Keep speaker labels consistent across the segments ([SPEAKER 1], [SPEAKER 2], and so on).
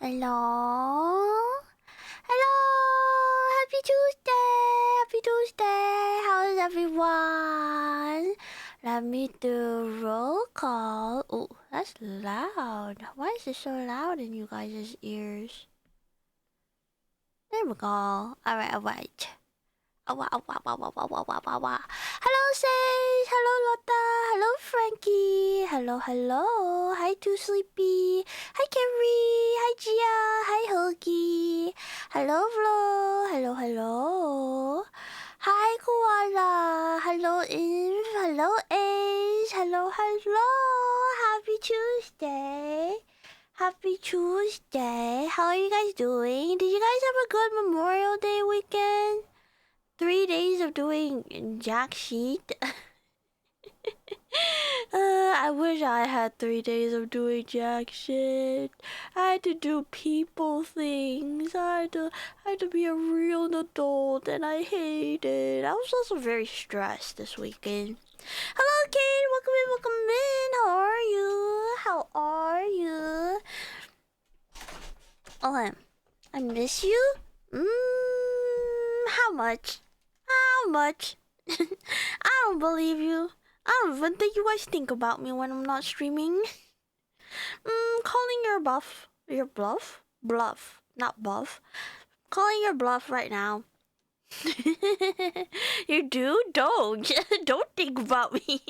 [SPEAKER 1] Hello? Hello! Happy Tuesday! Happy Tuesday! How is everyone? Let me do roll call. Oh, that's loud. Why is it so loud in you guys' ears? There we go. Alright. Hello, Sage. Hello, Lotta. Hello, Frankie. Hello. Hi, Too Sleepy. Hi, Carrie. Hi, Gia. Hi, Hoagie. Hello, Vlo. Hello. Hi, Koala. Hello, Inv. Hello, Ace. Hello. Happy Tuesday. Happy Tuesday. How are you guys doing? Did you guys have a good Memorial Day weekend? 3 days of doing jack shit. I wish I had 3 days of doing jack shit. I had to do people things. I had to be a real adult, and I hate it. I was also very stressed this weekend. Hello, Kate. Welcome in. How are you? Oh, I miss you. How much? I don't believe you. I don't even think you guys think about me when I'm not streaming. Calling your bluff, not buff. Calling your bluff right now. You do? Don't think about me.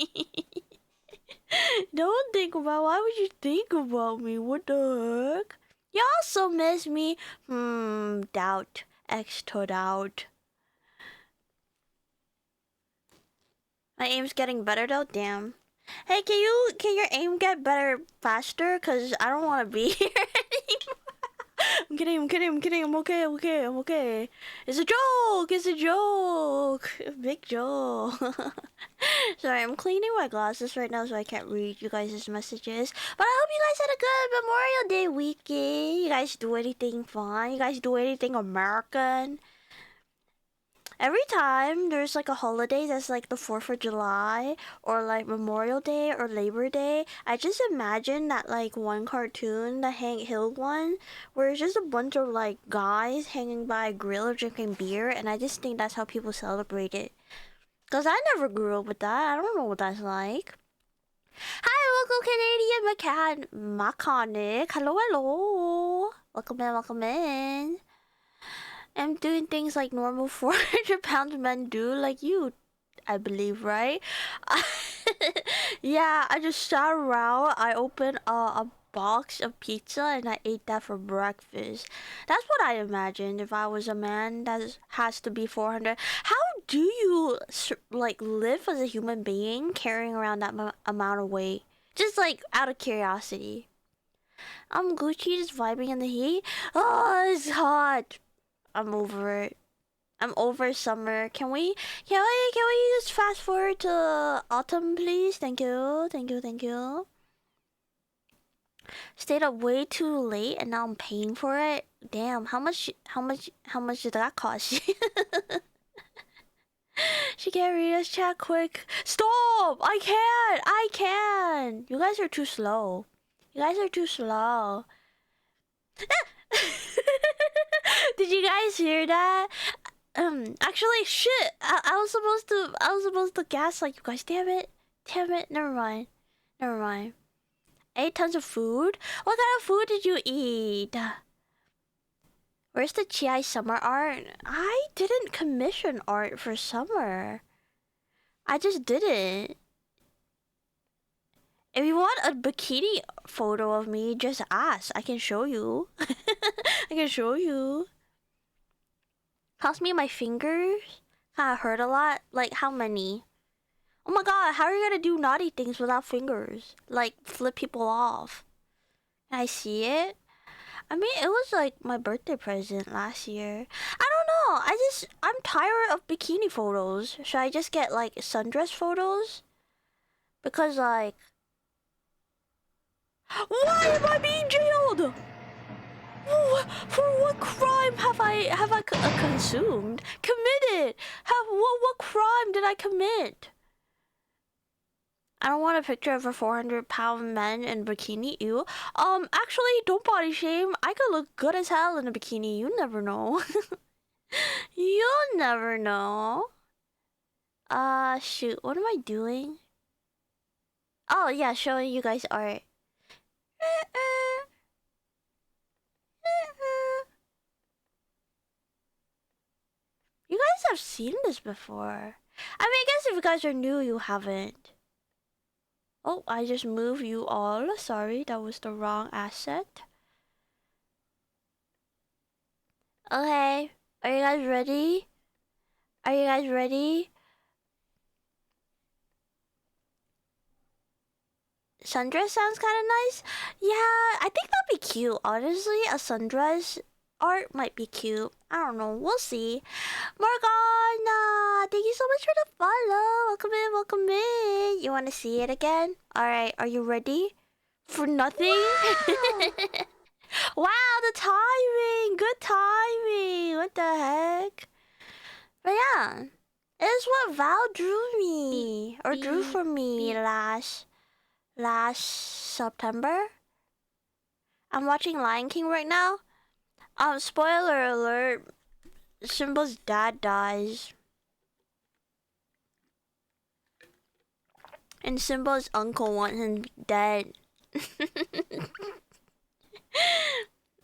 [SPEAKER 1] Don't think about. Why would you think about me? What the heck? You also miss me. Doubt. Extra doubt. My aim's getting better though. Damn. Hey, can your aim get better faster? Cause I don't want to be here anymore. I'm kidding. I'm okay. It's a joke. Big joke. Sorry, I'm cleaning my glasses right now, so I can't read you guys' messages. But I hope you guys had a good Memorial Day weekend. You guys do anything fun? You guys do anything American? Every time there's like a holiday that's like the 4th of July or like Memorial Day or Labor Day, I just imagine that like one cartoon, the Hank Hill one, where it's just a bunch of like guys hanging by a grill drinking beer, and I just think that's how people celebrate it. Cause I never grew up with that. I don't know what that's like. Hi, local Canadian mechanic. Hello. Welcome in. I'm doing things like normal 400-pound men do, like you, I believe, right? Yeah, I just sat around. I opened a box of pizza and I ate that for breakfast. That's what I imagined if I was a man that has to be 400. How do you like live as a human being carrying around that amount of weight? Just like out of curiosity. I'm Gucci, just vibing in the heat. Oh, it's hot. I'm over it. I'm over summer. Can we just fast forward to autumn, please? Thank you. Stayed up way too late and now I'm paying for it. Damn, how much did that cost? She can't read us chat quick. Stop! I can't. You guys are too slow. Did you guys hear that? Actually, shit. I was supposed to gaslight you guys. Damn it. Never mind. I ate tons of food. What kind of food did you eat? Where's the GI summer art? I didn't commission art for summer. I just didn't. If you want a bikini photo of me, just ask. I can show you. Cost me my fingers. Kinda hurt a lot. Like, how many? Oh my god, how are you gonna do naughty things without fingers? Like, flip people off. Can I see it? I mean, it was like my birthday present last year. I don't know. I'm tired of bikini photos. Should I just get like sundress photos? Because like, why am I being jailed? For what crime have I consumed? Committed? What crime did I commit? I don't want a picture of a 400-pound man in a bikini. Ew. Actually, don't body shame. I could look good as hell in a bikini. You never know. You'll never know. Shoot. What am I doing? Oh, yeah, showing you guys art. You guys have seen this before. I mean, I guess if you guys are new, you haven't. Oh, I just moved you all. Sorry, that was the wrong asset. Okay, are you guys ready? Are you guys ready? Sundress sounds kind of nice. Yeah, I think that'd be cute. Honestly, a sundress art might be cute. I don't know. We'll see. Morgana, thank you so much for the follow. Welcome in, welcome in. You want to see it again? All right, are you ready? For nothing?
[SPEAKER 2] Wow.
[SPEAKER 1] Wow, the timing. Good timing. What the heck? But yeah, it's what Val drew me. Or drew for me last September. I'm watching Lion King right now. Spoiler alert, Simba's dad dies. And Simba's uncle wants him dead.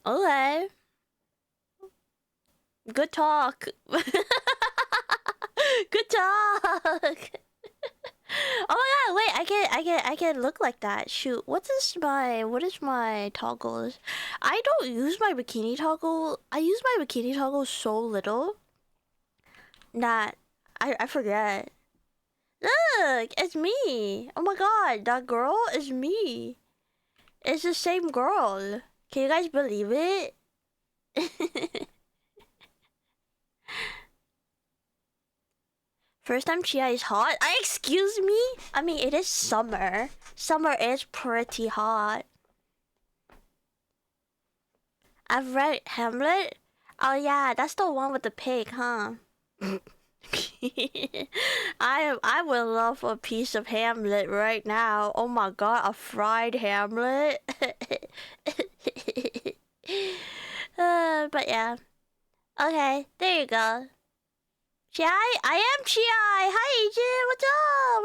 [SPEAKER 1] Okay. Good talk. Good talk. Oh my god, wait, I can look like that. Shoot, what is my toggles? I don't use my bikini toggle. I use my bikini toggle so little that I forget. Look, it's me. Oh my god, that girl is me. It's the same girl. Can you guys believe it? First time Chia is hot? Excuse me? I mean, it is summer. Summer is pretty hot. I've read Hamlet. Oh yeah, that's the one with the pig, huh? I would love a piece of Hamlet right now. Oh my god, a fried Hamlet. But yeah. Okay, there you go. Chi, I am Chi. Hi, Agent. What's up?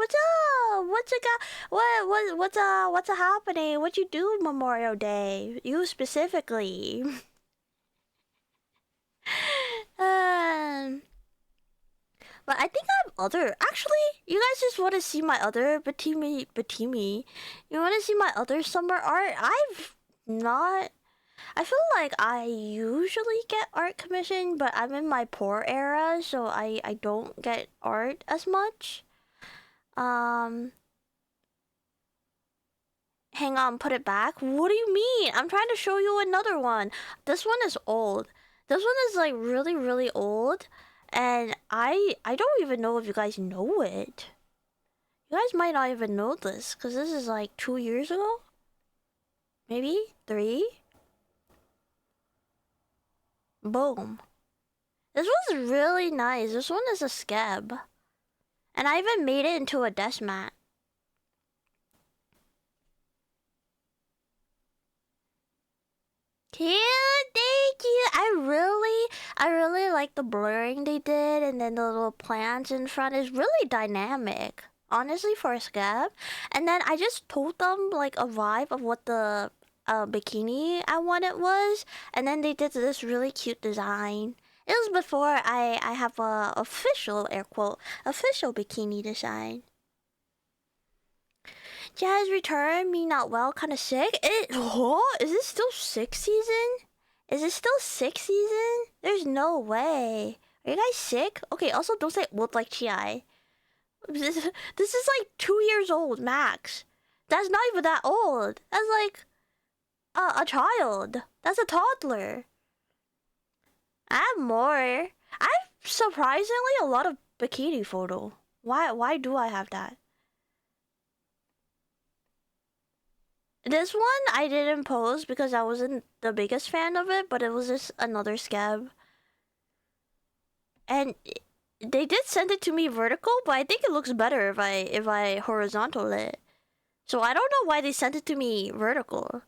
[SPEAKER 1] What's up? What's happening? What you do Memorial Day? You specifically. But I think I have other. Actually, you guys just want to see my other Batimi. You want to see my other summer art? I've not. I feel like I usually get art commissioned, but I'm in my poor era, so I don't get art as much. Hang on, put it back. What do you mean? I'm trying to show you another one. This one is old. This one is like really, really old, and I don't even know if you guys know it. You guys might not even know this, because this is like 2 years ago? Maybe? 3? Boom. This one's really nice. This one is a scab. And I even made it into a desk mat. Cute, thank you. I really like the blurring they did, and then the little plants in front is really dynamic. Honestly, for a scab. And then I just told them like a vibe of what the bikini I wanted was, and then they did this really cute design. It was before I have a official, air quote, official bikini design. Jazz return, me not well, kind of sick. Is it still 6 season? Is it still 6 season? There's no way. Are you guys sick? Okay, also don't say old like Chi. This is like 2 years old max. That's not even that old. That's like a child. That's a toddler. I have more. I have surprisingly a lot of bikini photo. Why do I have that? This one I didn't post because I wasn't the biggest fan of it, but it was just another scab. And They did send it to me vertical, but I think it looks better if I horizontal it. So I don't know why they sent it to me vertical.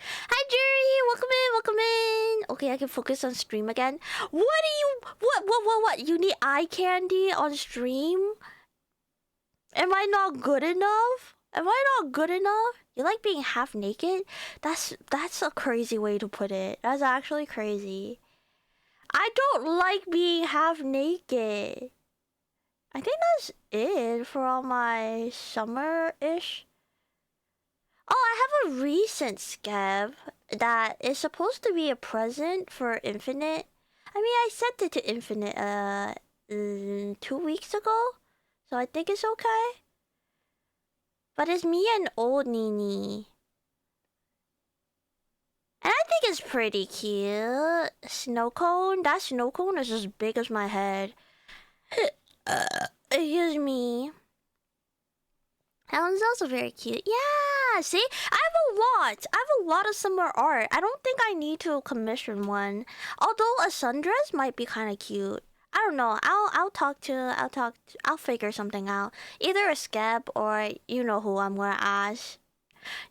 [SPEAKER 1] Hi Jerry, welcome in, welcome in. Okay, I can focus on stream again. What? You need eye candy on stream? Am I not good enough? Am I not good enough? You like being half naked? That's a crazy way to put it. That's actually crazy. I don't like being half naked. I think that's it for all my summer-ish. Oh, I have a recent scab that is supposed to be a present for Infinite. I mean, I sent it to Infinite 2 weeks ago, so I think it's okay. But it's me and old Nini. And I think it's pretty cute. Snow cone? That snow cone is as big as my head. Excuse me. That one's also very cute. Yeah, see? I have a lot of summer art. I don't think I need to commission one. Although a sundress might be kind of cute. I don't know. I'll figure something out. Either a scab or you know who I'm gonna ask.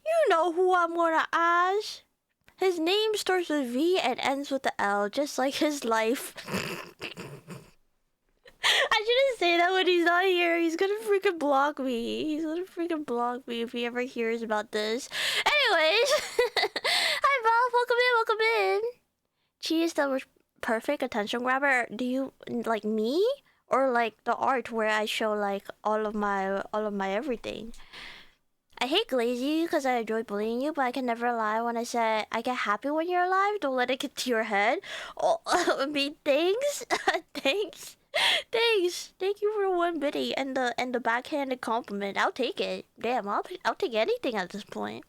[SPEAKER 1] You know who I'm gonna ask. His name starts with V and ends with the L, just like his life. I shouldn't say that when he's not here. He's gonna freaking block me. He's gonna freaking block me if he ever hears about this. Anyways, hi Bob, welcome in. She is the perfect attention grabber. Do you like me or like the art where I show like all of my everything? I hate glazy because I enjoy bullying you, but I can never lie when I say I get happy when you're alive. Don't let it get to your head. Oh, I mean, thanks, thanks. Thanks. Thank you for one bitty and the backhanded compliment. I'll take it. Damn, I'll take anything at this point.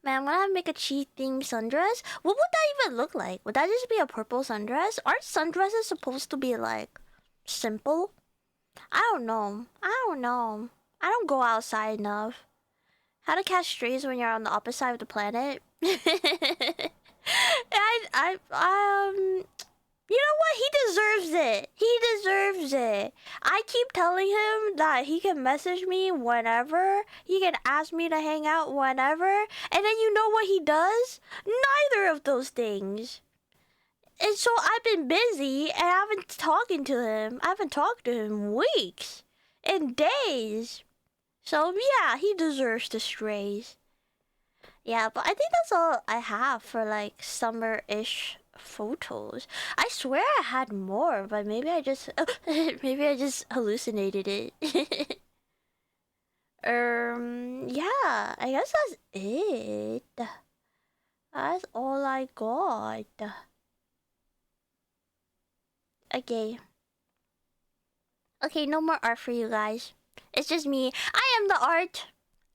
[SPEAKER 1] Man, when I make a cheat themed sundress, what would that even look like? Would that just be a purple sundress? Aren't sundresses supposed to be like simple? I don't know. I don't go outside enough. How to catch strays when you're on the opposite side of the planet? You know what? He deserves it. He deserves it. I keep telling him that he can message me whenever. He can ask me to hang out whenever. And then you know what he does? Neither of those things. And so I've been busy and I haven't talking to him. I haven't talked to him weeks and days. So yeah, he deserves the strays. Yeah, but I think that's all I have for like summer-ish photos. I swear I had more, but maybe I just hallucinated it. Yeah, I guess that's it. That's all I got. Okay. Okay, no more art for you guys. It's just me. I am the art.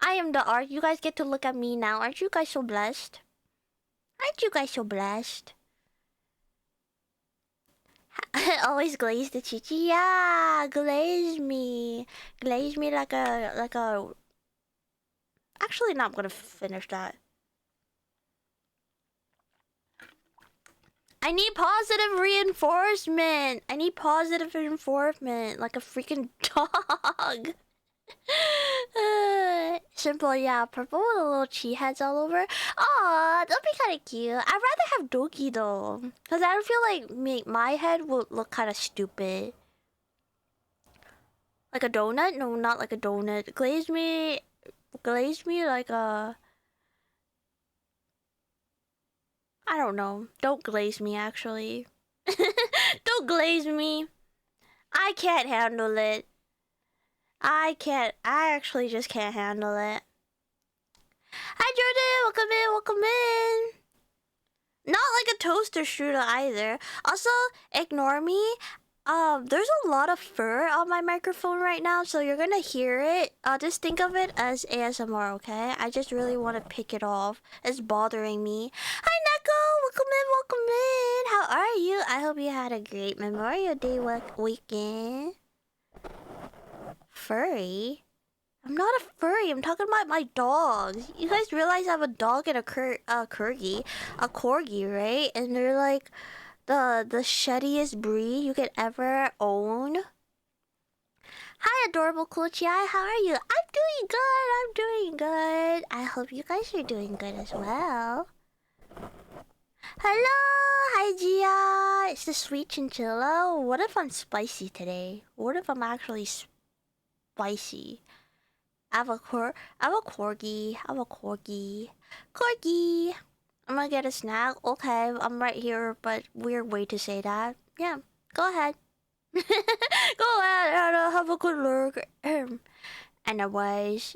[SPEAKER 1] I am the art. You guys get to look at me now. Aren't you guys so blessed? Aren't you guys so blessed? Always glaze the chichi. Yeah, glaze me. Glaze me like a... Actually, no, I'm gonna finish that. I need positive reinforcement. I need positive reinforcement like a freaking dog. Simple, yeah. Purple with the little chi heads all over. Aw, that'd be kind of cute. I'd rather have Doki though, because I don't feel like my head would look kind of stupid. Like a donut? No, not like a donut. Glaze me like a... I don't know. Don't glaze me, actually. Don't glaze me. I can't handle it. I actually just can't handle it. Hi, Jordan. Welcome in. Not like a toaster strudel either. Also, ignore me. There's a lot of fur on my microphone right now, so you're gonna hear it. Just think of it as ASMR, okay? I just really want to pick it off. It's bothering me. Hi, Neko! Welcome in! How are you? I hope you had a great Memorial Day weekend. Furry? I'm not a furry. I'm talking about my dogs. You guys realize I have a dog and a corgi, right? And they're like the shittiest breed you could ever own. Hi, adorable cool Chi. How are you? I'm doing good. I'm doing good. I hope you guys are doing good as well. Hello, hi Gia. It's the sweet chinchilla. What if I'm spicy today? What if I'm actually spicy? I have a corgi. I have a corgi. Corgi. I'm gonna get a snack. Okay, I'm right here, but weird way to say that. Yeah, go ahead. Go ahead and have a good look. Anyways,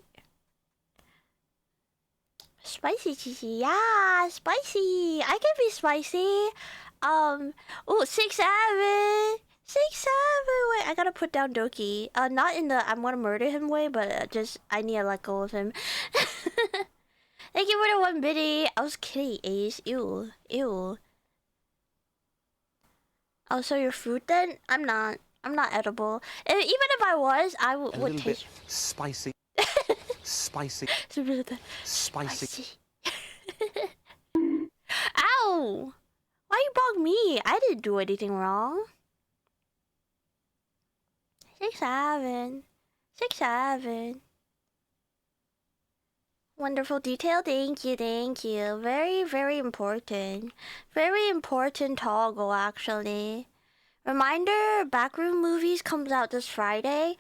[SPEAKER 1] spicy cheesy. Yeah, spicy. I can be spicy. Oh, 6'7". 6'7". Wait, I gotta put down Doki. Not in the I'm gonna murder him way, but just I need to let go of him. Thank you for the 1 biddy. I was kidding, Ace. Ew, ew. Oh, so you're fruit then? I'm not. I'm not edible. Even if I was, I would taste
[SPEAKER 2] spicy. Spicy. Spicy.
[SPEAKER 1] Ow! Why you bug me? I didn't do anything wrong. 6'7". 6'7". Wonderful detail. Thank you, thank you. Very, very important. Very important toggle, actually. Reminder, Backroom Movies comes out this Friday.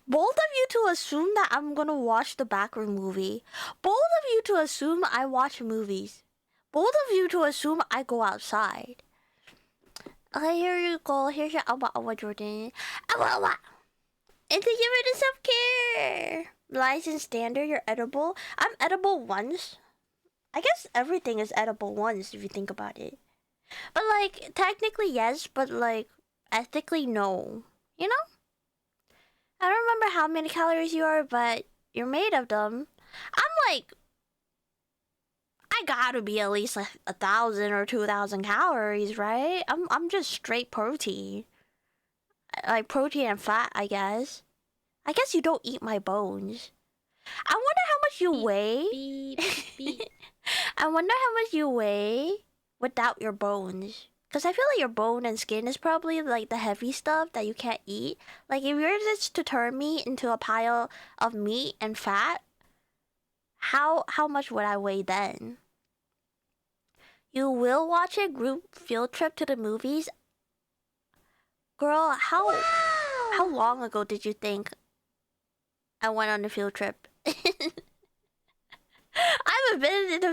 [SPEAKER 1] Bold of you to assume that I'm gonna watch the Backroom movie. Bold of you to assume I watch movies. Bold of you to assume I go outside. Okay, here you go. Here's your Awa Jordan. Awa! And thank you for the self-care. License standard, you're edible. I'm edible once. I guess everything is edible once if you think about it. But like, technically yes, but like, ethically no. You know? I don't remember how many calories you are, but you're made of them. I'm like, I gotta be at least like 1,000 or 2,000 calories, right? I'm just straight protein. Like protein and fat, I guess. I guess you don't eat my bones. I wonder how much you weigh.
[SPEAKER 3] Beep, beep.
[SPEAKER 1] I wonder how much you weigh without your bones. Because I feel like your bone and skin is probably like the heavy stuff that you can't eat. Like if you're just to turn me into a pile of meat and fat, how much would I weigh then? You will watch a group field trip to the movies? Girl, how long ago did you think I went on a field trip? I haven't been in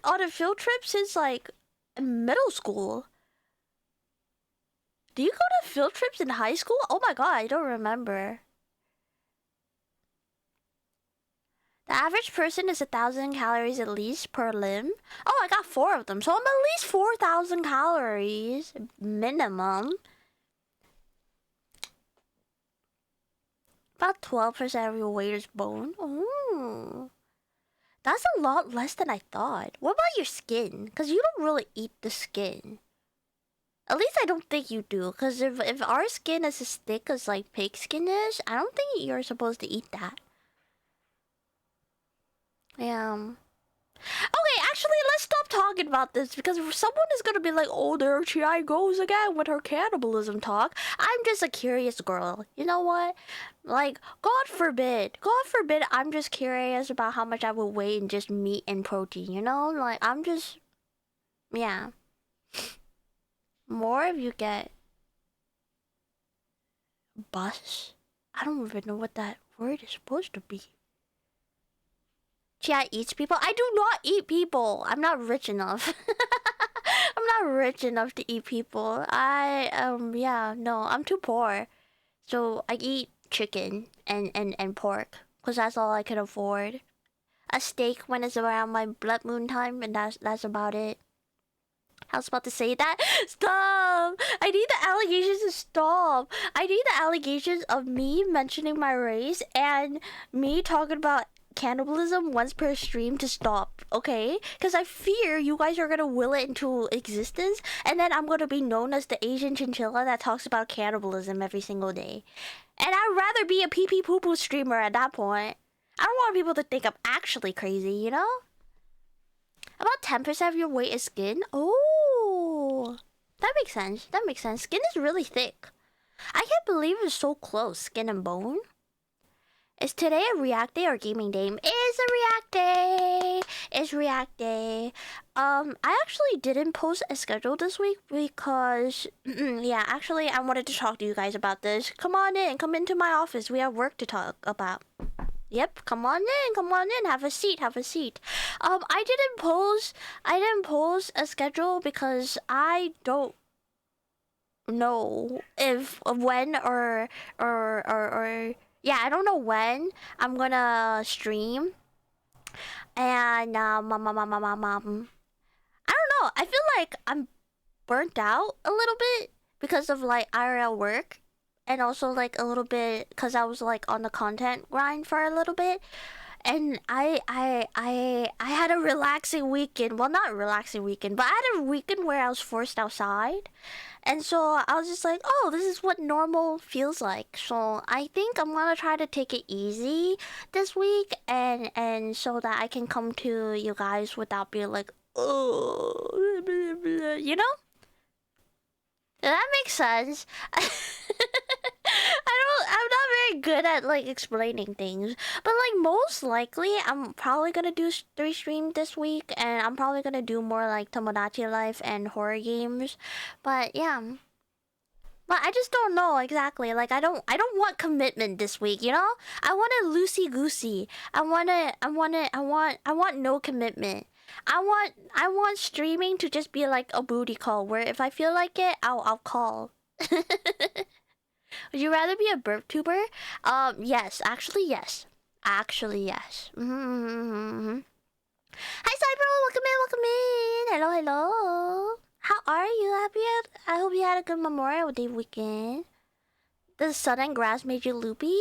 [SPEAKER 1] on a field trip since like middle school. Do you go to field trips in high school? Oh my god, I don't remember. The average person is 1,000 calories at least per limb. Oh, I got 4 of them, so I'm at least 4,000 calories minimum. About 12% of your weight is bone. Oh, that's a lot less than I thought. What about your skin? Because you don't really eat the skin. At least I don't think you do. Because if our skin is as thick as like pig skin is, I don't think you're supposed to eat that. Yeah. Okay, actually, let's stop talking about this because someone is gonna be like, oh, there she goes again with her cannibalism talk. I'm just a curious girl. You know what? Like, God forbid, I'm just curious about how much I would weigh in just meat and protein, you know? Like, I'm just, yeah. More if you get bus. I don't even know what that word is supposed to be. Chia eats people? I do not eat people. I'm not rich enough. I'm not rich enough to eat people. Yeah, no, I'm too poor. So I eat chicken and pork. Because that's all I can afford. A steak when it's around my blood moon time, and that's about it. I was about to say that. Stop! I need the allegations to stop. I need the allegations of me mentioning my race and me talking about cannibalism once per stream to stop, okay? Because I fear you guys are gonna will it into existence, and then I'm gonna be known as the Asian chinchilla that talks about cannibalism every single day. And I'd rather be a pee-pee poo-poo streamer at that point. I don't want people to think I'm actually crazy, you know? About 10% of your weight is skin? Oh, That makes sense. That makes sense. Skin is really thick. I can't believe it's so close, skin and bone. Is today a React Day or gaming day? It's a React Day! It's React Day. I actually didn't post a schedule this week because... yeah, actually, I wanted to talk to you guys about this. Come on in. Come into my office. We have work to talk about. Yep, come on in. Have a seat. I didn't post a schedule because I don't know if when or yeah, I don't know when I'm gonna stream. And I don't know. I feel like I'm burnt out a little bit because of like IRL work, and also like a little bit because I was like on the content grind for a little bit. And I had a relaxing weekend. Well, not a relaxing weekend, but I had a weekend where I was forced outside. And so I was just like, oh, this is what normal feels like. So I think I'm gonna try to take it easy this week, and so that I can come to you guys without being like, oh, you know? That makes sense. I'm not very good at like explaining things, but like most likely I'm probably gonna do 3 streams this week, and I'm probably gonna do more like Tomodachi Life and horror games. But yeah, but I just don't know exactly. Like I don't want commitment this week, you know? I want it loosey goosey. I want no commitment. I want streaming to just be like a booty call where if I feel like it, I'll call. Would you rather be a burp tuber? Yes. Actually, yes. Mm-hmm. Hi, Cyber. Welcome in. Hello. How are you? I hope you had a good Memorial Day weekend. The sun and grass made you loopy?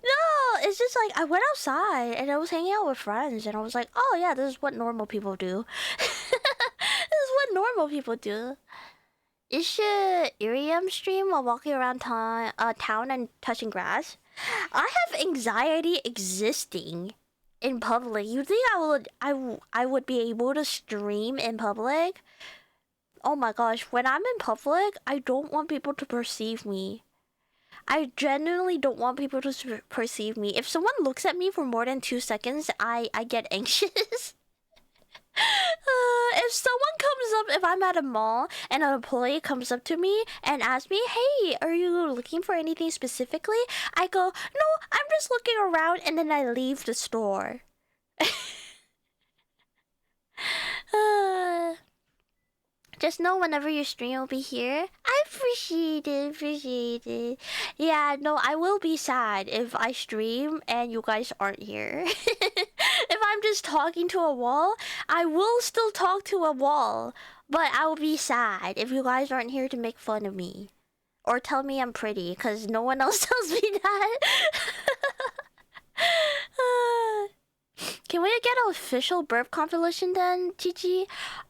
[SPEAKER 1] No, it's just like I went outside and I was hanging out with friends and I was like, oh yeah, this is what normal people do. This is what normal people do. You should Irium stream while walking around town and touching grass. I have anxiety existing in public. You think I would be able to stream in public? Oh my gosh, when I'm in public, I don't want people to perceive me. I genuinely don't want people to perceive me. If someone looks at me for more than 2 seconds, I get anxious. If someone comes up, if I'm at a mall and an employee comes up to me and asks me, hey, are you looking for anything specifically? I go, no, I'm just looking around, and then I leave the store. Just know whenever your stream will be here. I appreciate it. Yeah, no, I will be sad if I stream and you guys aren't here. If I'm just talking to a wall, I will still talk to a wall. But I will be sad if you guys aren't here to make fun of me. Or tell me I'm pretty, because no one else tells me that. Can we get an official burp compilation then, Chichi?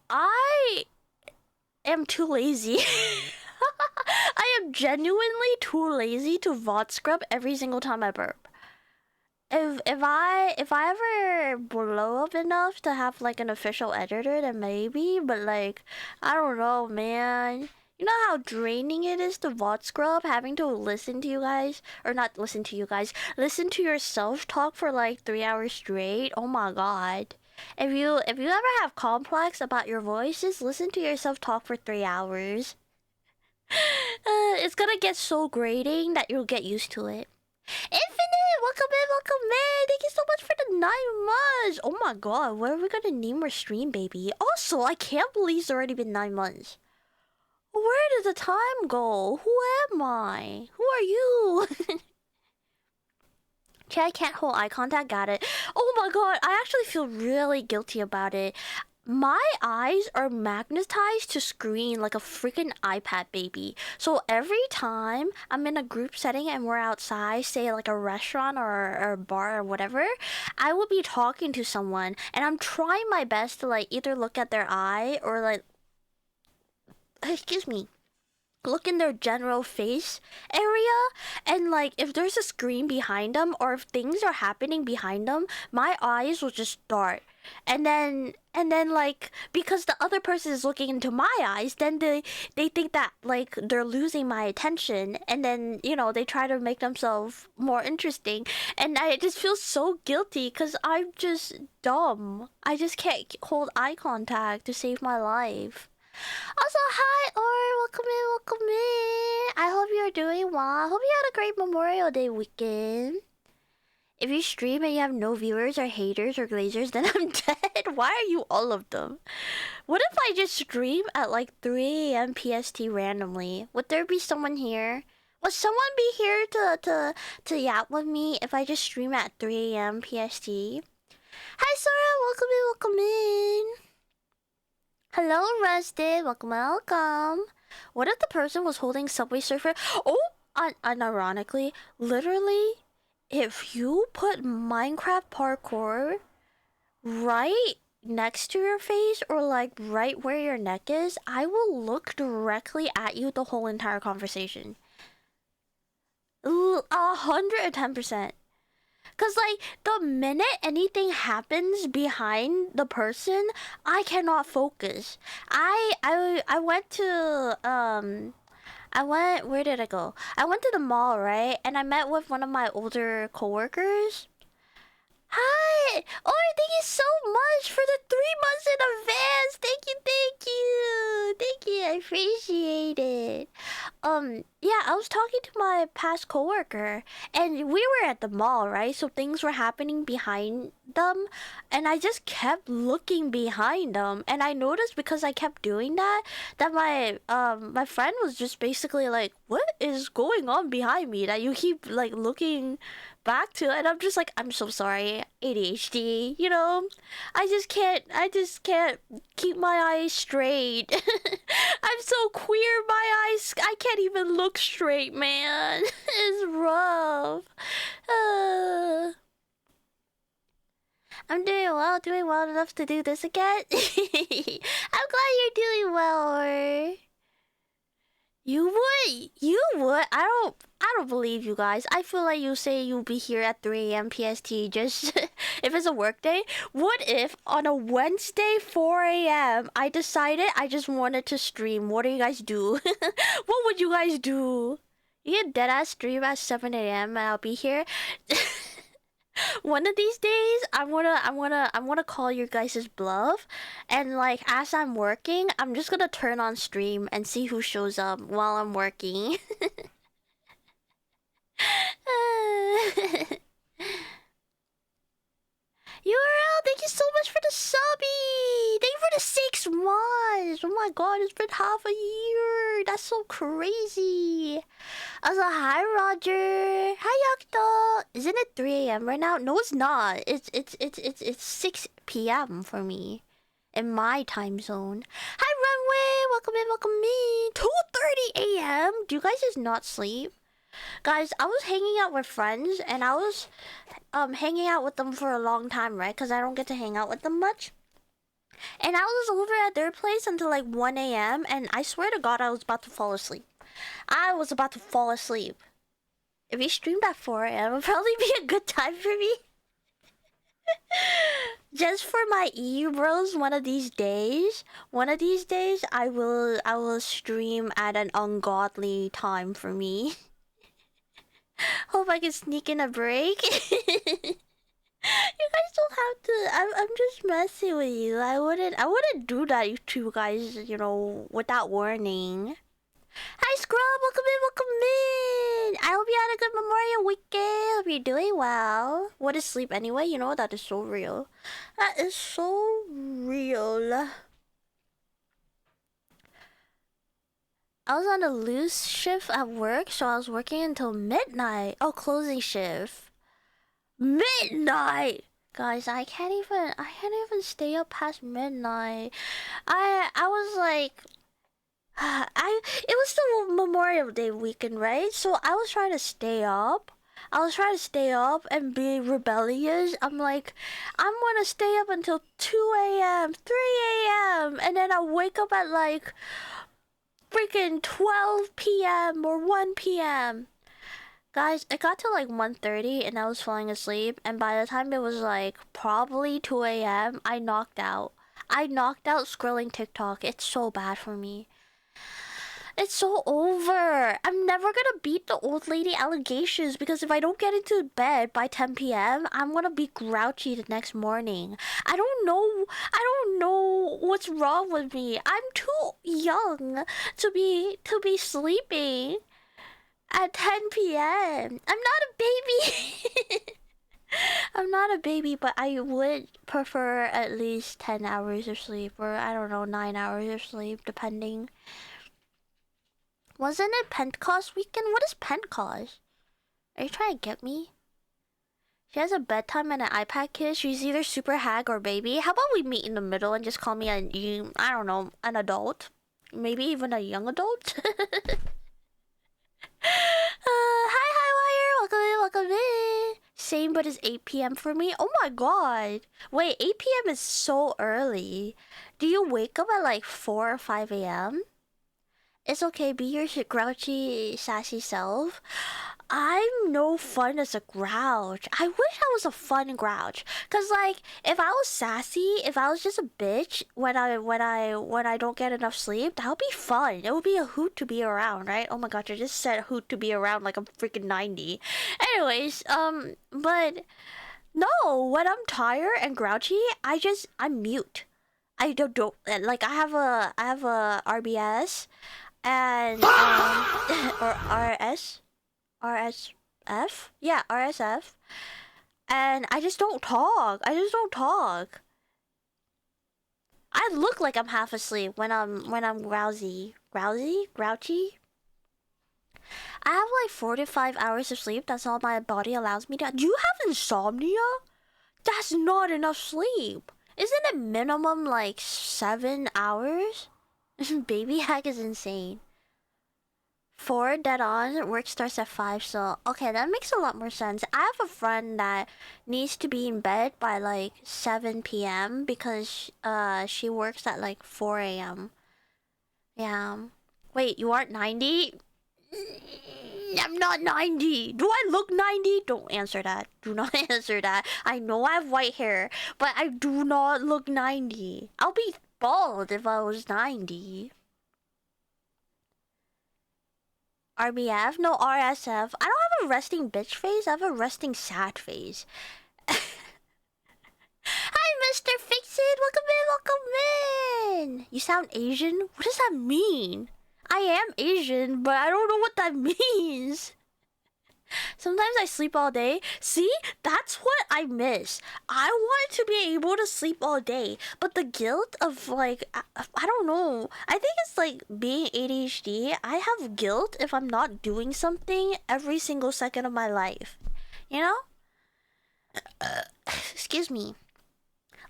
[SPEAKER 1] I am too lazy. I am genuinely too lazy to VOD scrub every single time I burp. If I ever blow up enough to have like an official editor, then maybe, but like I don't know, man. You know how draining it is to VOD scrub, having to listen to you guys, or not listen to you guys, listen to yourself talk for like 3 hours straight. Oh my god. If you ever have complex about your voice, just listen to yourself talk for 3 hours. It's gonna get so grating that you'll get used to it. Infinite, welcome in. Thank you so much for the 9 months. Oh my god, what are we gonna name our stream, baby? Also, I can't believe it's already been 9 months. Where did the time go? Who am I? Who are you? Chat can't hold eye contact, got it. Oh my god, I actually feel really guilty about it. My eyes are magnetized to screen like a freaking iPad baby. So every time I'm in a group setting and we're outside, say like a restaurant or a bar or whatever, I will be talking to someone and I'm trying my best to like either look at their eye or like, excuse me, look in their general face area, and like if there's a screen behind them or if things are happening behind them, my eyes will just dart. And then like because the other person is looking into my eyes, then they think that like they're losing my attention, and then they try to make themselves more interesting, and I just feel so guilty because I'm just dumb. I just can't hold eye contact to save my life. Also, hi, or welcome in. I hope you're doing well. I hope you had a great Memorial Day weekend. If you stream and you have no viewers or haters or glazers, then I'm dead. Why are you all of them? What if I just stream at like 3 a.m. PST randomly? Would there be someone here? Would someone be here to yap with me if I just stream at 3 a.m. PST? Hi, Sora. Welcome in. Hello, Rusted. Welcome. What if the person was holding Subway Surfer? Oh, unironically, literally, if you put Minecraft parkour right next to your face or like right where your neck is, I will look directly at you the whole entire conversation. 110%. Cause like the minute anything happens behind the person, I cannot focus. I went to where did I go? I went to the mall, right? And I met with one of my older coworkers. Hi! Oh, thank you so much for the 3 months in advance. Thank you. I appreciate it. Yeah, I was talking to my past coworker, and we were at the mall, right? So things were happening behind them, and I just kept looking behind them, and I noticed because I kept doing that my friend was just basically like, "What is going on behind me that you keep like looking back to?" And I'm just like, "I'm so sorry, ADHD, I just can't keep my eyes straight." I'm so queer, my eyes, I can't even look straight, man. It's rough. I'm doing well enough to do this again. I'm glad you're doing well, or you would. I don't believe you guys. I feel like you say you'll be here at 3 a.m. PST just if it's a work day. What if on a Wednesday 4 a.m. I decided I just wanted to stream? What do you guys do? What would you guys do? You get deadass stream at 7 a.m. and I'll be here. One of these days, I'm gonna call your guys' bluff, and like as I'm working, I'm just gonna turn on stream and see who shows up while I'm working. URL, thank you so much for the subby. Thank you for the 6 months. Oh my god, it's been half a year. That's so crazy. Also, hi Roger. Hi Yakto. Isn't it 3 a.m. right now? No, it's not. It's 6 p.m. for me in my time zone. Hi Runway. Welcome in. 2:30 a.m. Do you guys just not sleep? Guys, I was hanging out with friends, and I was hanging out with them for a long time, right? Because I don't get to hang out with them much. And I was over at their place until like 1 a.m. and I swear to God I was about to fall asleep. If we streamed at 4 a.m., it would probably be a good time for me. Just for my EU bros, one of these days, I will stream at an ungodly time for me. Hope I can sneak in a break. You guys don't have to. I'm just messing with you. I wouldn't do that to you guys, without warning. Hi Scrub, welcome in. I hope you had a good Memorial weekend. Hope you're doing well. What is sleep anyway? That is so real. That is so real. I was on a loose shift at work, so I was working until midnight. Oh, closing shift. Midnight! Guys, I can't even stay up past midnight. I was like, it was the Memorial Day weekend, right? So I was trying to stay up. And be rebellious. I'm like, I'm gonna stay up until 2 a.m., 3 a.m. And then I wake up at like freaking 12 p.m. or 1 p.m. Guys, it got to like 1:30 and I was falling asleep, and by the time it was like probably 2 a.m., I knocked out. I knocked out scrolling TikTok. It's so bad for me. It's so over. I'm never gonna beat the old lady allegations because if I don't get into bed by 10 p.m., I'm gonna be grouchy the next morning. I don't know what's wrong with me. I'm too young to be sleeping at 10 p.m. I'm not a baby. I'm not a baby, but I would prefer at least 10 hours of sleep, or I don't know, 9 hours of sleep, depending. Wasn't it Pentecost weekend? What is Pentecost? Are you trying to get me? She has a bedtime and an iPad kid. She's either super hag or baby. How about we meet in the middle and just call me I don't know, an adult? Maybe even a young adult? Hi, welcome in. Same, but it's 8 p.m. for me. Oh my god. Wait, 8 p.m. is so early. Do you wake up at like 4 or 5 a.m.? It's okay, be your grouchy, sassy self. I'm no fun as a grouch. I wish I was a fun grouch. Cause like, if I was sassy, if I was just a bitch when I don't get enough sleep, that would be fun. It would be a hoot to be around, right? Oh my gosh, I just said hoot to be around like I'm freaking 90. Anyways, but no, when I'm tired and grouchy, I'm mute. I don't like I have a RBS and or RSF? Yeah, RSF. And I just don't talk. I look like I'm half asleep when I'm grouchy. Grouchy? I have like 4 to 5 hours of sleep. That's all my body allows me to. Do you have insomnia? That's not enough sleep. Isn't it minimum like 7 hours? Baby hack is insane. 4 dead on, work starts at 5, so okay, that makes a lot more sense. I have a friend that needs to be in bed by like 7 p.m. because she works at like 4 a.m. Yeah. Wait, you aren't 90? I'm not 90. Do I look 90? Don't answer that. Do not answer that. I know I have white hair, but I do not look 90. I'll be bald if I was 90. RBF? No, RSF. I don't have a resting bitch face. I have a resting sad face. Hi, Mr. Fix-It. Welcome in. You sound Asian? What does that mean? I am Asian, but I don't know what that means. Sometimes I sleep all day. See? That's what I miss. I want to be able to sleep all day. But the guilt of like, I don't know. I think it's like being ADHD. I have guilt if I'm not doing something every single second of my life. You know? Excuse me.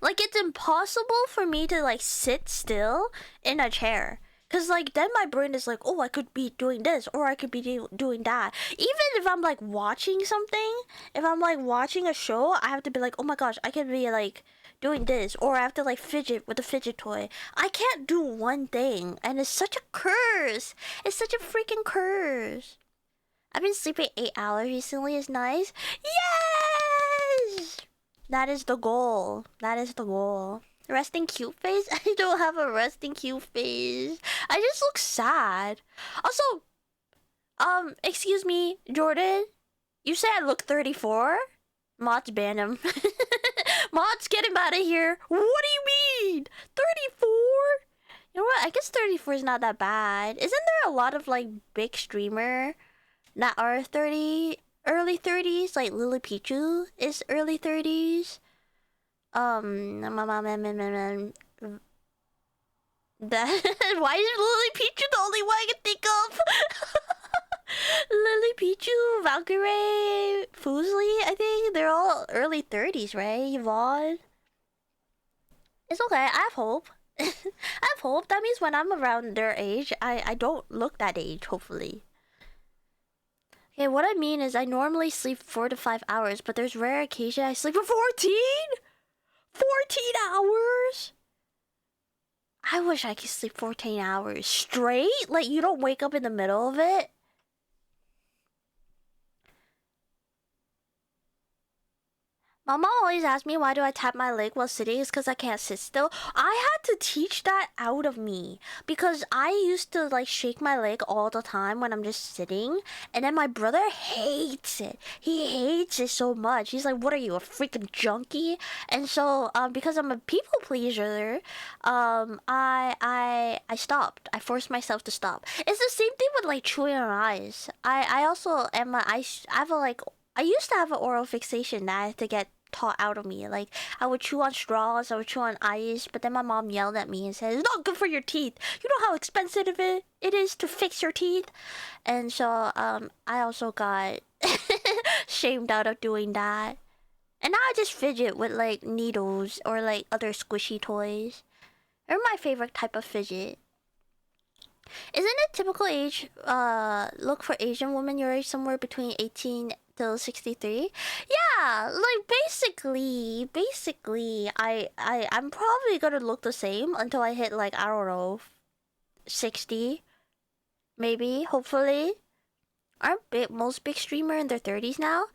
[SPEAKER 1] Like, it's impossible for me to like sit still in a chair. Cause like then my brain is like, oh, I could be doing this or I could be doing that. Even if I'm like watching something, if I'm like watching a show, I have to be like, oh my gosh, I could be like doing this, or I have to like fidget with a fidget toy. I can't do one thing, and it's such a curse. It's such a freaking curse. I've been sleeping 8 hours recently. It's nice. Yes, that is the goal. That is the goal. Resting cute face? I don't have a resting cute face. I just look sad. Also, excuse me, Jordan. You say I look 34? Mods ban him. Mods, get him out of here. What do you mean? 34? You know what? I guess 34 is not that bad. Isn't there a lot of like big streamer that are 30, early 30s? Like Lily Pichu is early 30s. That why is Lily Pichu the only one I can think of? Lily Pichu, Valkyrie, Fuslie, I think they're all early 30s, right? Yvonne. It's okay. I have hope. I have hope. That means when I'm around their age, I don't look that age. Hopefully. Okay, what I mean is I normally sleep 4 to 5 hours, but there's rare occasion I sleep for 14. 14 hours? I wish I could sleep 14 hours straight. Like, you don't wake up in the middle of it. Mama always asks me why do I tap my leg while sitting. It's because I can't sit still. I had to teach that out of me because I used to like shake my leg all the time when I'm just sitting, and then my brother hates it. He hates it so much. He's like, "What are you, a freaking junkie?" And so, because I'm a people pleaser, I stopped. I forced myself to stop. It's the same thing with like chewing on ice. I also am I have a like. I used to have an oral fixation that I had to get taught out of me. Like, I would chew on straws, I would chew on ice, but then my mom yelled at me and said, "It's not good for your teeth. You know how expensive it is to fix your teeth?" And so, I also got shamed out of doing that. And now I just fidget with, like, needles or, like, other squishy toys. They're my favorite type of fidget. Isn't it typical age, look for Asian women your age somewhere between 18 till 63? Yeah, like basically, I'm probably gonna look the same until I hit like, I don't know, 60, maybe, hopefully. Aren't most big streamer in their 30s now?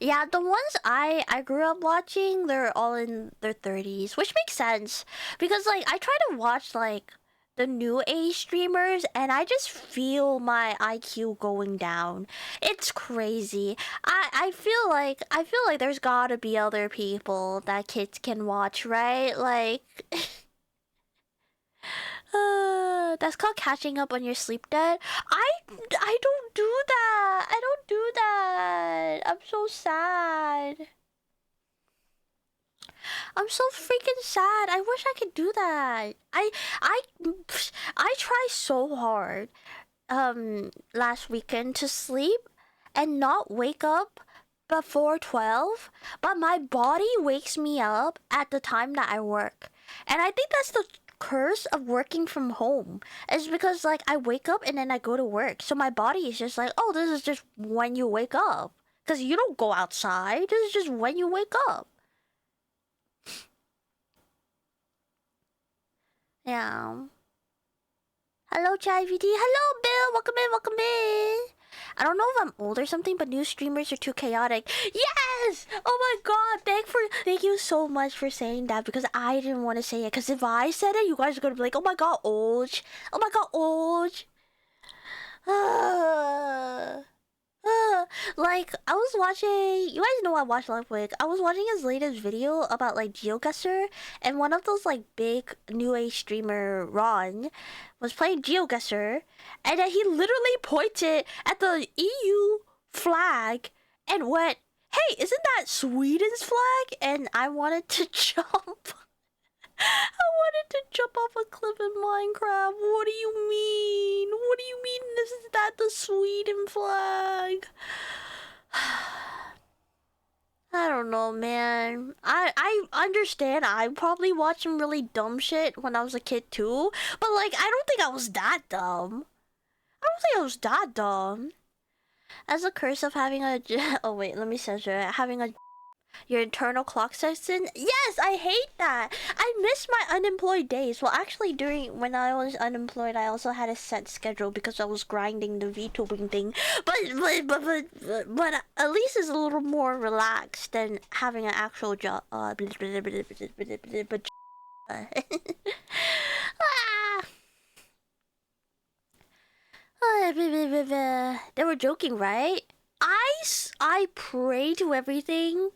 [SPEAKER 1] Yeah, the ones I grew up watching, they're all in their 30s, which makes sense because like I try to watch like the new age streamers and I just feel my IQ going down. It's crazy. I feel like there's gotta be other people that kids can watch, right? Like that's called catching up on your sleep debt. I don't do that. I don't do that. I'm so sad. I'm so freaking sad. I wish I could do that. I try so hard last weekend to sleep and not wake up before 12, but my body wakes me up at the time that I work. And I think that's the curse of working from home. Is because like I wake up and then I go to work. So my body is just like, "Oh, this is just when you wake up." Cuz you don't go outside. This is just when you wake up. Yeah. Hello, ChatGPT. Hello, Bill. Welcome in. Welcome in. I don't know if I'm old or something, but new streamers are too chaotic. Yes! Oh my god! Thank you so much for saying that because I didn't want to say it. Because if I said it, you guys are gonna be like, "Oh my god, old. Oh my god, old." Like, I was watching, you guys know I watch Ludwig. I was watching his latest video about like GeoGuessr, and one of those like big new age streamer, Ron, was playing GeoGuessr, and then he literally pointed at the EU flag and went, "Hey, isn't that Sweden's flag?" And I wanted to jump. I wanted to jump off a cliff in Minecraft. What do you mean? What do you mean? Is that the Sweden flag? I don't know, man. I understand. I probably watched some really dumb shit when I was a kid too. But like, I don't think I was that dumb. I don't think I was that dumb. As a curse of having a oh wait, let me censor it. Having a your internal clock section? Yes, I hate that. I miss my unemployed days. Well, actually, when I was unemployed, I also had a set schedule because I was grinding the VTubing thing. But at least it's a little more relaxed than having an actual job. They were joking, right? I pray to everything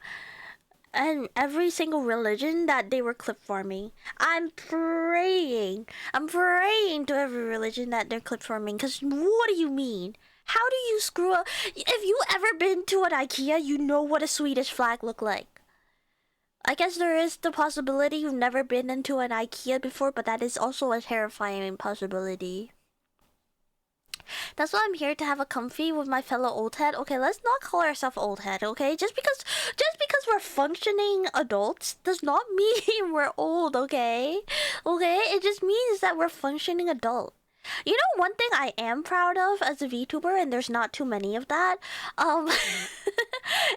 [SPEAKER 1] and every single religion that they were clip farming. I'm praying to every religion that they're clip farming. Cause what do you mean? How do you screw up? If you ever been to an IKEA, you know what a Swedish flag look like. I guess there is the possibility you've never been into an IKEA before, but that is also a terrifying possibility. That's why I'm here to have a comfy with my fellow old head. Okay, let's not call ourselves old head, okay? Just because we're functioning adults does not mean we're old, okay? Okay? It just means that we're functioning adult. You know one thing I am proud of as a VTuber, and there's not too many of that,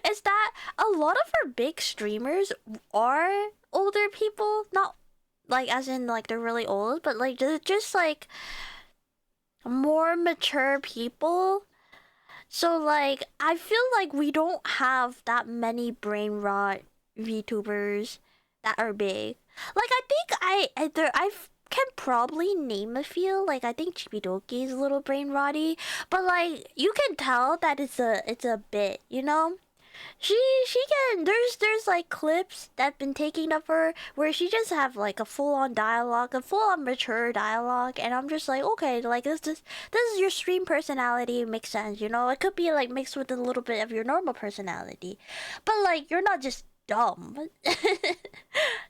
[SPEAKER 1] is that a lot of our big streamers are older people. Not like as in like they're really old, but like they're just like more mature people. So like I feel like we don't have that many brain rot VTubers that are big. Like I think I can probably name a few. Like I think Chibidoki is a little brain rotty, but like you can tell that it's a bit, you know? She can there's like clips that been taking of her where she just have like a full on dialogue, a full on mature dialogue, and I'm just like, okay, like this is your stream personality, it makes sense, you know? It could be like mixed with a little bit of your normal personality. But like you're not just dumb.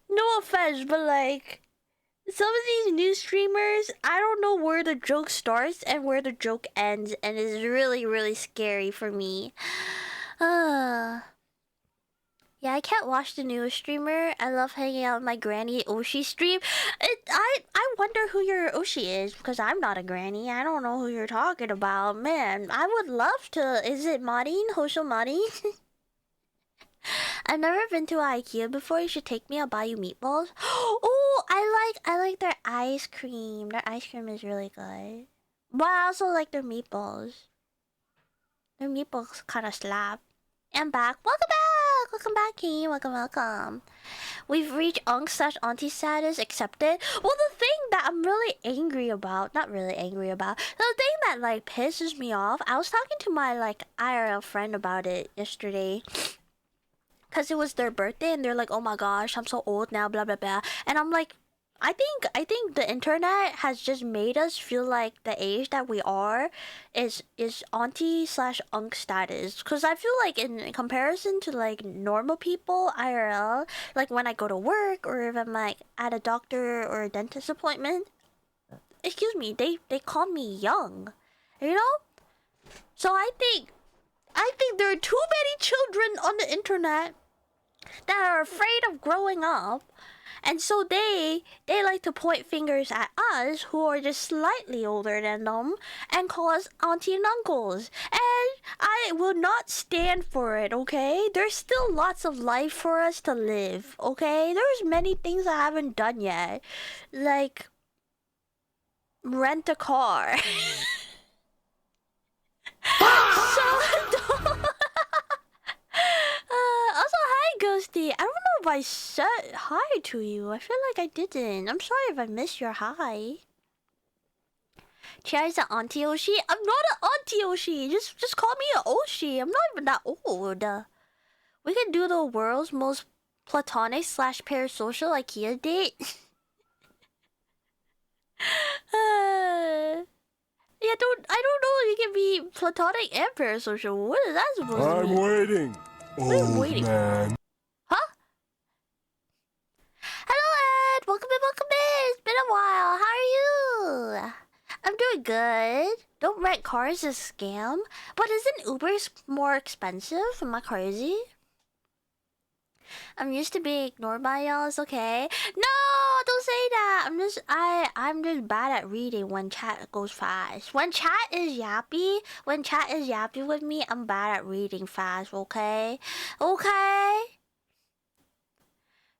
[SPEAKER 1] No offense, but like some of these new streamers, I don't know where the joke starts and where the joke ends, and it's really, really scary for me. Yeah, I can't watch the newest streamer. I love hanging out with my granny Oshi stream. I wonder who your Oshi is because I'm not a granny. I don't know who you're talking about. Man, I would love to. Is it Marin? Hosho Marin? I've never been to IKEA before. You should take me. I'll buy you meatballs. Oh, I like their ice cream. Their ice cream is really good. But I also like their meatballs. Their meatballs kind of slap. I'm back. Welcome back! Welcome back, King. Welcome, welcome. We've reached Unk/Auntie status. Accepted. Well, the thing that I'm really angry about, not really angry about, the thing that like pisses me off, I was talking to my like IRL friend about it yesterday. Because it was their birthday and they're like, oh my gosh, I'm so old now, blah, blah, blah. And I'm like, I think the internet has just made us feel like the age that we are is auntie/unk status. Cause I feel like in comparison to like normal people IRL, like when I go to work or if I'm like at a doctor or a dentist appointment, excuse me, they call me young, you know. So I think there are too many children on the internet that are afraid of growing up. And so they like to point fingers at us who are just slightly older than them and call us auntie and uncles. And I will not stand for it, okay? There's still lots of life for us to live, okay? There's many things I haven't done yet. Like rent a car. So also, hi, Ghosty. I don't know if I said hi to you. I feel like I didn't. I'm sorry if I missed your hi. Cherry's an Auntie Oshi. I'm not an Auntie Oshi. Just call me an Oshi. I'm not even that old. We can do the world's most platonic / parasocial IKEA date. Yeah, I don't know if you can be platonic and parasocial. What is that supposed to mean?
[SPEAKER 3] I'm waiting. Old man.
[SPEAKER 1] Huh? Hello, Ed. Welcome in. It's been a while. How are you? I'm doing good. Don't rent cars is a scam. But isn't Uber more expensive? Am I crazy? I'm used to being ignored by y'all. It's okay. No, don't say that. I'm just bad at reading when chat goes fast. When chat is yappy with me, I'm bad at reading fast. Okay.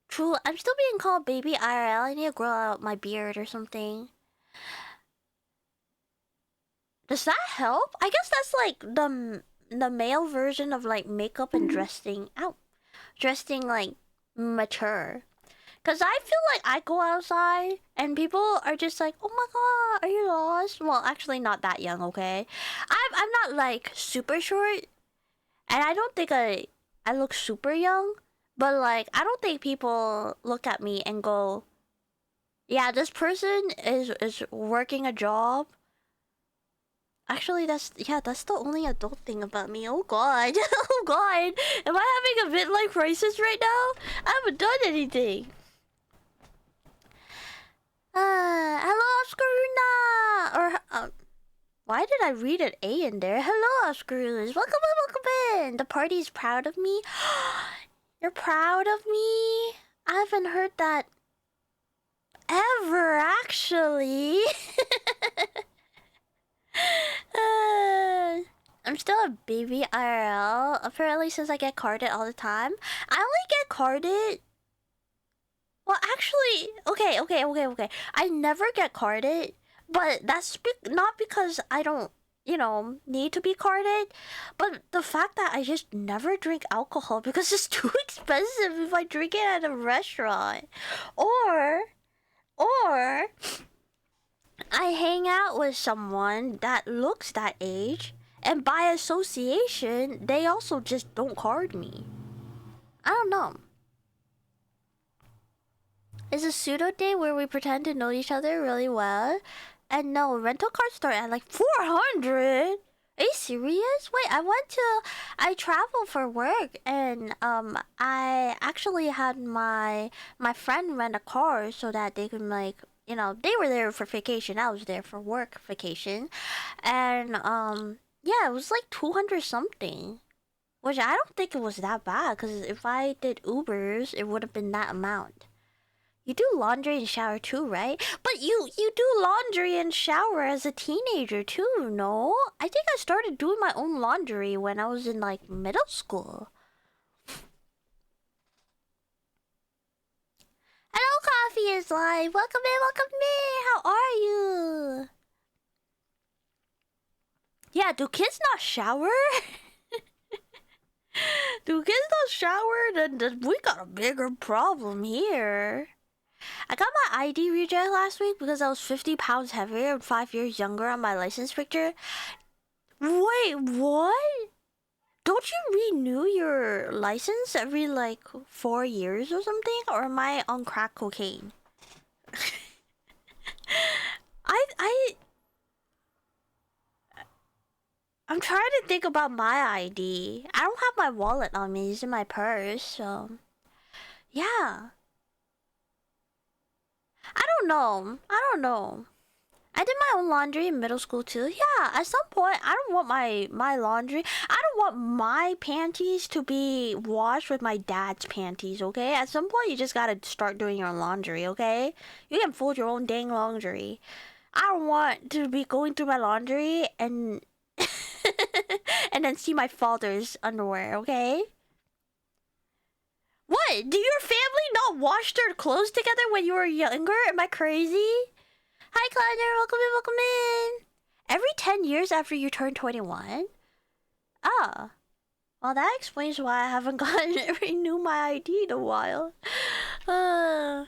[SPEAKER 1] True. I'm still being called baby IRL. I need to grow out my beard or something. Does that help? I guess that's like the male version of like makeup and dressing like mature. Cause I feel like I go outside and people are just like, oh my god, are you lost? Well, actually not that young, okay? I'm not like super short, and I don't think I look super young, but like I don't think people look at me and go, yeah, this person is working a job. Actually, that's the only adult thing about me. Oh god. Oh god. Am I having a midlife crisis right now? I haven't done anything. Hello, Oscaruna! Or, why did I read an A in there? Hello, Oscaruna. Welcome in. The party's proud of me. You're proud of me? I haven't heard that ever, actually. I'm still a baby IRL. Apparently, since I get carded all the time. I only get carded... Well, actually, okay. I never get carded, but that's not because I don't, need to be carded, but the fact that I just never drink alcohol because it's too expensive if I drink it at a restaurant. Or I hang out with someone that looks that age, and by association, they also just don't card me. I don't know. It's a pseudo date where we pretend to know each other really well. And no, rental cars start at like 400. Are you serious? Wait, I travel for work, and I actually had my friend rent a car so that they could, like, they were there for vacation. I was there for work vacation. And yeah, it was like 200 something. Which I don't think it was that bad, because if I did Ubers, it would have been that amount. You do laundry and shower too, right? But you do laundry and shower as a teenager too, no? I think I started doing my own laundry when I was in like middle school. Hello, Coffee is live. Welcome in. How are you? Yeah, do kids not shower? Do kids not shower? Then we got a bigger problem here. I got my ID reject last week because I was 50 pounds heavier and 5 years younger on my license picture. Wait, what? Don't you renew your license every like 4 years or something? Or am I on crack cocaine? I'm trying to think about my ID. I don't have my wallet on me. It's in my purse, so yeah. I don't know. I did my own laundry in middle school too. Yeah, at some point, I don't want my laundry. I don't want my panties to be washed with my dad's panties, okay? At some point, you just gotta start doing your own laundry, okay? You can fold your own dang laundry. I don't want to be going through my laundry and and then see my father's underwear, okay? What? Do your family not wash their clothes together when you were younger? Am I crazy? Hi, Cleander. Welcome in. Every 10 years after you turn 21? Ah. Well, that explains why I haven't gotten renew my ID in a while. But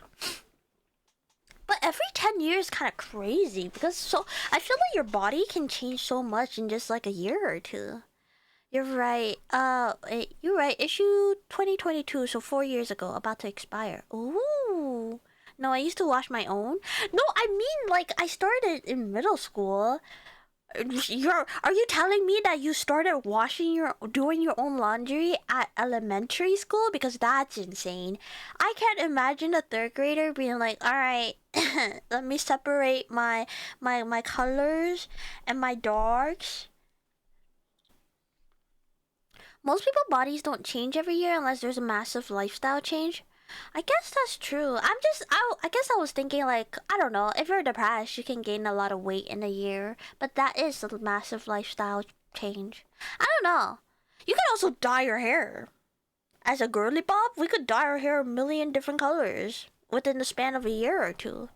[SPEAKER 1] every 10 years is kind of crazy because I feel like your body can change so much in just like a year or two. You're right. You're right. Issue 2022, so 4 years ago, about to expire. Ooh. No, I used to wash my own. No, I mean, like, I started in middle school. Are you telling me that you started doing your own laundry at elementary school? Because that's insane. I can't imagine a third grader being like, all right, let me separate my colors and my darks. Most people's bodies don't change every year unless there's a massive lifestyle change. I guess that's true. I guess I was thinking, like, I don't know, if you're depressed, you can gain a lot of weight in a year, but that is a massive lifestyle change. I don't know. You can also dye your hair. As a girly bob, we could dye our hair a million different colors within the span of a year or two.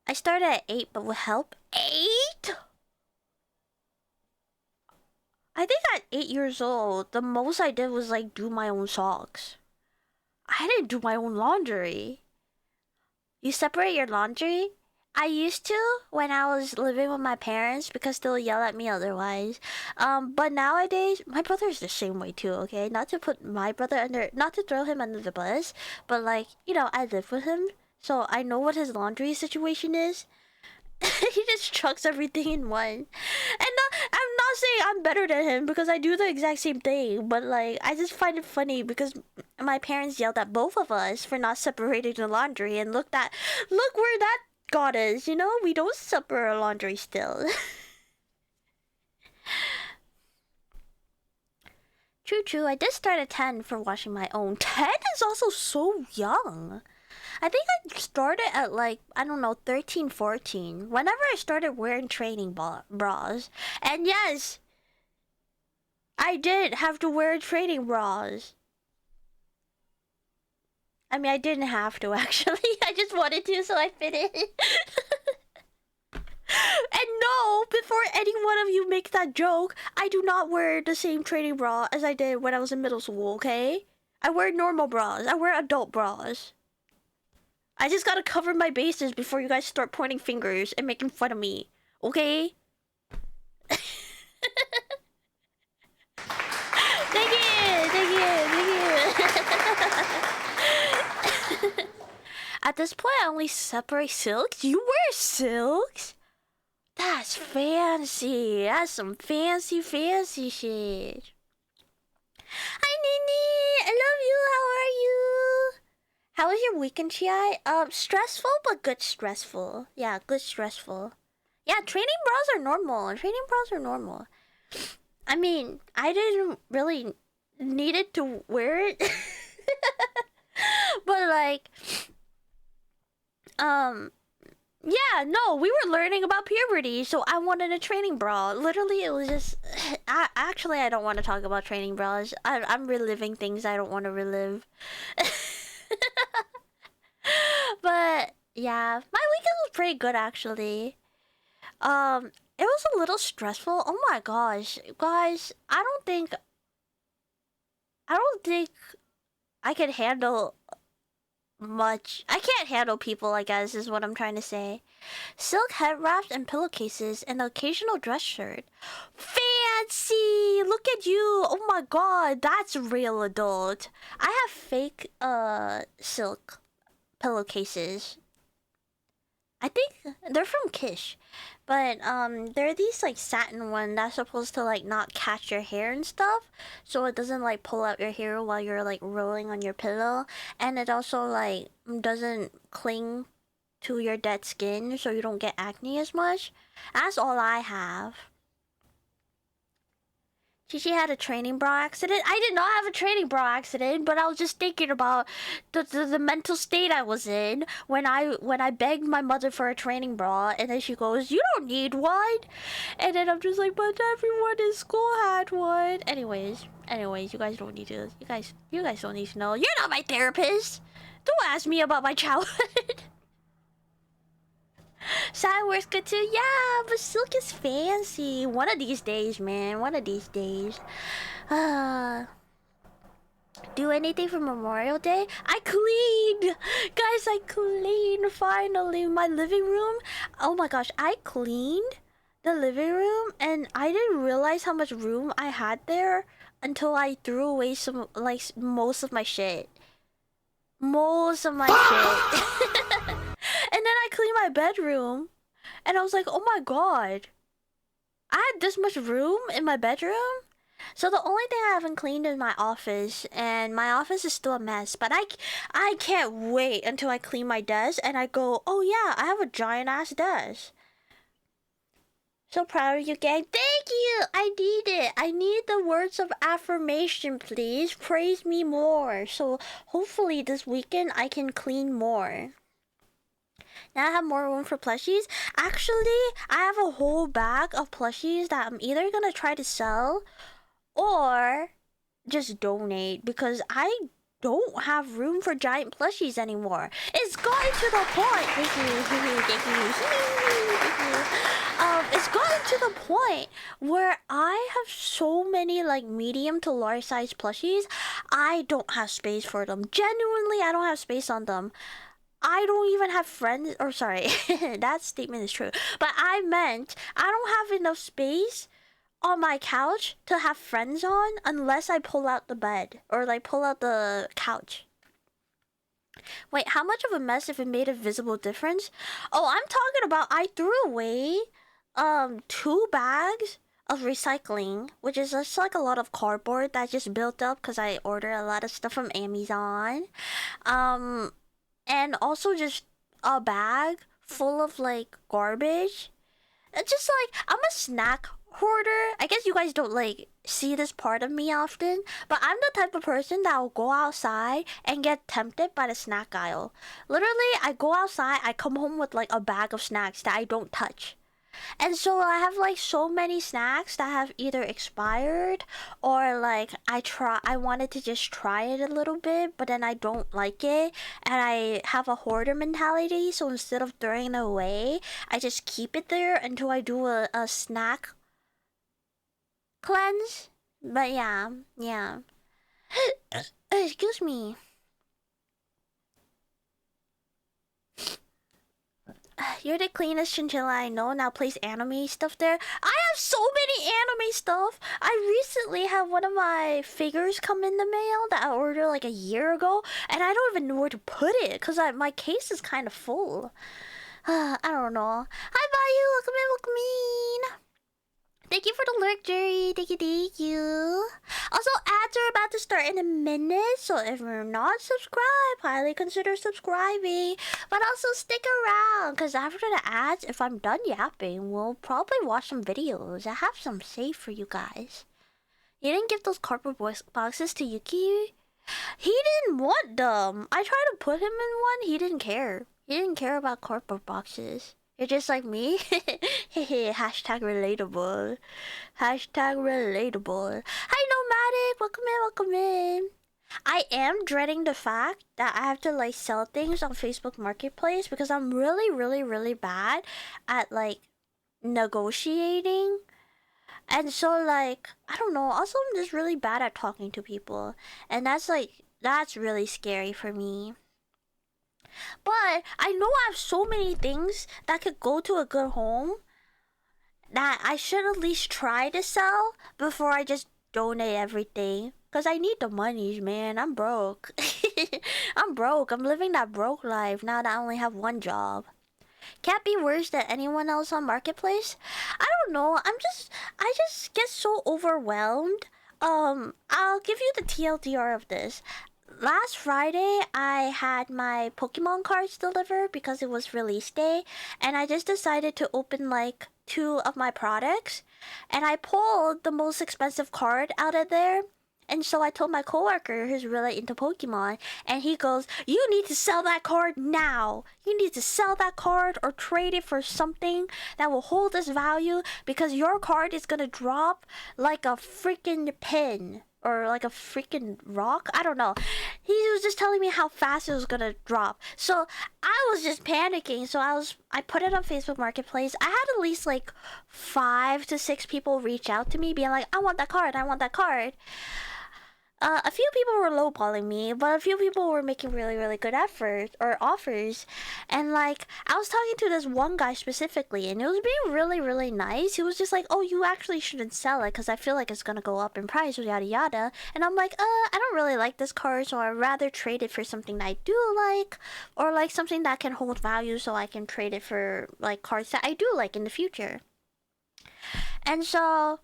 [SPEAKER 1] I started at 8, but with help. 8? I think at 8 years old, the most I did was, like, do my own socks. I didn't do my own laundry. You separate your laundry? I used to when I was living with my parents because they'll yell at me otherwise. But nowadays, my brother is the same way too, okay? Not to put my brother not to throw him under the bus, but like, I live with him, so I know what his laundry situation is. He just chucks everything in one. And I'm not saying I'm better than him because I do the exact same thing, but like I just find it funny because my parents yelled at both of us for not separating the laundry, and look where that got us, we don't separate our laundry still. True, I did start at 10 for washing my own. 10 is also so young. I think I started at like, I don't know, 13, 14. Whenever I started wearing training bras. And yes, I did have to wear training bras. I mean, I didn't have to actually. I just wanted to, so I fit it. And no, before any one of you makes that joke, I do not wear the same training bra as I did when I was in middle school, okay? I wear normal bras. I wear adult bras. I just gotta cover my bases before you guys start pointing fingers and making fun of me, okay? Thank you. At this point, I only separate silks. You wear silks? That's fancy. That's some fancy shit. Hi, Nini. I love you. How are you? How was your weekend, Chi? Stressful, but good stressful. Yeah, good stressful. Yeah, training bras are normal. I mean, I didn't really needed to wear it. But like, yeah, no, we were learning about puberty, so I wanted a training bra. Literally, it was just... I don't want to talk about training bras. I'm reliving things I don't want to relive. But, yeah, my weekend was pretty good, actually. It was a little stressful. Oh my gosh. Guys, I don't think I could handle much. I can't handle people, I guess, is what I'm trying to say. Silk head wraps and pillowcases and the occasional dress shirt. Fancy! Look at you! Oh my god, that's real adult. I have fake silk pillowcases. I think they're from Kish. But they're these like satin one that's supposed to like not catch your hair and stuff, so it doesn't like pull out your hair while you're like rolling on your pillow, and it also like doesn't cling to your dead skin, so you don't get acne as much. That's all I have. She had a training bra accident. I did not have a training bra accident, but I was just thinking about the mental state I was in when I begged my mother for a training bra, and then she goes, "You don't need one," and then I'm just like, "But everyone in school had one." Anyways, you guys don't need to. You guys don't need to know. You're not my therapist. Don't ask me about my childhood. Side wears good too. Yeah, but silk is fancy. One of these days, man. One of these days. Do anything for Memorial Day? I cleaned! Guys, I cleaned finally my living room. Oh my gosh, I cleaned the living room and I didn't realize how much room I had there until I threw away most of my shit. Most of my shit. And then I cleaned my bedroom, and I was like, oh my god, I had this much room in my bedroom? So the only thing I haven't cleaned is my office, and my office is still a mess, but I can't wait until I clean my desk, and I go, oh yeah, I have a giant-ass desk. So proud of you, gang. Thank you! I need it. I need the words of affirmation, please. Praise me more. So hopefully this weekend I can clean more. Now I have more room for plushies. Actually, I have a whole bag of plushies that I'm either gonna try to sell or just donate because I don't have room for giant plushies anymore. It's gotten to the point. Thank you. It's gotten to the point where I have so many like medium to large size plushies. I don't have space for them. Genuinely, I don't have space on them. I don't even have friends, or sorry, that statement is true. But I meant I don't have enough space on my couch to have friends on unless I pull out the bed or like pull out the couch. Wait, how much of a mess if it made a visible difference? Oh, I'm talking about I threw away 2 bags of recycling, which is just like a lot of cardboard that just built up because I ordered a lot of stuff from Amazon. And also just a bag full of like garbage. It's just like I'm a snack hoarder. I guess you guys don't like see this part of me often, but I'm the type of person that will go outside and get tempted by the snack aisle. Literally, I go outside, I come home with like a bag of snacks that I don't touch. And so I have like so many snacks that have either expired or like I wanted to just try it a little bit, but then I don't like it and I have a hoarder mentality, so instead of throwing it away, I just keep it there until I do a snack cleanse. But yeah. Excuse me. You're the cleanest chinchilla I know. Now place anime stuff there. I have so many anime stuff. I recently had one of my figures come in the mail that I ordered like a year ago, and I don't even know where to put it because my case is kind of full. I don't know. Hi, Bayou. Welcome in, welcome in. Thank you for the lurk, Jerry. Thank you. Also, ads are about to start in a minute, so if you're not subscribed, highly consider subscribing. But also stick around, because after the ads, if I'm done yapping, we'll probably watch some videos. I have some saved for you guys. You didn't give those cardboard boxes to Yuki? He didn't want them. I tried to put him in one. He didn't care. He didn't care about cardboard boxes. You're just like me? Hashtag relatable. Hashtag relatable. Hi, Nomadic. Welcome in. I am dreading the fact that I have to like sell things on Facebook Marketplace because I'm really bad at like negotiating. And so like, I don't know. Also, I'm just really bad at talking to people. And that's really scary for me. But I know I have so many things that could go to a good home that I should at least try to sell before I just donate everything. Because I need the monies, man. I'm broke. I'm broke. I'm living that broke life now that I only have one job. Can't be worse than anyone else on Marketplace. I don't know. I just get so overwhelmed. I'll give you the TLDR of this. Last Friday, I had my Pokemon cards delivered because it was release day, and I just decided to open like 2 of my products, and I pulled the most expensive card out of there. And so I told my coworker who's really into Pokemon, and he goes, "You need to sell that card now. You need to sell that card or trade it for something that will hold its value because your card is gonna drop like a freaking pin." Or like a freaking rock. I don't know. He was just telling me how fast it was gonna drop. So I was just panicking. So I put it on Facebook Marketplace. I had at least like 5 to 6 people reach out to me being like, I want that card. A few people were lowballing me, but a few people were making really good efforts or offers. And like, I was talking to this one guy specifically, and it was being really nice. He was just like, "Oh, you actually shouldn't sell it because I feel like it's gonna go up in price, or yada yada." And I'm like, I don't really like this card, so I'd rather trade it for something that I do like, or like something that can hold value, so I can trade it for like cards that I do like in the future." And so,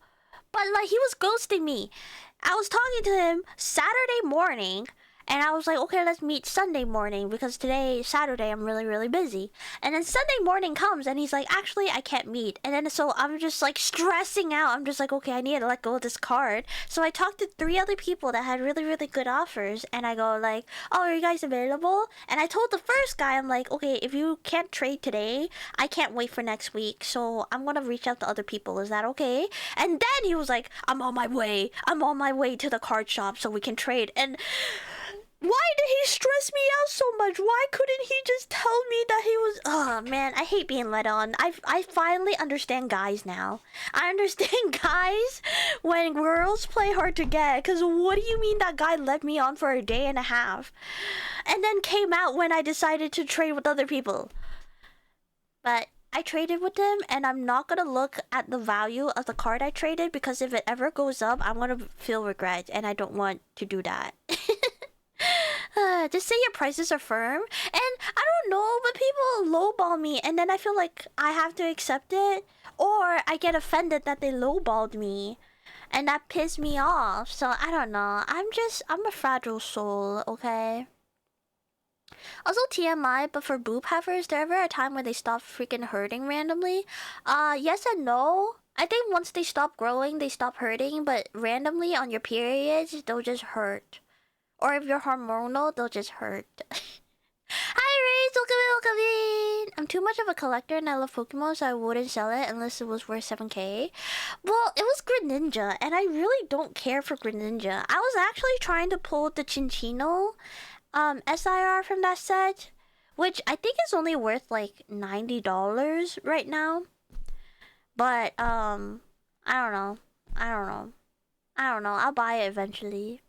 [SPEAKER 1] but like, he was ghosting me. I was talking to him Saturday morning, and I was like, okay, let's meet Sunday morning because today, Saturday, I'm really busy. And then Sunday morning comes, and he's like, actually, I can't meet. And then so I'm just like stressing out. I'm just like, okay, I need to let go of this card. So I talked to 3 other people that had really good offers, and I go like, oh, are you guys available? And I told the first guy, I'm like, okay, if you can't trade today, I can't wait for next week. So I'm gonna reach out to other people. Is that okay? And then he was like, I'm on my way to the card shop so we can trade. And why did he stress me out so much? Why couldn't he just tell me that he was... Oh, man, I hate being led on. I finally understand guys now. I understand guys when girls play hard to get. Because what do you mean that guy led me on for a day and a half? And then came out when I decided to trade with other people. But I traded with him, and I'm not going to look at the value of the card I traded, because if it ever goes up, I'm going to feel regret, and I don't want to do that. Just say your prices are firm. And I don't know, but people lowball me, and then I feel like I have to accept it, or I get offended that they lowballed me, and that pissed me off. So I don't know. I'm a fragile soul, okay? Also TMI, but for boob heifers, is there ever a time where they stop freaking hurting randomly? Yes and no. I think once they stop growing, they stop hurting, but randomly on your periods, they'll just hurt. Or if you're hormonal, they'll just hurt. Hi Rage, welcome in. I'm too much of a collector and I love Pokemon, so I wouldn't sell it unless it was worth 7k. Well, it was Greninja, and I really don't care for Greninja. I was actually trying to pull the Chinchino SIR from that set, which I think is only worth like $90 right now. But I don't know. I'll buy it eventually.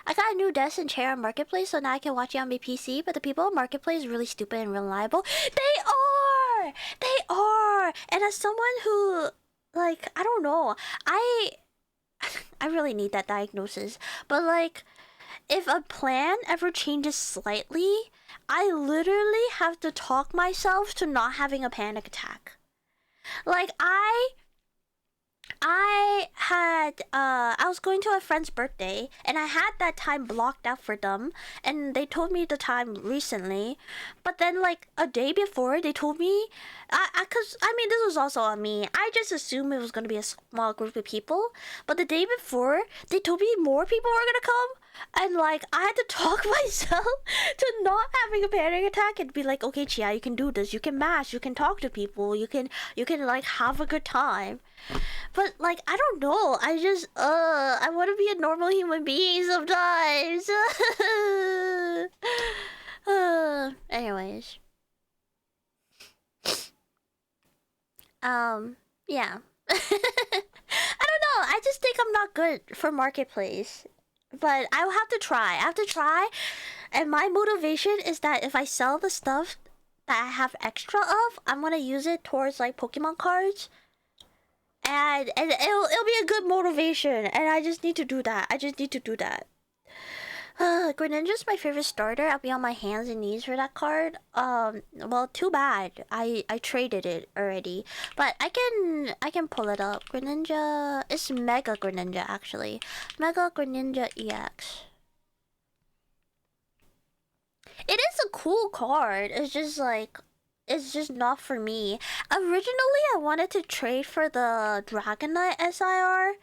[SPEAKER 1] I got a new desk and chair on Marketplace, so now I can watch it on my PC, but the people on Marketplace are really stupid and reliable. They are! They are! And as someone who, like, I don't know, I really need that diagnosis. But, like, if a plan ever changes slightly, I literally have to talk myself to not having a panic attack. Like, I was going to a friend's birthday and I had that time blocked out for them, and they told me the time recently, but then like a day before they told me, cause I mean this was also on me, I just assumed it was gonna be a small group of people, but the day before they told me more people were gonna come, and like I had to talk myself to not having a panic attack and be like, okay Chia, you can do this, you can mash, you can talk to people, you can like have a good time. But like I don't know, I just I want to be a normal human being sometimes. Anyways, yeah. I don't know, I just think I'm not good for Marketplace, but I'll have to try. I have to try, and my motivation is that if I sell the stuff that I have extra of, I'm gonna use it towards like Pokemon cards. And it'll be a good motivation, and I just need to do that. Greninja's my favorite starter. I'll be on my hands and knees for that card. Well, too bad. I traded it already, but I can pull it up. Greninja, it's Mega Greninja actually. Mega Greninja EX. It is a cool card. It's just like, it's just not for me. Originally, I wanted to trade for the Dragonite SIR,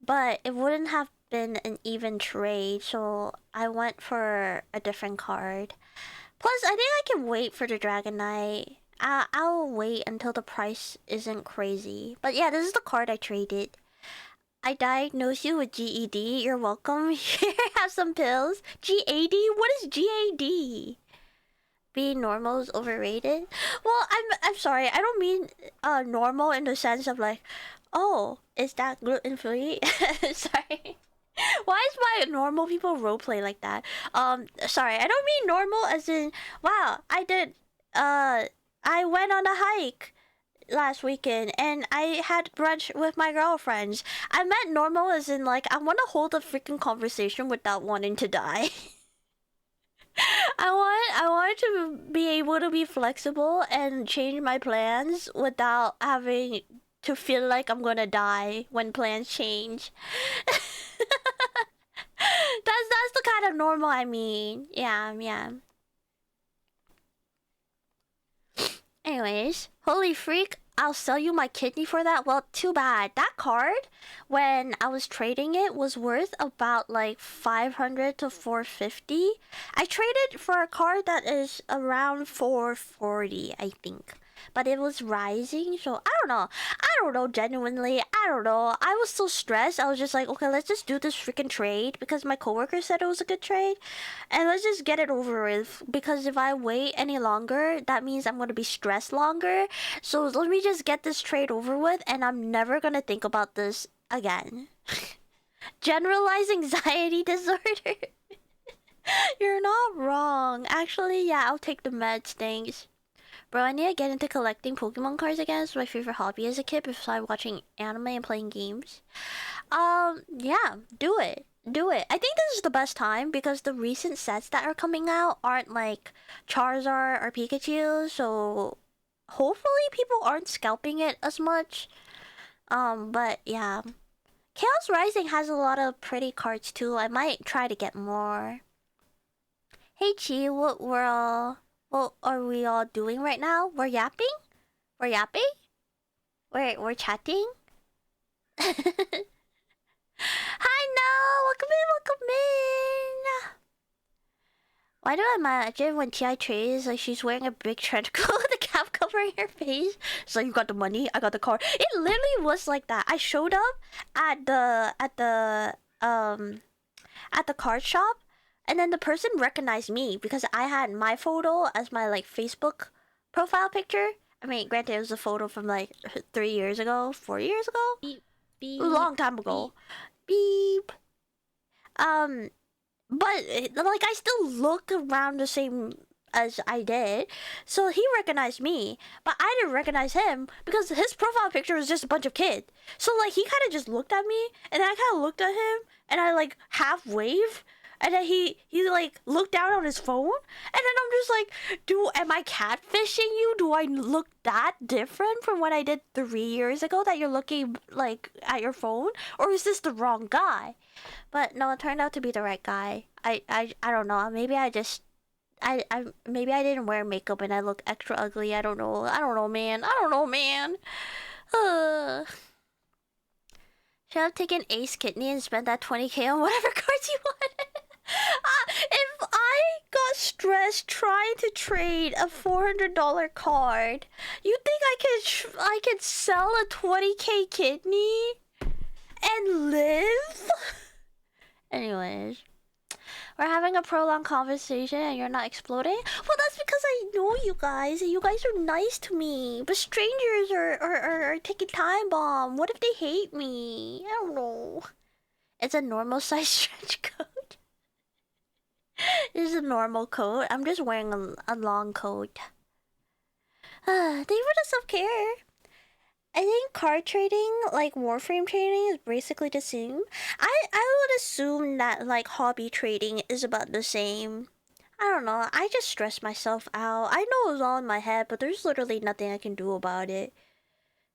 [SPEAKER 1] but it wouldn't have been an even trade, so I went for a different card. Plus, I think I can wait for the Dragonite. I'll wait until the price isn't crazy. But yeah, this is the card I traded. I diagnosed you with GED. You're welcome. Here, have some pills. GAD? What is GAD? Being normal is overrated? Well, I'm sorry. I don't mean normal in the sense of like, oh, is that gluten free? Sorry. Why is my normal people roleplay like that? Sorry. I don't mean normal as in, wow, I went on a hike last weekend and I had brunch with my girlfriends. I meant normal as in like, I want to hold a freaking conversation without wanting to die. I want to be able to be flexible and change my plans without having to feel like I'm gonna die when plans change. That's the kind of normal I mean. Yeah. Anyways, holy freak, I'll sell you my kidney for that. Well, too bad. That card, when I was trading it, was worth about like 500 to 450. I traded for a card that is around 440, I think. But it was rising, so I don't know, genuinely. I don't know. I was so stressed. I was just like, okay, let's just do this freaking trade because my coworker said it was a good trade. And let's just get it over with, because if I wait any longer, that means I'm going to be stressed longer. So let me just get this trade over with, and I'm never going to think about this again. Generalized anxiety disorder. You're not wrong. Actually, yeah, I'll take the meds, thanks. Bro, I need to get into collecting Pokemon cards again. It's my favorite hobby as a kid besides watching anime and playing games. Yeah, do it. I think this is the best time because the recent sets that are coming out aren't like Charizard or Pikachu, so hopefully people aren't scalping it as much. But yeah. Chaos Rising has a lot of pretty cards too. I might try to get more. Hey Chi, what are we all doing right now? We're yapping? We're chatting? Hi, no! Welcome in! Why do I imagine when T.I. trades like she's wearing a big trench coat with a have covering her face. So you got the money, I got the card. It literally was like that. I showed up at the card shop, and then the person recognized me because I had my photo as my like Facebook profile picture. I mean, granted, it was a photo from like 3 years ago, 4 years ago,
[SPEAKER 4] Beep, beep,
[SPEAKER 1] a long time ago. Beep. But like I still look around the same as I did, so he recognized me, but I didn't recognize him because his profile picture was just a bunch of kids. So like he kind of just looked at me, and then I kind of looked at him, and I like half waved, and then he like looked down on his phone, and then I'm just like, am I catfishing you? Do I look that different from what I did 3 years ago that you're looking like at your phone, or is this the wrong guy? But no, it turned out to be the right guy. I don't know. Maybe I just maybe I didn't wear makeup and I look extra ugly. I don't know. I don't know, man. Should I have taken Ace Kidney and spent that 20k on whatever cards you wanted? If I got stressed trying to trade a $400 card, you think I could sell a 20k kidney and live? Anyways, we're having a prolonged conversation and you're not exploding? Well, that's because I know you guys and you guys are nice to me. But strangers are taking time bomb. What if they hate me? I don't know. It's a normal size trench coat. This is a normal coat. I'm just wearing a long coat. Thank you for the self-care. I think card trading, like Warframe trading, is basically the same. I would assume that like hobby trading is about the same. I don't know. I just stress myself out. I know it's all in my head, but there's literally nothing I can do about it.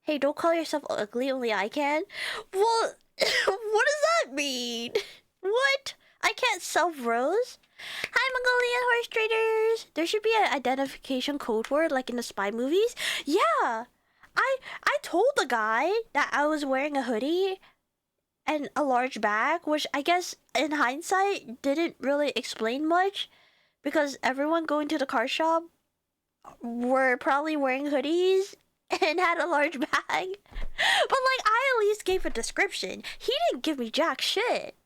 [SPEAKER 1] Hey, don't call yourself ugly, only I can. Well, what does that mean? What? I can't self-rose? Hi, Mongolian horse traders. There should be an identification code word like in the spy movies. Yeah. I told the guy that I was wearing a hoodie and a large bag, which I guess in hindsight didn't really explain much because everyone going to the car shop were probably wearing hoodies and had a large bag. But like I at least gave a description. He didn't give me jack shit.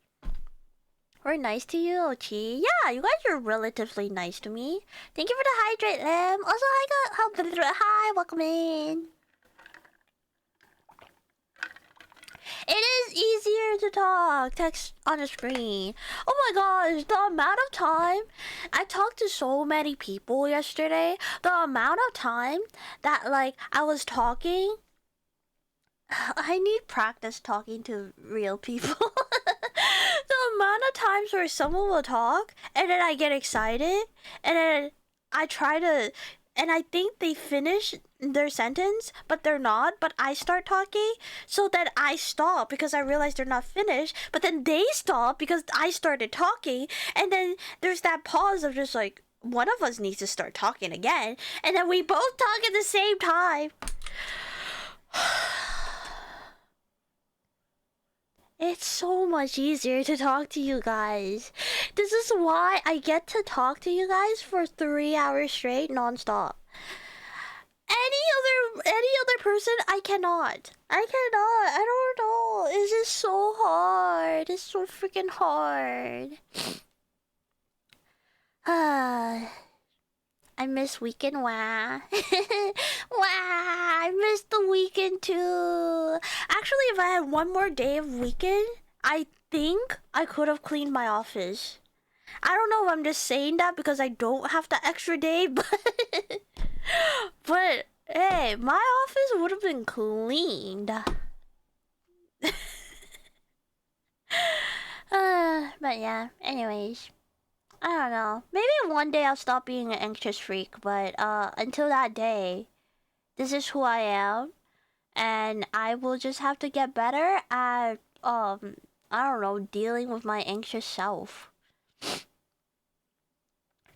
[SPEAKER 1] We're nice to you, Ochi. Yeah, you guys are relatively nice to me. Thank you for the hydrate, Lim. Also, hi, welcome in. It is easier to talk text on the screen. Oh my gosh, the amount of time I talked to so many people yesterday. The amount of time that like I was talking. I need practice talking to real people. The amount of times where someone will talk and then I get excited and then I try to, and I think they finish their sentence, but they're not, but I start talking, so then I stop because I realize they're not finished, but then they stop because I started talking, and then there's that pause of just like, one of us needs to start talking again, and then we both talk at the same time. It's so much easier to talk to you guys. This is why I get to talk to you guys for 3 hours straight, non-stop. Any other person, I cannot. I don't know. It's just so hard. It's so freaking hard. I miss weekend, wah. Wah, I miss the weekend too. Actually, if I had one more day of weekend, I think I could have cleaned my office. I don't know if I'm just saying that because I don't have the extra day, but but hey, my office would have been cleaned. But yeah, anyways. I don't know. Maybe one day I'll stop being an anxious freak, but until that day, this is who I am, and I will just have to get better at I don't know, dealing with my anxious self.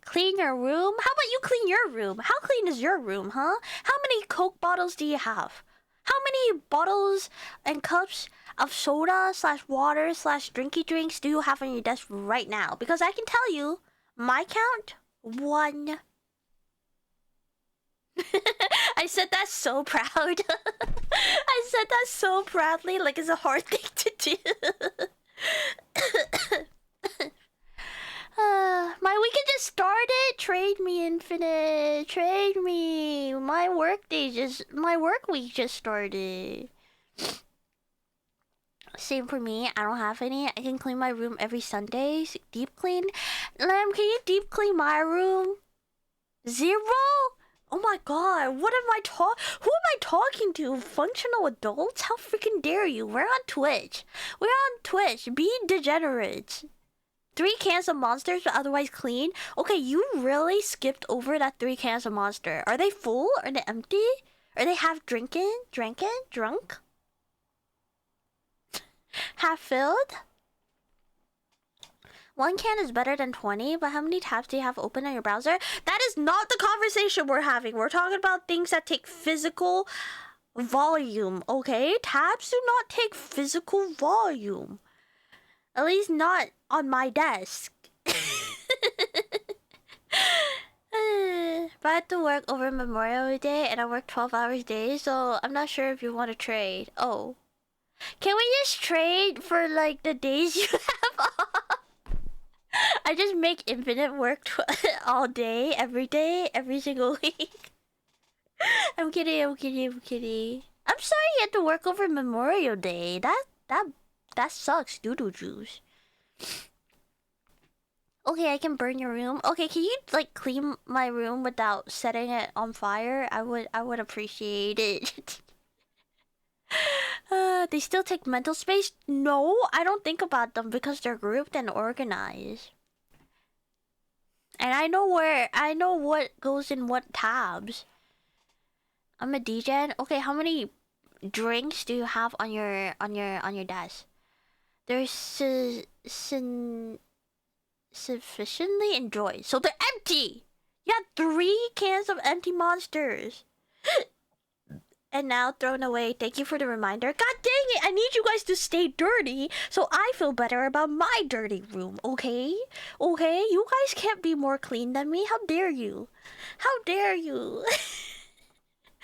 [SPEAKER 1] Clean your room? How about you clean your room? How clean is your room, huh? How many Coke bottles do you have? How many bottles and cups of soda / water / drinky drinks do you have on your desk right now? Because I can tell you, my count, 1. I said that so proud. I said that so proudly, like it's a hard thing to do. My weekend just started. Trade me, Infinite. Trade me. My work week just started. Same for me. I don't have any. I can clean my room every Sunday. Deep clean. Lamb, can you deep clean my room? 0? Oh my god. Who am I talking to? Functional adults? How freaking dare you? We're on Twitch. Be degenerates. 3 cans of monsters but otherwise clean? Okay, you really skipped over that 3 cans of monster. Are they full? Are they empty? Are they half drunk? Half filled? 1 can is better than 20, but how many tabs do you have open on your browser? That is not the conversation we're having. We're talking about things that take physical volume, okay? Tabs do not take physical volume. At least not on my desk. But I had to work over Memorial Day and I worked 12 hours a day, so I'm not sure if you want to trade. Oh. Can we just trade for like the days you have off? I just make Infinite work all day, every single week. I'm kidding. I'm sorry you had to work over Memorial Day. That sucks, doodle juice. Okay, I can burn your room. Okay, can you like clean my room without setting it on fire? I would appreciate it. They still take mental space? No, I don't think about them because they're grouped and organized. And I know what goes in what tabs. I'm a DJ. Okay, how many drinks do you have on your desk? They're sufficiently enjoyed. So they're empty! You had 3 cans of empty monsters. And now thrown away. Thank you for the reminder. God dang it! I need you guys to stay dirty so I feel better about my dirty room, okay? Okay? You guys can't be more clean than me. How dare you? How dare you?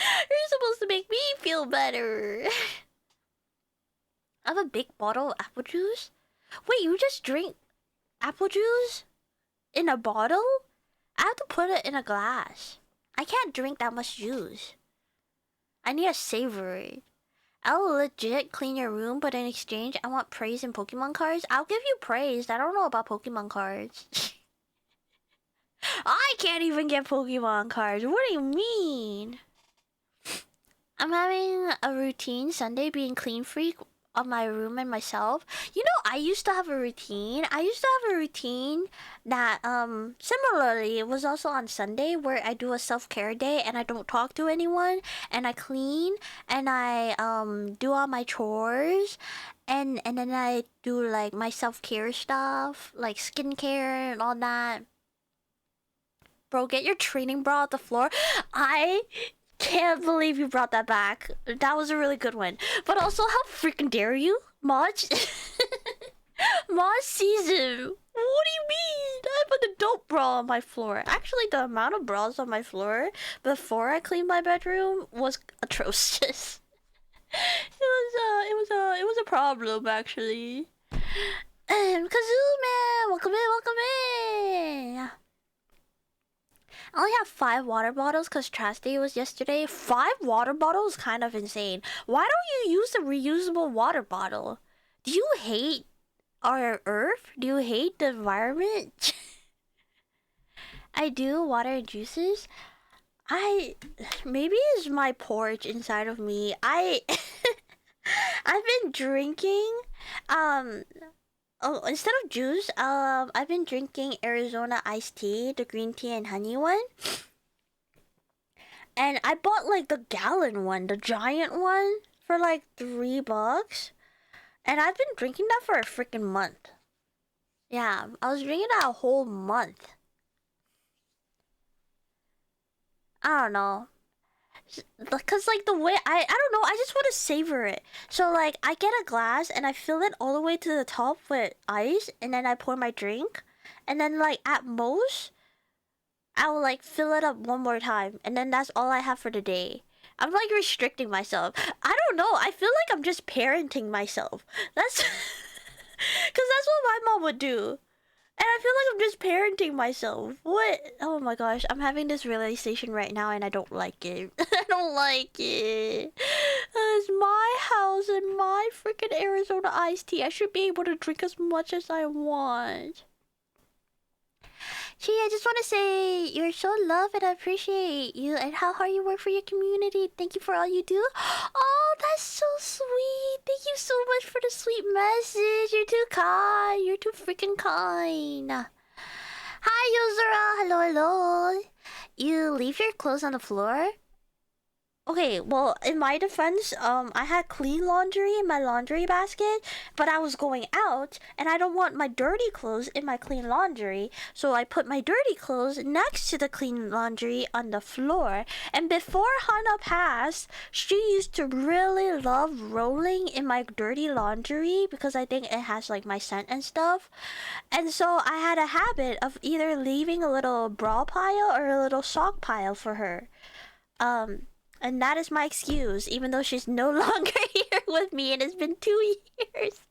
[SPEAKER 1] You're supposed to make me feel better. I have a big bottle of apple juice. Wait, you just drink apple juice in a bottle? I have to put it in a glass. I can't drink that much juice. I need to savor it. I'll legit clean your room, but in exchange, I want praise and Pokemon cards. I'll give you praise. I don't know about Pokemon cards. I can't even get Pokemon cards. What do you mean? I'm having a routine Sunday being clean freak of my room and myself. You know, I used to have a routine. That similarly, it was also on Sunday where I do a self-care day and I don't talk to anyone and I clean and I do all my chores and then I do like my self-care stuff, like skincare and all that. Bro, get your training bra off the floor. I can't believe you brought that back. That was a really good one. But also, how freaking dare you, Maj? Maj season. What do you mean? I have an adult bra on my floor. Actually, the amount of bras on my floor before I cleaned my bedroom was atrocious. It was a problem actually. Kazoo man, welcome in. I only have 5 water bottles because trash day was yesterday. 5 water bottles? Kind of insane. Why don't you use a reusable water bottle? Do you hate our earth? Do you hate the environment? I do. Water and juices. Maybe it's my porch inside of me. I've been drinking instead of juice, I've been drinking Arizona iced tea, the green tea and honey one. And I bought like the gallon one, the giant one, for like $3. And I've been drinking that for a freaking month. Yeah, I was drinking that a whole month. I don't know. Because like the way I don't know, I just want to savor it. So like I get a glass and I fill it all the way to the top with ice and then I pour my drink and then like at most I will like fill it up one more time, and then that's all I have for the day. I'm like restricting myself. I don't know. I feel like I'm just parenting myself. That's because that's what my mom would do. And I feel like I'm just parenting myself. What? Oh my gosh, I'm having this realization right now and I don't like it. I don't like it. It's my house and my freaking Arizona iced tea. I should be able to drink as much as I want. Gee, I just want to say you're so loved and I appreciate you and how hard you work for your community. Thank you for all you do. Oh, that's so sweet. Thank you so much for the sweet message. You're too kind. You're too freaking kind. Hi, Yuzura. Hello, hello. You leave your clothes on the floor? Okay, well, in my defense, I had clean laundry in my laundry basket, but I was going out, and I don't want my dirty clothes in my clean laundry, so I put my dirty clothes next to the clean laundry on the floor. And before Hana passed, she used to really love rolling in my dirty laundry because I think it has like my scent and stuff. And so I had a habit of either leaving a little bra pile or a little sock pile for her. And that is my excuse, even though she's no longer here with me and it's been 2 years.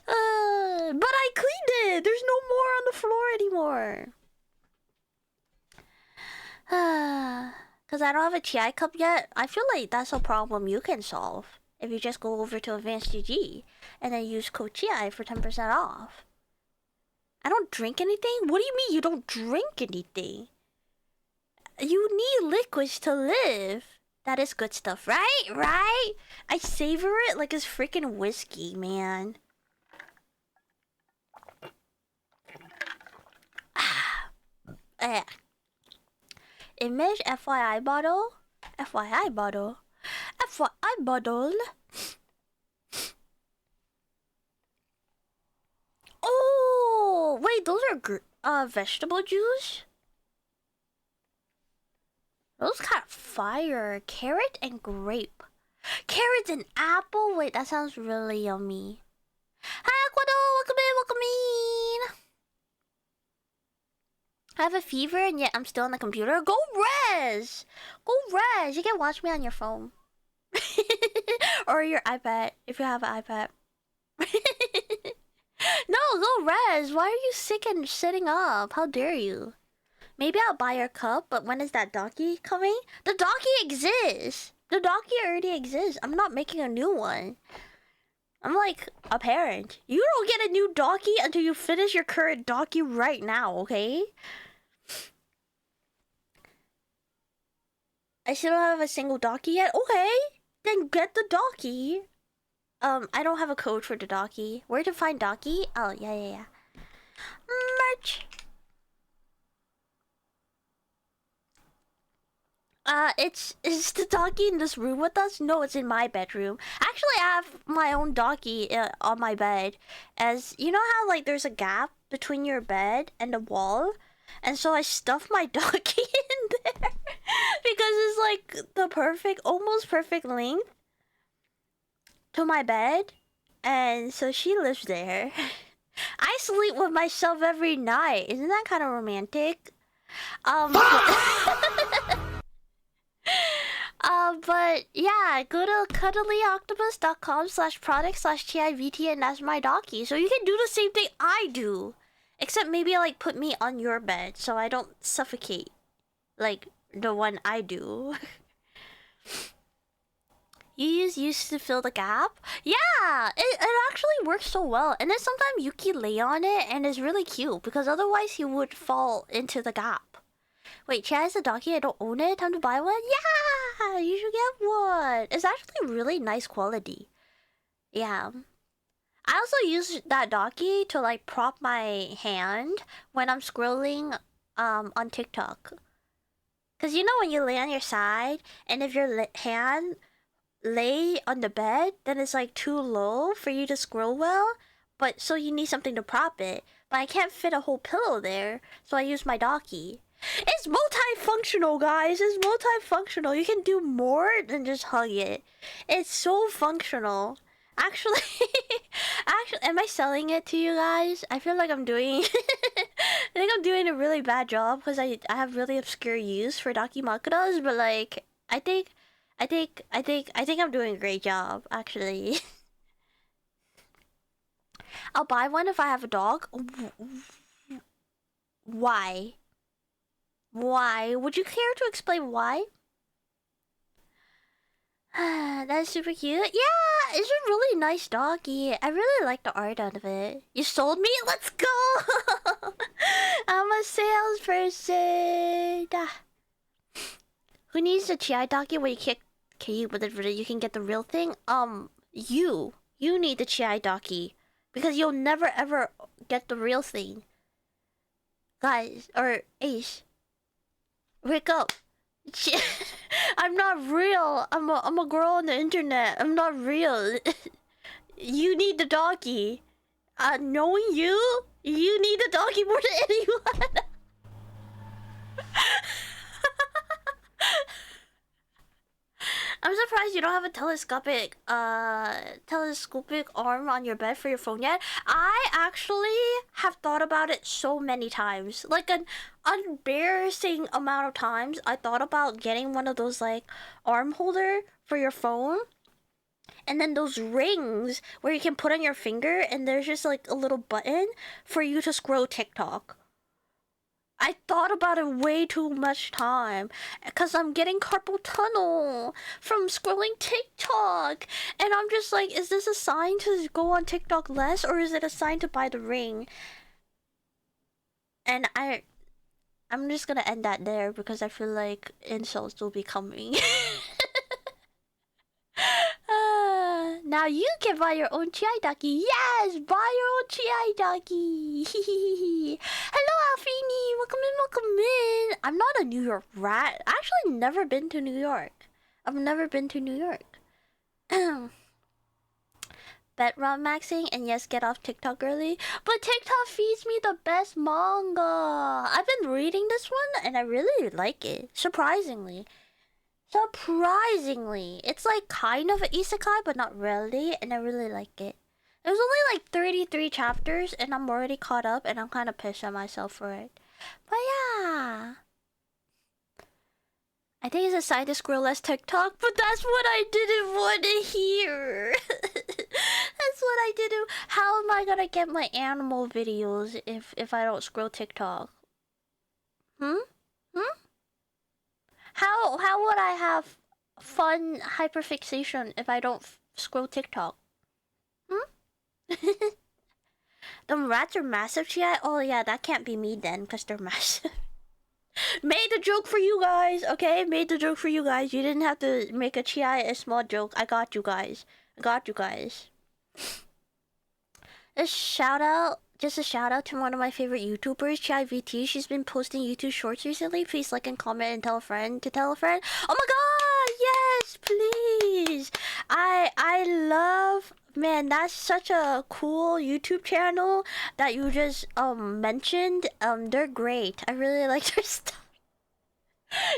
[SPEAKER 1] But I cleaned it! There's no more on the floor anymore. Because I don't have a TI cup yet. I feel like that's a problem you can solve if you just go over to advgg and then use code TI for 10% off. I don't drink anything? What do you mean you don't drink anything? You need liquids to live. That is good stuff, right? Right? I savor it like it's freaking whiskey, man. Image FYI bottle. FYI bottle. FYI bottle. Oh, wait, those are vegetable juice? Those kind of fire. Carrot and grape. Carrots and apple? Wait, that sounds really yummy. Hi, Ecuador! Welcome in, welcome in! I have a fever and yet I'm still on the computer. Go res! Go res! You can watch me on your phone. Or your iPad, if you have an iPad. No, go res! Why are you sick and sitting up? How dare you? Maybe I'll buy your cup, but when is that donkey coming? The donkey exists! The donkey already exists. I'm not making a new one. I'm like a parent. You don't get a new donkey until you finish your current donkey right now, okay? I still don't have a single donkey yet? Okay, then get the donkey. I don't have a code for the donkey. Where to find donkey? Oh, yeah. Merch! Is the donkey in this room with us? No, it's in my bedroom. Actually, I have my own donkey on my bed. As you know how like there's a gap between your bed and the wall, and so I stuffed my donkey in there because it's like the perfect, almost perfect length to my bed, and so she lives there. I sleep with myself every night. Isn't that kind of romantic? But yeah, go to cuddlyoctopus.com/product/TIVT and that's my donkey. So you can do the same thing I do. Except maybe like put me on your bed so I don't suffocate like the one I do. You used to fill the gap? Yeah, it actually works so well. And then sometimes Yuki lay on it and it's really cute because otherwise he would fall into the gap. Wait, Chad has a donkey? I don't own it? Time to buy one? Yeah! You should get one! It's actually really nice quality. Yeah. I also use that donkey to like prop my hand when I'm scrolling on TikTok. Cause you know when you lay on your side and if your hand lay on the bed, then it's like too low for you to scroll well. But so you need something to prop it. But I can't fit a whole pillow there, so I use my donkey. It's multifunctional, guys. It's multifunctional. You can do more than just hug it. It's so functional. Actually, am I selling it to you guys? I feel like I'm doing. I think I'm doing a really bad job because I have really obscure use for dakimakuras, but like I think I'm doing a great job actually. I'll buy one if I have a dog. Why? Why? Would you care to explain why? That's super cute. Yeah, it's a really nice doggy. I really like the art out of it. You sold me? Let's go! I'm a salesperson. Who needs a chi doggy when you can't but you can get the real thing? You need the chi doggy because you'll never ever get the real thing. Guys, or Ace, wake up. I'm not real. I'm a girl on the internet. I'm not real. You need the doggy. Knowing you need the doggy more than anyone. I'm surprised you don't have a telescopic arm on your bed for your phone yet. I actually have thought about it so many times. Like an embarrassing amount of times I thought about getting one of those like arm holder for your phone. And then those rings where you can put on your finger and there's just like a little button for you to scroll TikTok. I thought about it way too much time because I'm getting carpal tunnel from scrolling TikTok. And I'm just like, is this a sign to go on TikTok less or is it a sign to buy the ring? And I'm just gonna end that there because I feel like insults will be coming. Now you can buy your own chai daki. Yes, buy your own chai daki. Hello, Alfini. Welcome in. I'm not a New York rat. I actually never been to New York. I've never been to New York. Bet ROM maxing and yes, get off TikTok early. But TikTok feeds me the best manga. I've been reading this one and I really like it. Surprisingly, it's like kind of an isekai, but not really, and I really like it. It was only like 33 chapters, and I'm already caught up, and I'm kind of pissed at myself for it. But yeah, I think it's a sign to scroll less TikTok, but that's what I didn't want to hear. That's what I didn't. How am I gonna get my animal videos if I don't scroll TikTok? How would I have fun hyperfixation if I don't scroll TikTok? Them rats are massive, Chi. Oh yeah, that can't be me then, because they're massive. Made the joke for you guys, okay? Made the joke for you guys. You didn't have to make a Chi a small joke. I got you guys. Just a shout out to one of my favorite YouTubers, ChiVT. She's been posting YouTube shorts recently. Please like and comment and tell a friend to tell a friend. Oh my god, yes, please. I love, man, that's such a cool YouTube channel that you just mentioned. They're great. I really like their stuff.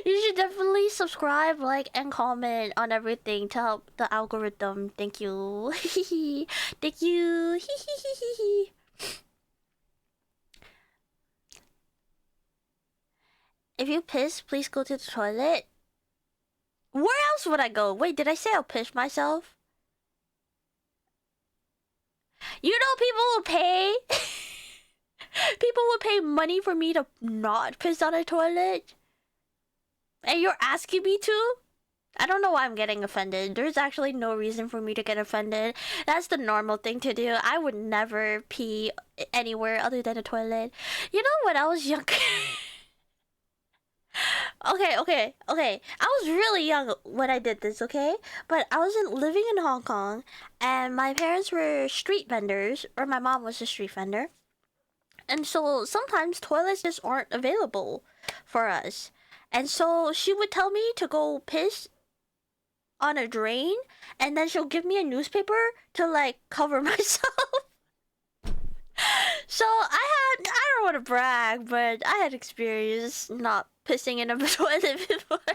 [SPEAKER 1] You should definitely subscribe, like, and comment on everything to help the algorithm. Thank you. Thank you. If you piss, please go to the toilet. Where else would I go? Wait, did I say I'll piss myself? You know people will pay. People will pay money for me to not piss on a toilet. And you're asking me to? I don't know why I'm getting offended. There's actually no reason for me to get offended. That's the normal thing to do. I would never pee anywhere other than a toilet. You know, when I was younger... Okay. I was really young when I did this, okay? But I was living in Hong Kong, and my parents were street vendors, or my mom was a street vendor. And so sometimes toilets just aren't available for us. And so she would tell me to go piss on a drain, and then she'll give me a newspaper to, like, cover myself. So I don't want to brag, but I had experience not pissing in a toilet before. I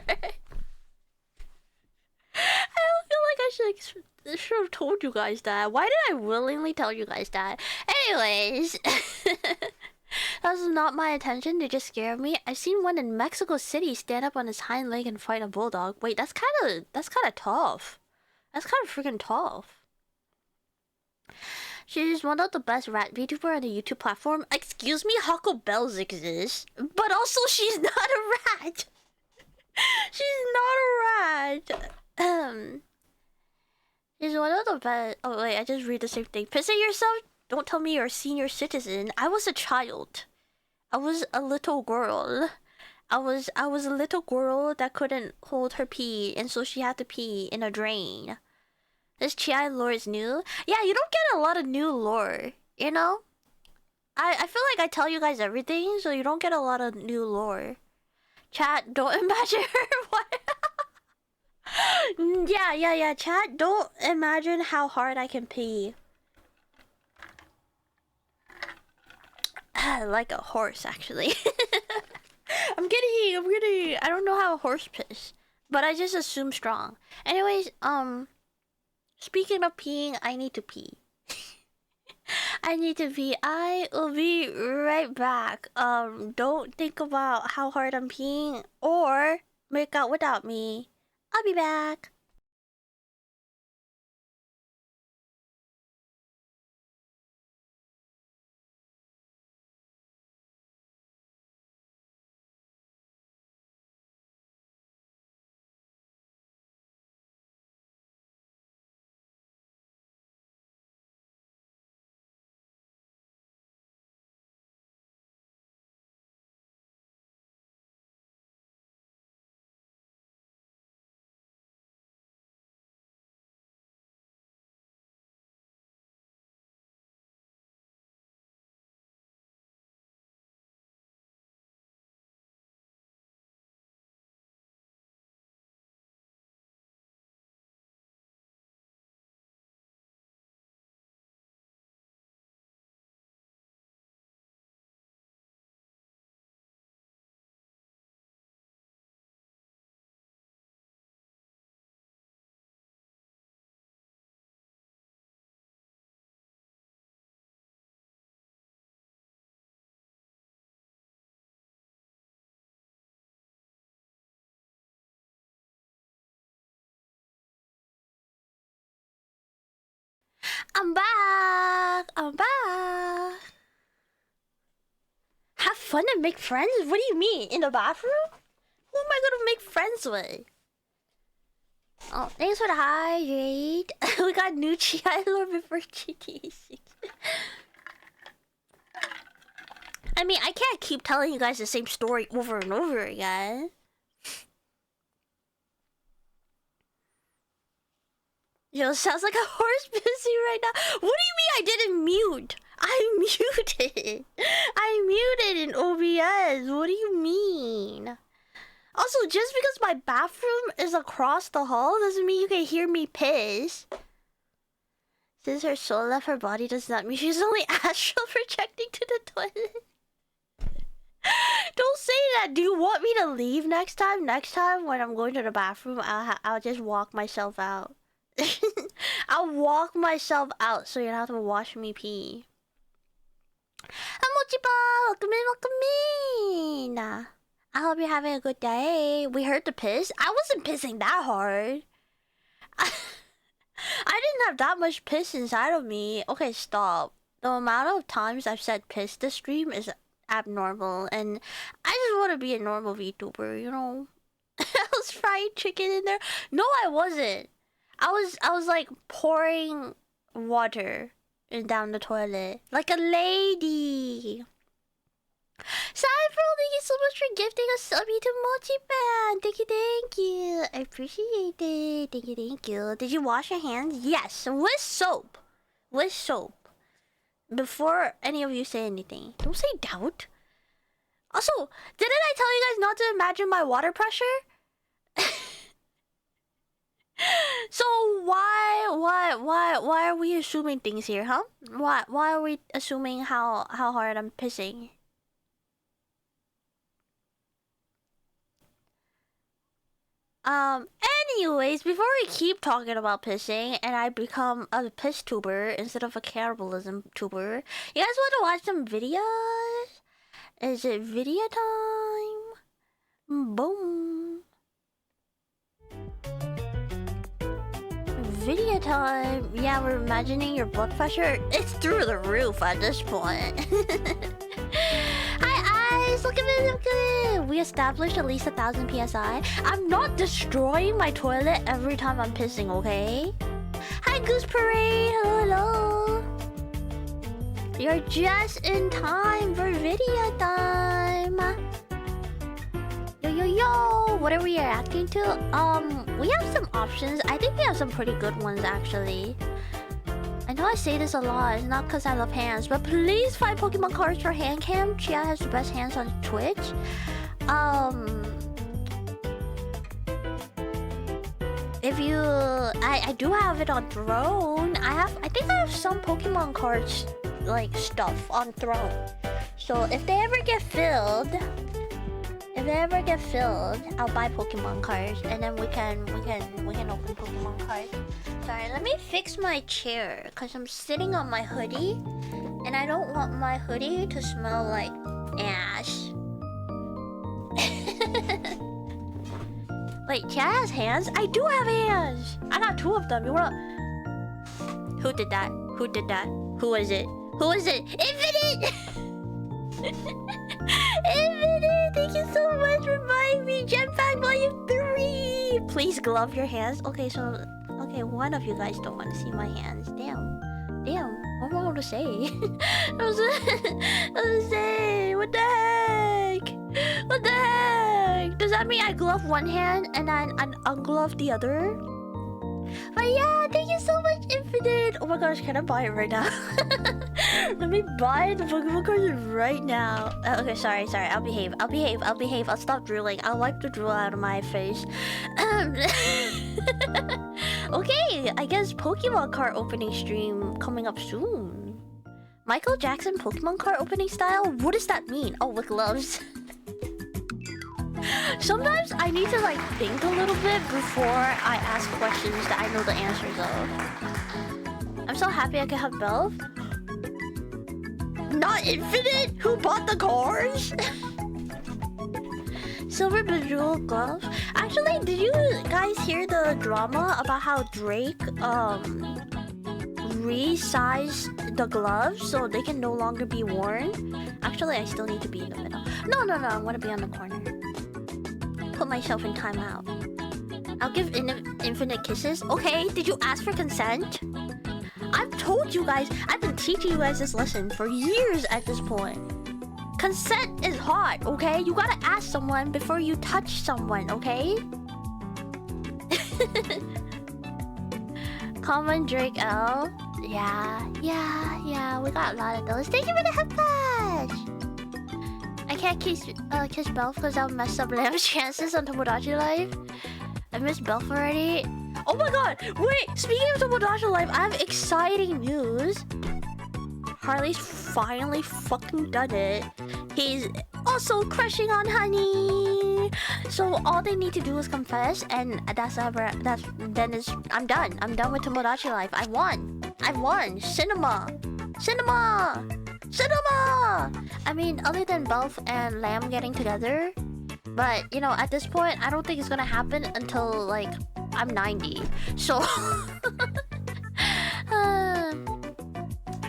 [SPEAKER 1] don't feel like I should have told you guys that. Why did I willingly tell you guys that? Anyways, That was not my intention to just scare me. I seen one in Mexico City stand up on his hind leg and fight a bulldog. Wait, that's kind of tough. That's kind of freaking tough. She's one of the best rat VTuber on the YouTube platform. Excuse me, Huckle Bells exists, but also she's not a rat. She's not a rat. She's one of the best. Oh wait, I just read the same thing. Piss at yourself. Don't tell me you're a senior citizen. I was a child. I was a little girl. I was a little girl that couldn't hold her pee, and so she had to pee in a drain. This Chi lore is new. Yeah, you don't get a lot of new lore, you know? I feel like I tell you guys everything, so you don't get a lot of new lore. Chat, don't imagine what. Yeah. Chat, don't imagine how hard I can pee. Like a horse, actually. I'm kidding. I don't know how a horse piss, but I just assume strong. Anyways, speaking of peeing, I need to pee. I need to pee. I will be right back. Don't think about how hard I'm peeing or make out without me. I'll be back. I'm back. Have fun and make friends? What do you mean? In the bathroom? Who am I gonna make friends with? Oh, thanks for the hydrate. We got new Chi lore before GTA 6. I mean, I can't keep telling you guys the same story over and over again. Yo, sounds like a horse busy right now. What do you mean I didn't mute? I muted. I muted in OBS. What do you mean? Also, just because my bathroom is across the hall doesn't mean you can hear me piss. Since her soul left her body does not mean she's only astral projecting to the toilet. Don't say that. Do you want me to leave next time? Next time when I'm going to the bathroom, I'll just walk myself out. I'll walk myself out so you don't have to watch me pee. Mochiba, welcome in. I hope you're having a good day. We heard the piss. I wasn't pissing that hard. I didn't have that much piss inside of me. Okay, stop. The amount of times I've said piss this stream is abnormal, and I just want to be a normal VTuber, you know? I was frying chicken in there. No, I wasn't. I was like pouring water down the toilet like a lady. Cypher, thank you so much for gifting a subby to Mochi Band. Thank you. I appreciate it. Thank you. Did you wash your hands? Yes, with soap. With soap. Before any of you say anything. Don't say doubt. Also, didn't I tell you guys not to imagine my water pressure? So why are we assuming things here, huh? Why are we assuming how hard I'm pissing? Anyways, before we keep talking about pissing and I become a piss tuber instead of a cannibalism tuber, you guys want to watch some videos? Is it video time? Boom. Video time. Yeah, we're imagining your blood pressure. It's through the roof at this point. Hi, Ice. Look at me. Look at me. We established at least 1,000 PSI. I'm not destroying my toilet every time I'm pissing, okay? Hi, Goose Parade. Hello, hello. You're just in time for video time. Yo, yo, yo. What are we reacting to? We have some options. I think we have some pretty good ones, actually. I know I say this a lot. It's not because I love hands, but please find Pokemon cards for hand cam. Chia has the best hands on Twitch. If you... I do have it on Throne. I think I have some Pokemon cards, like, stuff on Throne. So if they ever get filled... I'll buy Pokemon cards, and then we can open Pokemon cards. Sorry, let me fix my chair, cause I'm sitting on my hoodie, and I don't want my hoodie to smell like ash. Wait, Chad has hands? I do have hands! I got 2 of them. You wanna... Who did that? Who did that? Who was it? Who was it? Infinite! Infinite! Thank you so much for buying me Jetpack Volume 3! Please glove your hands. Okay, so... Okay, one of you guys don't want to see my hands. Damn. Damn. What am I to say? I was gonna say... What the heck? What the heck? Does that mean I glove one hand and then unglove the other? But yeah, thank you so much, Infinite! Oh my gosh, can I buy it right now? Let me buy the Pokemon cards right now. Okay, sorry. I'll behave. I'll stop drooling. I'll wipe the drool out of my face. Okay, I guess Pokemon card opening stream coming up soon. Michael Jackson Pokemon card opening style? What does that mean? Oh, with gloves. Sometimes I need to like think a little bit before I ask questions that I know the answers of. I'm so happy I can have Belf. Not Infinite? Who bought the cars? Silver Bejeweled gloves. Actually, did you guys hear the drama about how Drake resized the gloves so they can no longer be worn? Actually, I still need to be in the middle. No, I want to be on the corner. Put myself in timeout. I'll give infinite kisses. Okay, did you ask for consent? I've told you guys, I've been teaching you guys this lesson for years at this point. Consent is hard, okay? You gotta ask someone before you touch someone, okay? Common Drake L. Yeah, we got a lot of those. Thank you for the hip patch! I can't kiss Belf because I'll mess up Lamb's chances on Tomodachi Life. I missed Belf already. Oh my god! Wait! Speaking of Tomodachi Life, I have exciting news. Harley's finally fucking done it. He's also crushing on Honey. So all they need to do is confess, and I'm done. I'm done with Tomodachi Life. I won. Cinema. I mean, other than Belf and Lamb getting together, but you know, at this point, I don't think it's gonna happen until like I'm 90. So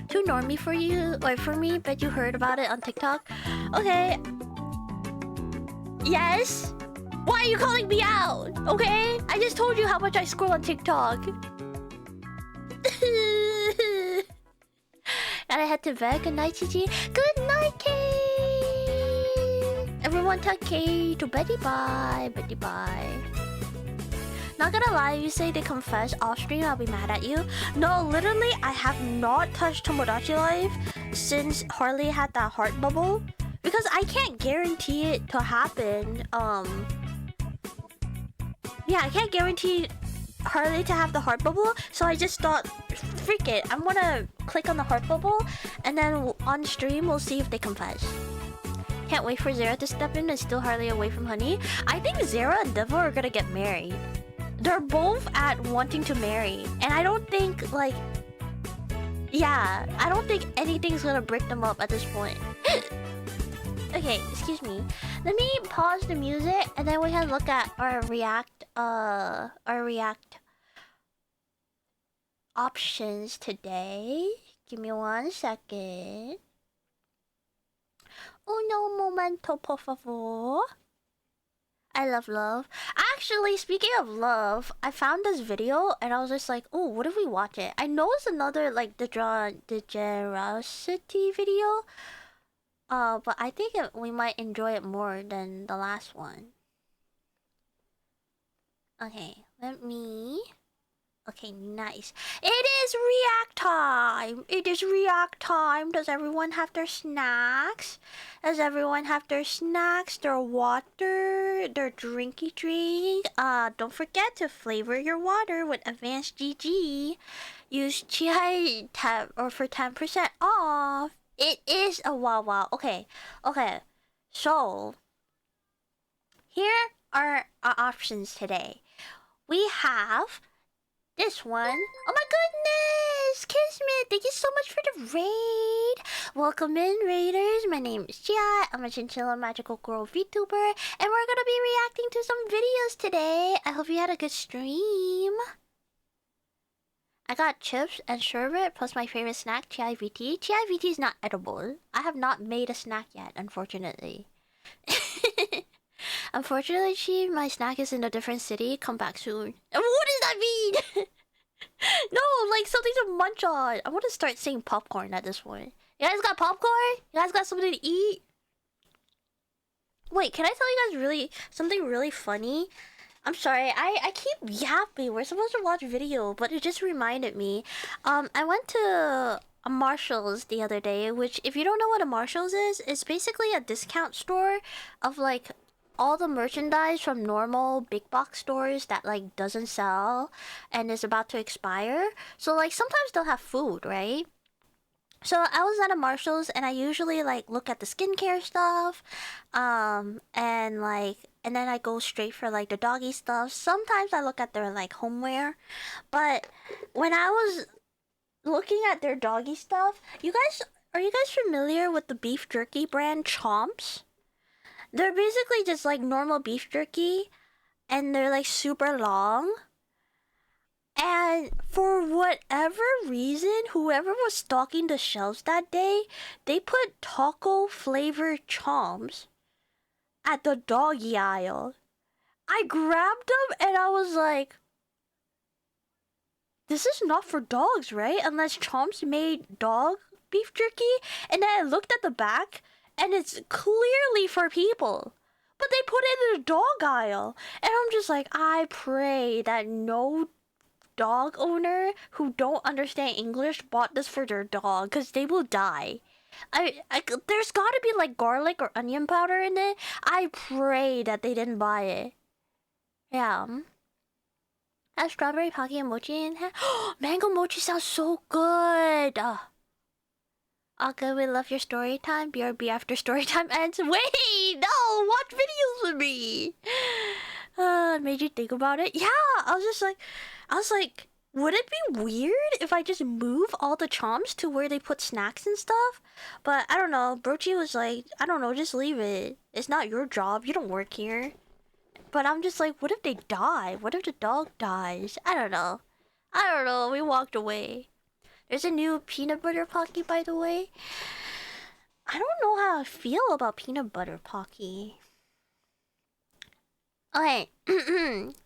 [SPEAKER 1] too normie for you or for me, but you heard about it on TikTok. Okay. Yes. Why are you calling me out? Okay, I just told you how much I scroll on TikTok. Gotta head to bed. Good night, Chichi. Good night, Kay. Everyone tell Kay to Betty bye. Betty bye. Not gonna lie, you say they confess off stream, I'll be mad at you. No, literally, I have not touched Tomodachi Life since Harley had that heart bubble. Because I can't guarantee it to happen. Yeah, I can't guarantee Harley to have the heart bubble, so I just thought, freak it, I'm gonna click on the heart bubble, and then on stream we'll see if they confess. Can't wait for Zera to step in and steal Harley away from Honey. I think Zera and Devil are gonna get married. They're both at wanting to marry, and I don't think, like... Yeah, I don't think anything's gonna break them up at this point. Okay, Okay, excuse me. Let me pause the music and then we can look at our react options today. Give me 1 second. Uno momento, por favor. I love love. Actually, speaking of love, I found this video and I was just like, oh, what if we watch it? I know it's another like the generosity video. But I think we might enjoy it more than the last one. Okay, let me... Okay, nice. It is react time! It is react time! Does everyone have their snacks? Does everyone have their snacks, their water, their drinky drink? Don't forget to flavor your water with advgg. Use CHI tab or for 10% off. It is a Wawa. Okay, so here are our options today. We have this one. Oh my goodness! Kismet, thank you so much for the raid. Welcome in, raiders. My name is Chia. I'm a Chinchilla Magical Girl VTuber, and we're gonna be reacting to some videos today. I hope you had a good stream. I got chips and sherbet plus my favorite snack, CHIVT. CHIVT is not edible. I have not made a snack yet, unfortunately. Unfortunately, Chi, my snack is in a different city. Come back soon. What does that mean? No, like something to munch on. I want to start saying popcorn at this point. You guys got popcorn? You guys got something to eat? Wait, can I tell you guys something really funny? I'm sorry, I keep yapping. We're supposed to watch video, but it just reminded me. I went to a Marshall's the other day, which, if you don't know what a Marshall's is, it's basically a discount store of like all the merchandise from normal big box stores that like doesn't sell and is about to expire. So like sometimes they'll have food, right? So I was at a Marshall's and I usually like look at the skincare stuff, and then I go straight for like the doggy stuff. Sometimes I look at their like homeware, but when I was looking at their doggy stuff, are you guys familiar with the beef jerky brand Chomps? They're basically just like normal beef jerky, and they're like super long. And for whatever reason, whoever was stocking the shelves that day, they put taco flavored Chomps at the doggy aisle. I grabbed them and I was like, this is not for dogs, right? Unless Chomps made dog beef jerky. And then I looked at the back and it's clearly for people. But they put it in the dog aisle. And I'm just like, I pray that no dog owner who don't understand English bought this for their dog, because they will die. There's gotta be like garlic or onion powder in it. I pray that they didn't buy it. Yeah. Have strawberry pocky and mochi in here. Mango mochi sounds so good. Okay, we love your story time. BRB after story time ends. Wait, no, watch videos with me. Made you think about it? Yeah, I was like, would it be weird if I just move all the Chomps to where they put snacks and stuff? But I don't know. Brochi was like, I don't know, just leave it. It's not your job. You don't work here. But I'm just like, what if they die? What if the dog dies? I don't know. We walked away. There's a new peanut butter Pocky, by the way. I don't know how I feel about peanut butter Pocky. Okay,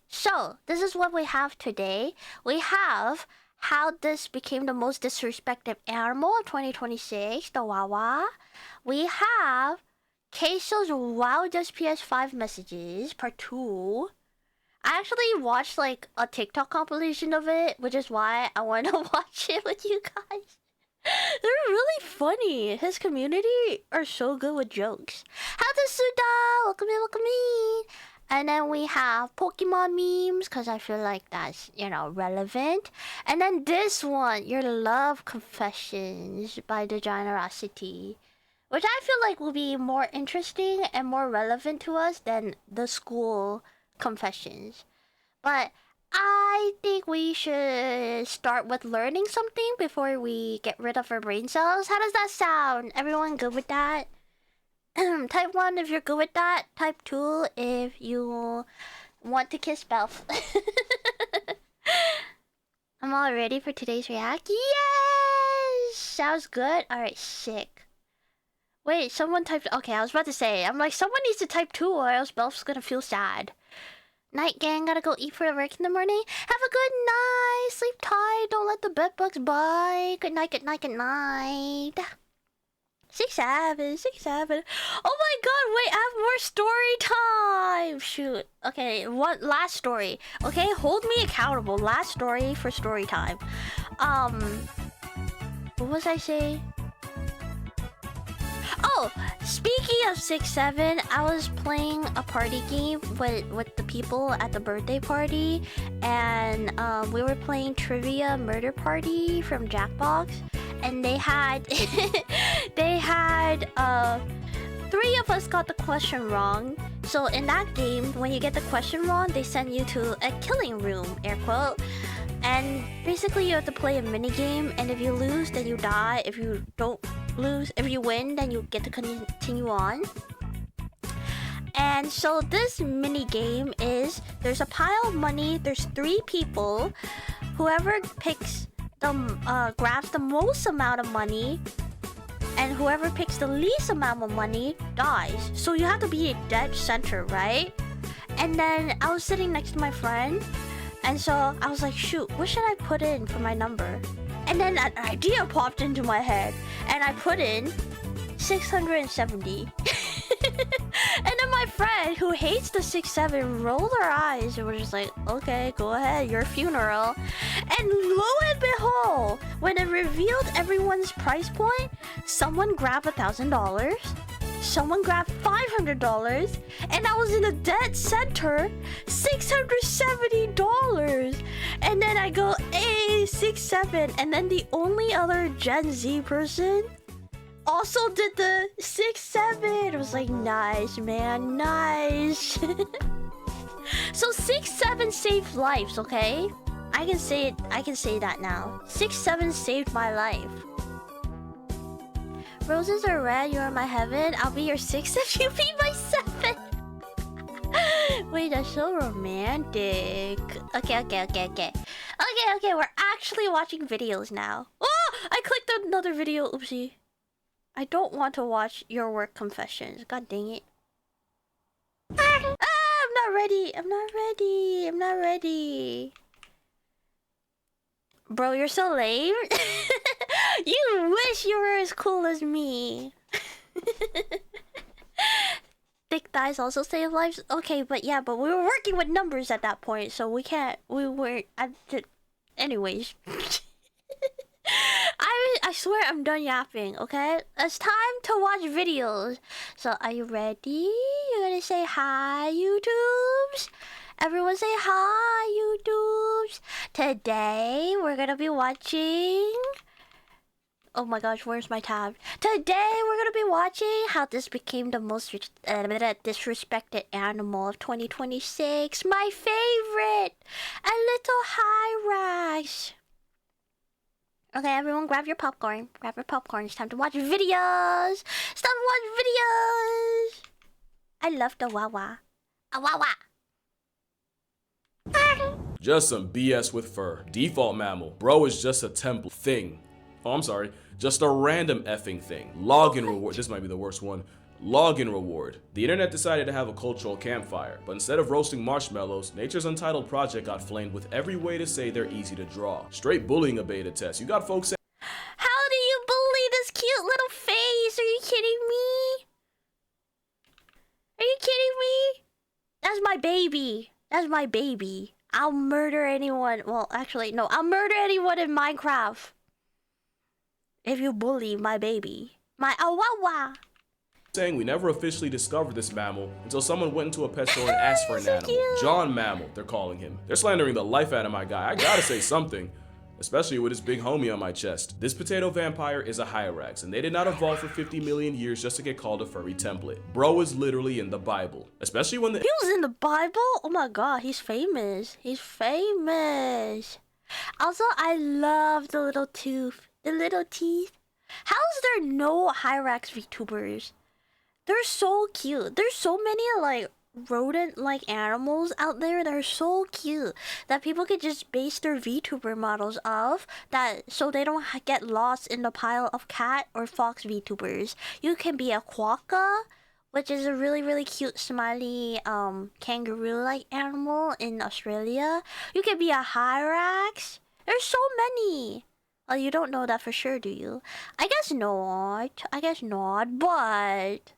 [SPEAKER 1] so this is what we have today. We have how this became the most disrespected animal of 2026, the Wawa. We have Queso's wildest PS5 messages, part 2. I actually watched like a TikTok compilation of it, which is why I want to watch it with you guys. They're really funny. His community are so good with jokes. How to Suda! Welcome in. And then we have Pokemon memes, because I feel like that's, relevant. And then this one, your love confessions by the generosity, which I feel like will be more interesting and more relevant to us than the school confessions. But I think we should start with learning something before we get rid of our brain cells. How does that sound? Everyone good with that? Type 1 if you're good with that. Type 2 if you want to kiss Belf. I'm all ready for today's react. Yes! Sounds good. Alright, sick. Wait, someone typed... Okay, I was about to say. I'm like, someone needs to type 2 or else Belf's gonna feel sad. Night, gang. Gotta go eat for work in the morning. Have a good night. Sleep tight. Don't let the bed bugs bite. Good night, good night, good night. 6-7, 6-7. Oh my god, wait, I have more story time. Shoot. Okay, one last story. Okay, hold me accountable. Last story for story time. What was I saying? Oh, speaking of 6-7, I was playing a party game with the people at the birthday party, and we were playing Trivia Murder Party from Jackbox, and they had 3 of us got the question wrong. So in that game, when you get the question wrong, they send you to a killing room, air quote. And basically you have to play a mini game, and if you lose, then you die. If you don't lose, if you win, then you get to continue on. And so this mini game is, there's a pile of money, there's 3 people. Whoever picks the grabs the most amount of money, and whoever picks the least amount of money dies. So you have to be a dead center, right? And then I was sitting next to my friend, and so I was like, shoot, what should I put in for my number? And then an idea popped into my head, and I put in 670. And then my friend, who hates the 6-7, rolled her eyes and was just like, okay, go ahead, your funeral. And lo and behold, when it revealed everyone's price point, someone grabbed $1,000, someone grabbed $500, and I was in the dead center, $670. And then I go, hey, 6-7. And then the only other Gen Z person also did the 6-7. It was like, nice, man, nice. So 6-7 saved lives, okay? I can say it. I can say that now. 6-7 saved my life. Roses are red. You're my heaven. I'll be your 6 if you be my 7. Wait, that's so romantic. Okay. We're actually watching videos now. Oh, I clicked another video. Oopsie. I don't want to watch your work confessions. God dang it. I'm not ready. I'm not ready. Bro, you're so lame. You wish you were as cool as me. Thick thighs also save lives. Okay, but we were working with numbers at that point, so we weren't. Anyways. I swear I'm done yapping, okay? It's time to watch videos. So are you ready? You're gonna say hi, YouTubes? Everyone say hi, YouTubes. Today we're gonna be watching... Oh my gosh, where's my tab? Today we're gonna be watching how this became the most disrespected animal of 2026. My favorite! A little Hyrax. Okay, everyone grab your popcorn. It's time to watch videos. It's time to watch videos. I love the wawa. A wawa.
[SPEAKER 4] Just some BS with fur. Default mammal. Bro is just a temple thing. Oh, I'm sorry. Just a random effing thing. Login reward. This might be the worst one. Login reward. The internet decided to have a cultural campfire, but instead of roasting marshmallows, Nature's Untitled Project got flamed with every way to say they're easy to draw. Straight bullying a beta test. You got folks saying,
[SPEAKER 1] how do you bully this cute little face? Are you kidding me? Are you kidding me? That's my baby. That's my baby. I'll murder anyone. Well, actually, no. I'll murder anyone in Minecraft if you bully my baby. My awawa.
[SPEAKER 4] saying we never officially discovered this mammal until someone went into a pet store and asked for an
[SPEAKER 1] So
[SPEAKER 4] animal.
[SPEAKER 1] cute.
[SPEAKER 4] John Mammal, they're calling him. They're slandering the life out of my guy. I gotta say something. Especially with his big homie on my chest. This potato vampire is a Hyrax, and they did not evolve for 50 million years just to get called a furry template. Bro is literally in the Bible. Especially when the-
[SPEAKER 1] He was in the Bible? Oh my god, he's famous. He's famous. Also, I love the little tooth. The little teeth. How is there no Hyrax VTubers? They're so cute. There's so many like rodent-like animals out there that are so cute that people could just base their VTuber models of that, so they don't get lost in the pile of cat or fox VTubers. You can be a quokka, which is a really cute smiley kangaroo-like animal in Australia. You can be a hyrax. There's so many. Oh, you don't know that for sure, do you? I guess not. I guess not, but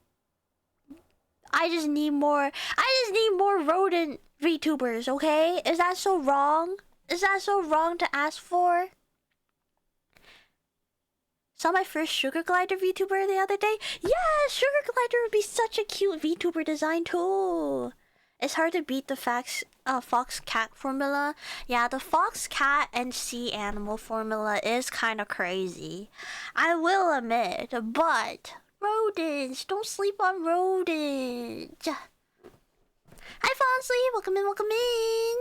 [SPEAKER 1] I just need more rodent VTubers, okay? Is that so wrong? Is that so wrong to ask for? Saw my first sugar glider VTuber the other day. Yeah, sugar glider would be such a cute VTuber design too. It's hard to beat the fox cat formula. Yeah, the fox cat and sea animal formula is kind of crazy, I will admit, but rodents, don't sleep on rodents. Hi Fonsley, welcome in, welcome in.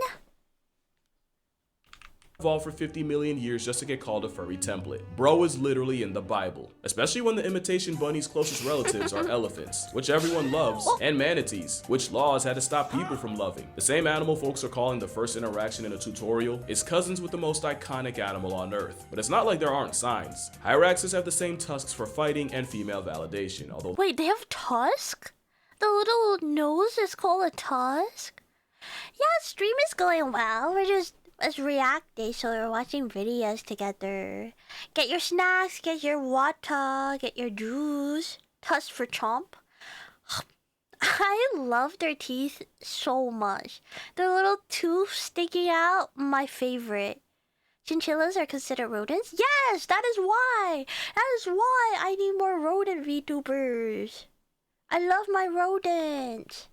[SPEAKER 4] Evolved for 50 million years just to get called a furry template. Bro is literally in the Bible, especially when the imitation bunny's closest relatives are elephants, which everyone loves, and manatees, which laws had to stop people from loving. The same animal folks are calling the first interaction in a tutorial is cousins with the most iconic animal on earth. But it's not like there aren't signs. Hyraxes have the same tusks for fighting and female validation, although—
[SPEAKER 1] Wait, they have tusk? The little nose is called a tusk? Yeah, stream is going well. It's React Day, so we're watching videos together. Get your snacks, get your water, get your juice. Tusk for chomp. I love their teeth so much. Their little tooth sticking out, my favorite. Chinchillas are considered rodents? Yes, that is why. That is why I need more rodent VTubers. I love my rodents.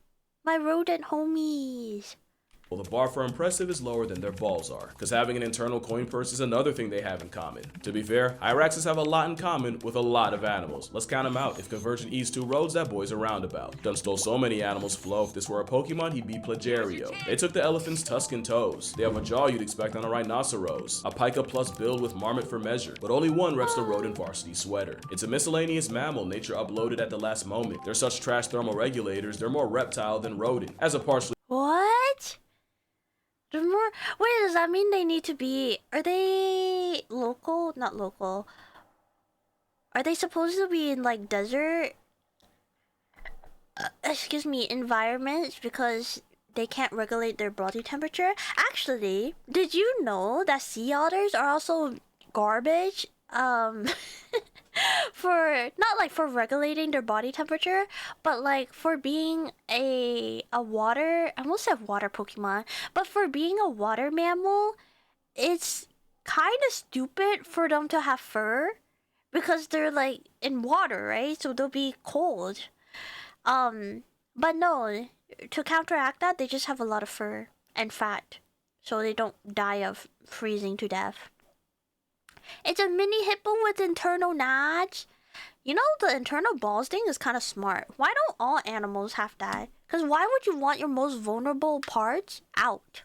[SPEAKER 1] My rodent homies.
[SPEAKER 4] well, the bar for impressive is lower than their balls are, because having an internal coin purse is another thing they have in common. To be fair, Hyraxes have a lot in common with a lot of animals. Let's count them out. If Convergent eats 2 roads, that boy's a roundabout. Done stole so many animals, Flo. If this were a Pokemon, he'd be Plagiario. They took the elephant's tusk and toes. They have a jaw you'd expect on a rhinoceros. A Pika plus build with Marmot for measure, but only one reps the rodent varsity sweater. It's a miscellaneous mammal nature uploaded at the last moment. They're such trash thermal regulators, they're more reptile than rodent. As a partially—
[SPEAKER 1] What? They're more. Wait, does that mean they need to be? Are they local? Not local. Are they supposed to be in like desert? Excuse me, environments because they can't regulate their body temperature? Actually, did you know that sea otters are also garbage? For not like for regulating their body temperature, but like for being a water, I almost said water Pokemon, but for being a water mammal, it's kind of stupid for them to have fur because they're like in water, right? So they'll be cold. But no, to counteract that, they just have a lot of fur and fat, so they don't die of freezing to death. It's a mini hippo with internal notch. You know, the internal balls thing is kind of smart. Why don't all animals have that? Because why would you want your most vulnerable parts out?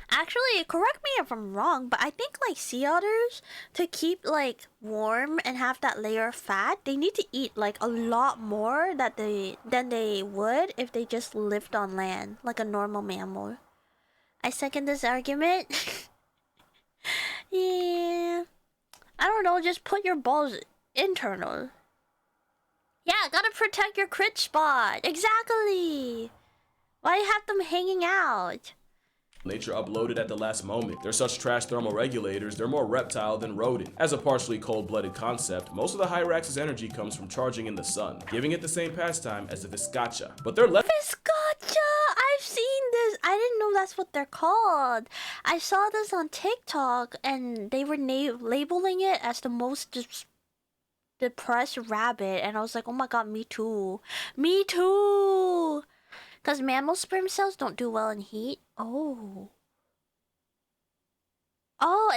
[SPEAKER 1] Actually, correct me if I'm wrong, but I think like sea otters, to keep like warm and have that layer of fat, they need to eat like a lot more than they would if they just lived on land like a normal mammal. I second this argument. Yeah. I don't know, just put your balls internal. Yeah, gotta protect your crit spot. Exactly. Why you have them hanging out?
[SPEAKER 4] nature uploaded at the last moment. They're such trash thermal regulators, they're more reptile than rodent. As a partially cold-blooded concept, most of the Hyrax's energy comes from charging in the sun, giving it the same pastime as the Viscacha. But they're left—
[SPEAKER 1] Viscacha! I've seen this! I didn't know that's what they're called. I saw this on TikTok and they were labeling it as the most depressed rabbit, and I was like, oh my god, me too. Me too! Because mammal sperm cells don't do well in heat. Oh. Oh,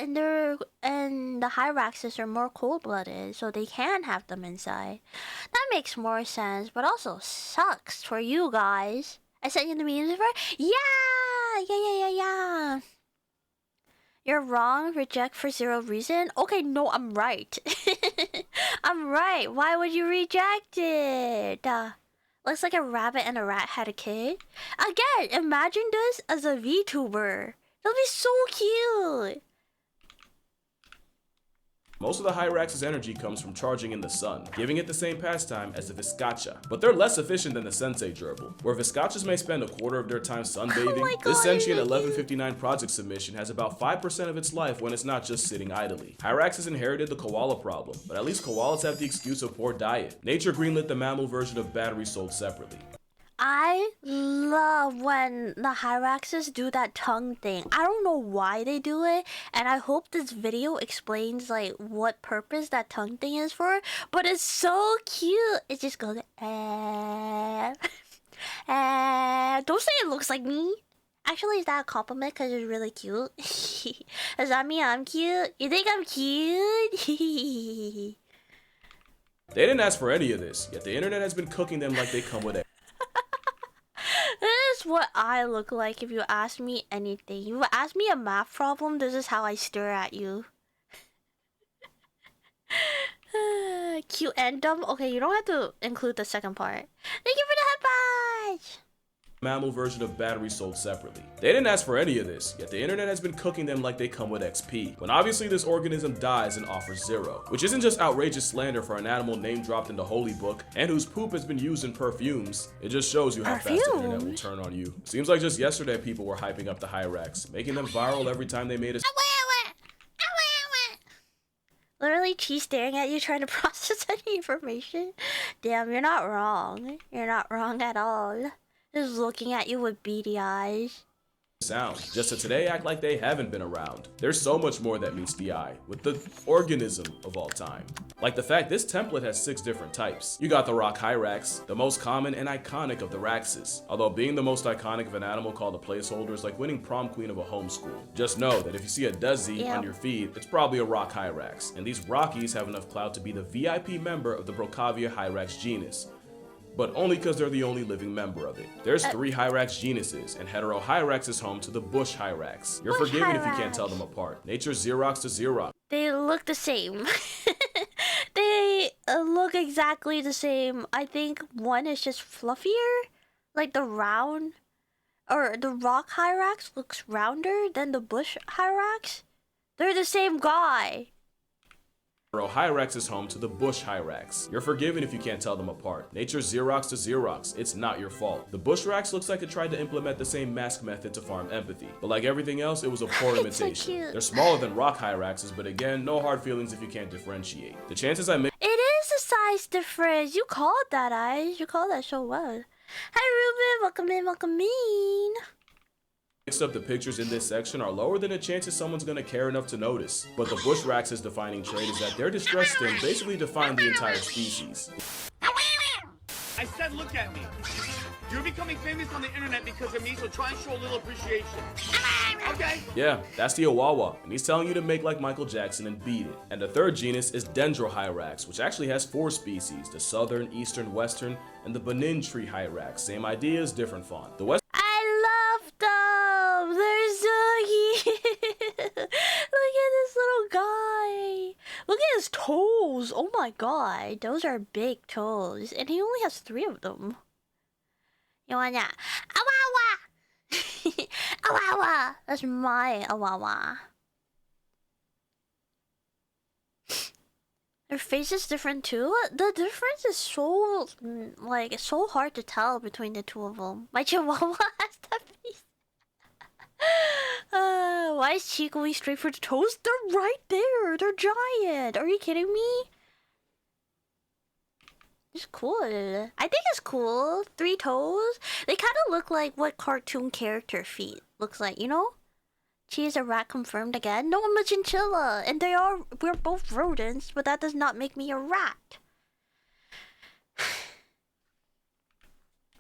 [SPEAKER 1] and the Hyraxes are more cold-blooded, so they can have them inside. That makes more sense, but also sucks for you guys. I sent you the memes for— Yeah! You're wrong. Reject for zero reason. Okay, no, I'm right. I'm right. Why would you reject it? Looks like a rabbit and a rat had a kid. Again, imagine this as a VTuber. That'll be so cute.
[SPEAKER 4] Most of the Hyrax's energy comes from charging in the sun, giving it the same pastime as the Viscacha. But they're less efficient than the Sensei gerbil, where Viscachas may spend a quarter of their time sunbathing.
[SPEAKER 1] Oh
[SPEAKER 4] This sentient 1159 project submission has about 5% of its life when it's not just sitting idly. Hyrax has inherited the koala problem, but at least koalas have the excuse of poor diet. Nature greenlit the mammal version of battery sold separately.
[SPEAKER 1] I love when the Hyraxes do that tongue thing. I don't know why they do it, and I hope this video explains like what purpose that tongue thing is for, but it's so cute. It just goes Don't say it looks like me. Actually, is that a compliment because it's really cute? Does that mean I'm cute? You think I'm cute?
[SPEAKER 4] They didn't ask for any of this, yet the internet has been cooking them like they come with it.
[SPEAKER 1] This is what I look like if you ask me anything. You ask me a math problem, this is how I stare at you. Cute and dumb? Okay, you don't have to include the second part. Thank you for the head badge!
[SPEAKER 4] Mammal version of battery sold separately. They didn't ask for any of this, yet the internet has been cooking them like they come with XP, when obviously this organism dies and offers zero, which isn't just outrageous slander for an animal name dropped in the holy book and whose poop has been used in perfumes. It just shows you how fast the internet will turn on you. Seems like just yesterday people were hyping up the Hyrax, making them viral every time they made a
[SPEAKER 1] Literally Chi staring at you trying to process any information. Damn, you're not wrong. You're not wrong at all. Just looking at you with beady eyes.
[SPEAKER 4] sound, just to today act like they haven't been around. There's so much more that meets the eye, with the organism of all time. Like the fact this template has 6 different types. You got the rock Hyrax, the most common and iconic of the Raxes. Although being the most iconic of an animal called a placeholder is like winning prom queen of a homeschool. Just know that if you see a Duzzy on your feed, it's probably a rock Hyrax, and these Rockies have enough clout to be the VIP member of the Brocavia Hyrax genus, but only because they're the only living member of it. There's 3 Hyrax genuses, and Hetero Hyrax is home to the Bush Hyrax. You're forgiven if you can't tell them apart. Nature's Xerox to Xerox.
[SPEAKER 1] They look the same. They look exactly the same. I think one is just fluffier, like the round, or the rock Hyrax looks rounder than the Bush Hyrax. They're the same guy.
[SPEAKER 4] Hyrax is home to the Bush Hyrax. You're forgiven if you can't tell them apart. Nature's Xerox to Xerox. It's not your fault. The Bush Rax looks like it tried to implement the same mask method to farm empathy, but like everything else, it was a poor imitation.
[SPEAKER 1] So
[SPEAKER 4] they're smaller than rock Hyraxes, but again, no hard feelings if you can't differentiate. The chances I make
[SPEAKER 1] It is a size difference. You called that, Ice. You called that so well. Hi, Ruben. Welcome in, welcome in.
[SPEAKER 4] mixed up the pictures in this section are lower than the chances someone's gonna care enough to notice. But the Bush Rax's defining trait is that their distress stim basically define the entire species.
[SPEAKER 5] I said look at me. You're becoming famous on the internet because of me, so try and show a little appreciation. Okay?
[SPEAKER 4] Yeah, that's the Awawa, and he's telling you to make like Michael Jackson and beat it. And the third genus is Dendrohyrax, which actually has 4 species, the southern, eastern, western, and the Benin tree Hyrax. Same ideas, different font. The west
[SPEAKER 1] I love them. They're so cute. Look at this little guy. Look at his toes. Oh my god. Those are big toes. And he only has 3 of them. You want that? Awawa! Awawa! That's my Awawa. Their face is different too. The difference is so, like, it's so hard to tell between the 2 of them. My Chihuahua has that face. Why is Chi going straight for the toes? They're right there. They're giant. Are you kidding me? It's cool. I think it's cool. 3 toes. They kind of look like what cartoon character feet looks like, you know? Chi is a rat confirmed again. No, I'm a chinchilla. And we're both rodents, but that does not make me a rat.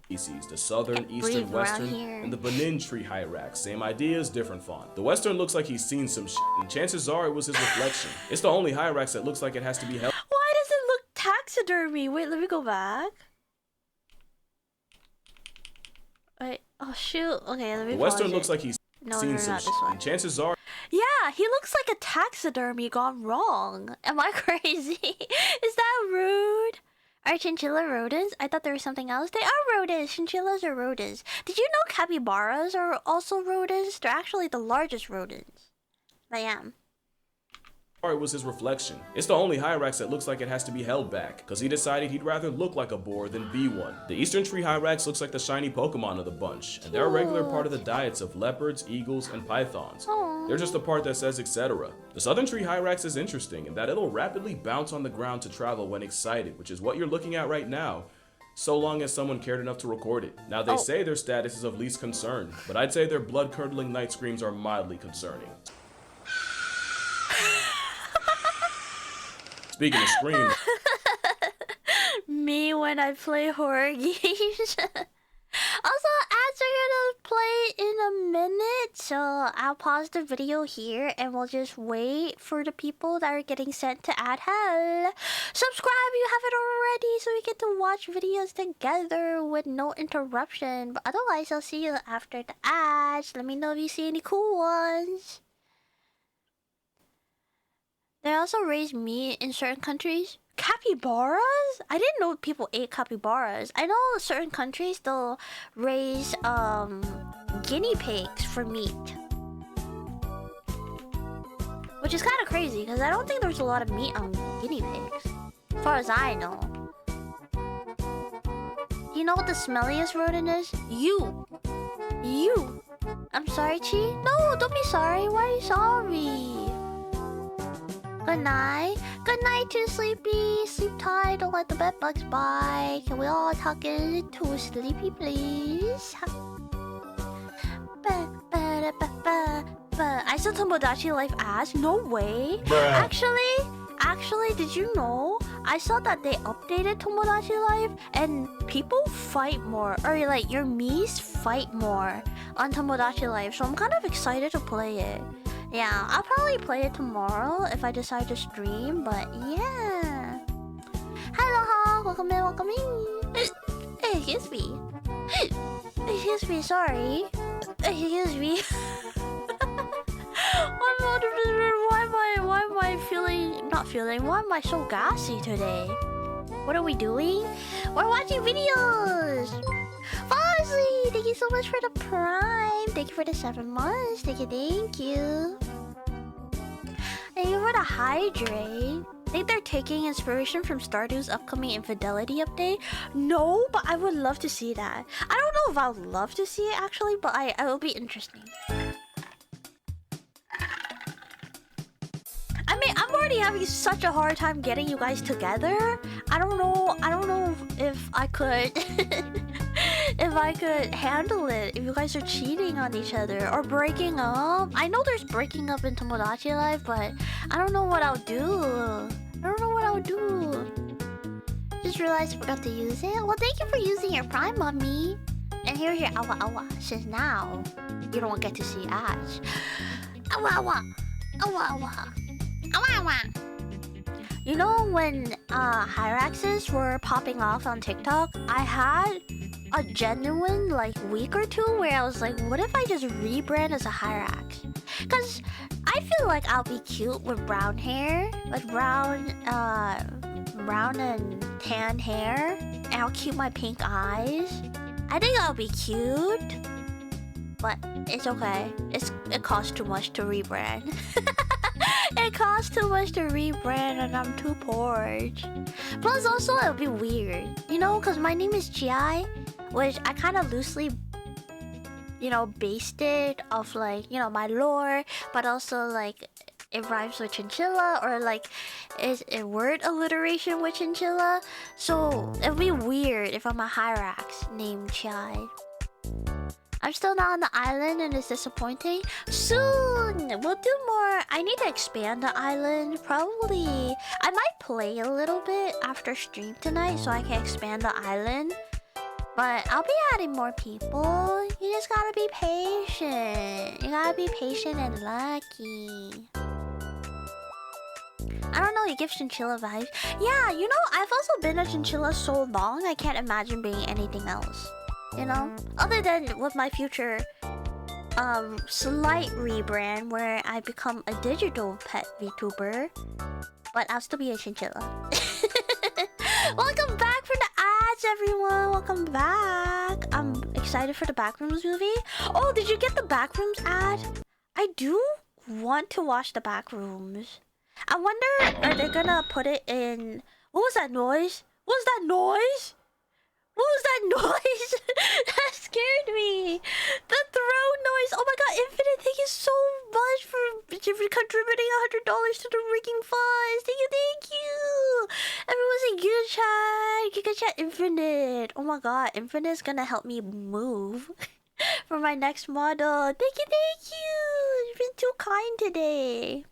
[SPEAKER 4] species, the southern, eastern, western, and the Benin tree Hyrax. Same ideas, different font. The western looks like he's seen some shit, and chances are it was his reflection. It's the only Hyrax that looks like it has to be held.
[SPEAKER 1] Why does it look taxidermy? Wait, let me go back. Wait, oh shoot. Okay, let me
[SPEAKER 4] The western
[SPEAKER 1] pause
[SPEAKER 4] looks
[SPEAKER 1] it.
[SPEAKER 4] like he's
[SPEAKER 1] No,
[SPEAKER 4] seen
[SPEAKER 1] no,
[SPEAKER 4] some
[SPEAKER 1] not
[SPEAKER 4] shit.
[SPEAKER 1] this one.
[SPEAKER 4] And chances are
[SPEAKER 1] Yeah, he looks like a taxidermy gone wrong. Am I crazy? Is that rude? Are chinchilla rodents? I thought there was something else. They are rodents. Chinchillas are rodents. Did you know capybaras are also rodents? They're actually the largest rodents. I am.
[SPEAKER 4] it was his reflection. It's the only Hyrax that looks like it has to be held back, because he decided he'd rather look like a boar than be one. The Eastern Tree Hyrax looks like the shiny Pokemon of the bunch, and they're a regular part of the diets of leopards, eagles, and pythons.
[SPEAKER 1] Aww.
[SPEAKER 4] They're just the part that says etc. The Southern Tree Hyrax is interesting in that it'll rapidly bounce on the ground to travel when excited, which is what you're looking at right now, so long as someone cared enough to record it. Now they say their status is of least concern, but I'd say their blood-curdling night screams are mildly concerning. Speaking of screams,
[SPEAKER 1] Me when I play horror games. Also, ads are gonna play in a minute, so I'll pause the video here and we'll just wait for the people that are getting sent to ad hell. Subscribe if you haven't already so we get to watch videos together with no interruption. But otherwise, I'll see you after the ads. Let me know if you see any cool ones. They also raise meat in certain countries. Capybaras? I didn't know people ate capybaras. I know certain countries they'll raise guinea pigs for meat. Which is kind of crazy because I don't think there's a lot of meat on guinea pigs. As far as I know. You know what the smelliest rodent is? You. I'm sorry, Chi? No, don't be sorry. Why are you sorry? Good night. Good night, too sleepy. Sleep tight. Don't let the bed bugs bite. Can we all tuck in to sleepy, please? I saw Tomodachi Life ass. No way. Actually, did you know? I saw that they updated Tomodachi Life and people fight more. Or like your Miis fight more on Tomodachi Life. So I'm kind of excited to play it. Yeah, I'll probably play it tomorrow if I decide to stream, but yeah. Hello, welcome in. Excuse me. Excuse me, sorry. Excuse me. Why am I so gassy today? What are we doing? We're watching videos! Fozzie, thank you so much for the Prime. Thank you for the 7 months. Thank you. Thank you for the Hydrate. Think they're taking inspiration from Stardew's upcoming Infidelity update? No, but I would love to see that. I don't know if I would love to see it actually, but it will be interesting. I mean, I'm already having such a hard time getting you guys together. I don't know if I could if I could handle it if you guys are cheating on each other or breaking up. I know there's breaking up in Tomodachi Life, but I don't know what I'll do. Just realized I forgot to use it. Well, thank you for using your Prime on me. And here's your awa awa. Since now you don't get to see ads. Awa awa. Awa awa. Awa awa. You know when Hyraxes were popping off on TikTok, I had a genuine like week or two where I was like, what if I just rebrand as a Hyrax? Because I feel like I'll be cute with brown hair, with brown and tan hair, and I'll keep my pink eyes. I think I'll be cute, but it's okay. It costs too much to rebrand. It costs too much to rebrand and I'm too poor. Plus also it'll be weird, you know, because my name is Chi, which I kind of loosely, you know, based it off like, you know, my lore, but also like it rhymes with chinchilla or like is a word alliteration with chinchilla. So it'll be weird if I'm a Hyrax named Chai. I'm still not on the island and it's disappointing. Soon! We'll do more. I need to expand the island. Probably. I might play a little bit after stream tonight so I can expand the island. But I'll be adding more people. You just gotta be patient. You gotta be patient and lucky. I don't know, you give chinchilla vibes. Yeah, you know, I've also been a chinchilla so long, I can't imagine being anything else. You know? Other than with my future slight rebrand where I become a digital pet VTuber, but I'll still be a chinchilla. Welcome back from the ads, everyone. Welcome back. I'm excited for the Backrooms movie. Oh, did you get the Backrooms ad? I do want to watch the Backrooms. I wonder, are they gonna put it in... What was that noise? What was that noise? What was that noise? That scared me. The throne noise. Oh my god, Infinite, thank you so much for contributing $100 to the rigging funds. Thank you, thank you. Everyone say good chat. Good chat, Infinite. Oh my god, Infinite's gonna help me move for my next model. Thank you, thank you. You've been too kind today.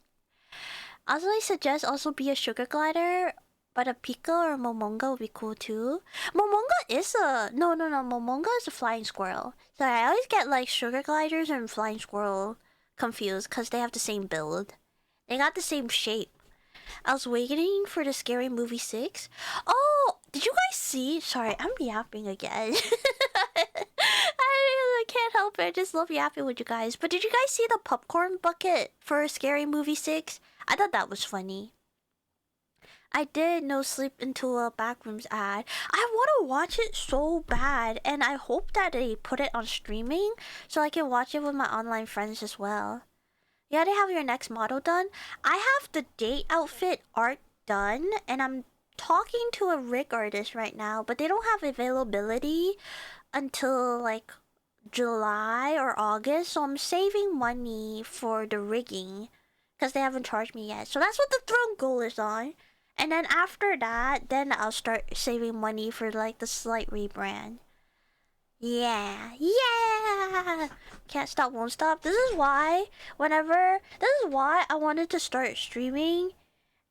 [SPEAKER 1] Also, I suggest also be a sugar glider. But a Pika or a Momonga would be cool too. Momonga is a... No. Momonga is a flying squirrel. So I always get like sugar gliders and flying squirrel confused because they have the same build. They got the same shape. I was waiting for the Scary Movie 6. Oh, did you guys see? Sorry, I'm yapping again. I can't help it. I just love yapping with you guys. But did you guys see the popcorn bucket for Scary Movie 6? I thought that was funny. I did no sleep until a Backrooms ad. I want to watch it so bad, and I hope that they put it on streaming so I can watch it with my online friends as well. You gotta have your next model done. I have the date outfit art done, and I'm talking to a rig artist right now, but they don't have availability until like July or August, so I'm saving money for the rigging because they haven't charged me yet. So that's what the throne goal is on. And then after that, then I'll start saving money for like the slight rebrand. Yeah. Can't stop, won't stop. This is why I wanted to start streaming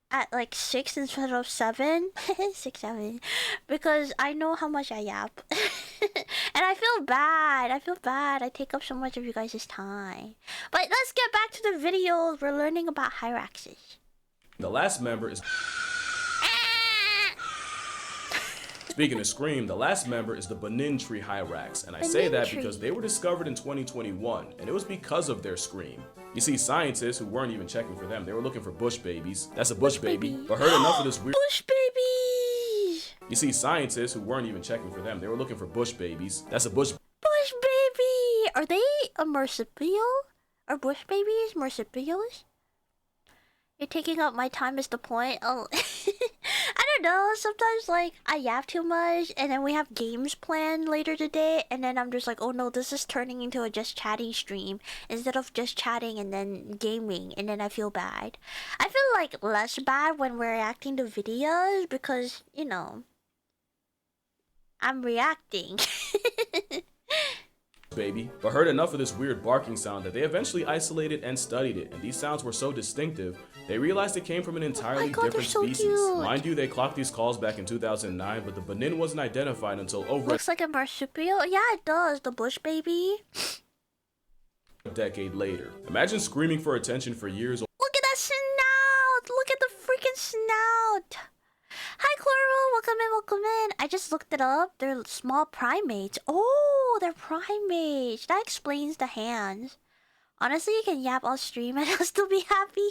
[SPEAKER 1] at like 6 instead of 7. 6, 7. Because I know how much I yap. And I feel bad. I take up so much of you guys' time. But let's get back to the video. We're learning about Hyraxes.
[SPEAKER 4] The last member is... Speaking of Scream, the last member is the Bannin Tree Hyrax, and I say that because they were discovered in 2021, and it was because of their Scream. You see, scientists who weren't even checking for them, they were looking for bush babies. That's a bush baby. But heard enough of this weird...
[SPEAKER 1] Bush babies!
[SPEAKER 4] You see, scientists who weren't even checking for them, they were looking for bush babies. That's a bush...
[SPEAKER 1] Bush baby! Are they a marsupial? Are bush babies marsupials? You're taking up my time is the point. Oh, I don't know. Sometimes like I yap too much, and then we have games planned later today, and then I'm just like, oh no, this is turning into a just chatting stream instead of just chatting and then gaming, and then I feel bad. I feel like less bad when we're reacting to videos because you know I'm reacting.
[SPEAKER 4] Baby, but heard enough of this weird barking sound that they eventually isolated and studied it, and these sounds were so distinctive, they realized it came from an entirely different species.
[SPEAKER 1] Cute.
[SPEAKER 4] Mind you, they clocked these calls back in 2009, but the Bannin wasn't identified until over
[SPEAKER 1] Looks like a marsupial. Yeah, it does. The bush baby.
[SPEAKER 4] a decade later. Imagine screaming for attention for years.
[SPEAKER 1] Look at that snout! Look at the freaking snout! Hi, Chloral. Welcome in. I just looked it up. They're small primates. Oh, they're primates. That explains the hands. Honestly, you can yap all stream and I'll still be happy.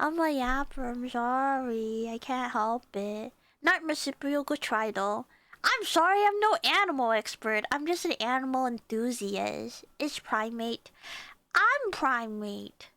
[SPEAKER 1] I'm a yapper. I'm sorry. I can't help it. Not marsupial. Good try, though. I'm sorry. I'm no animal expert. I'm just an animal enthusiast. It's primate. I'm primate.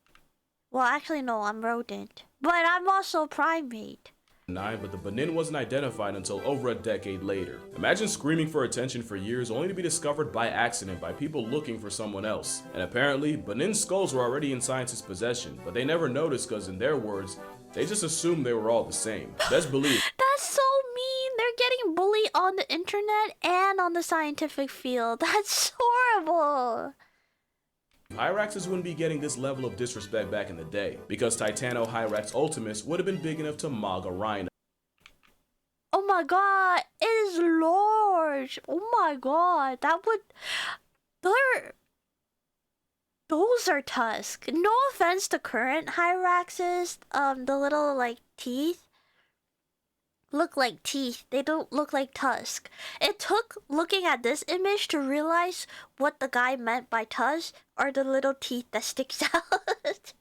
[SPEAKER 1] Well, actually, no. I'm rodent. But I'm also primate.
[SPEAKER 4] But the Bannin wasn't identified until over a decade later. Imagine screaming for attention for years only to be discovered by accident by people looking for someone else. And apparently, Bannin skulls were already in scientists' possession, but they never noticed because in their words, they just assumed they were all the same. Best believe.
[SPEAKER 1] That's so mean. They're getting bullied on the internet and on the scientific field. That's horrible.
[SPEAKER 4] Hyraxes wouldn't be getting this level of disrespect back in the day, because Titano Hyrax Ultimus would have been big enough to mog a rhino.
[SPEAKER 1] Oh my god, it is large. Oh my god, that would... Those are tusk. No offense to current Hyraxes, the little like teeth look like teeth. They don't look like tusk. It took looking at this image to realize what the guy meant by tusk are the little teeth that sticks out.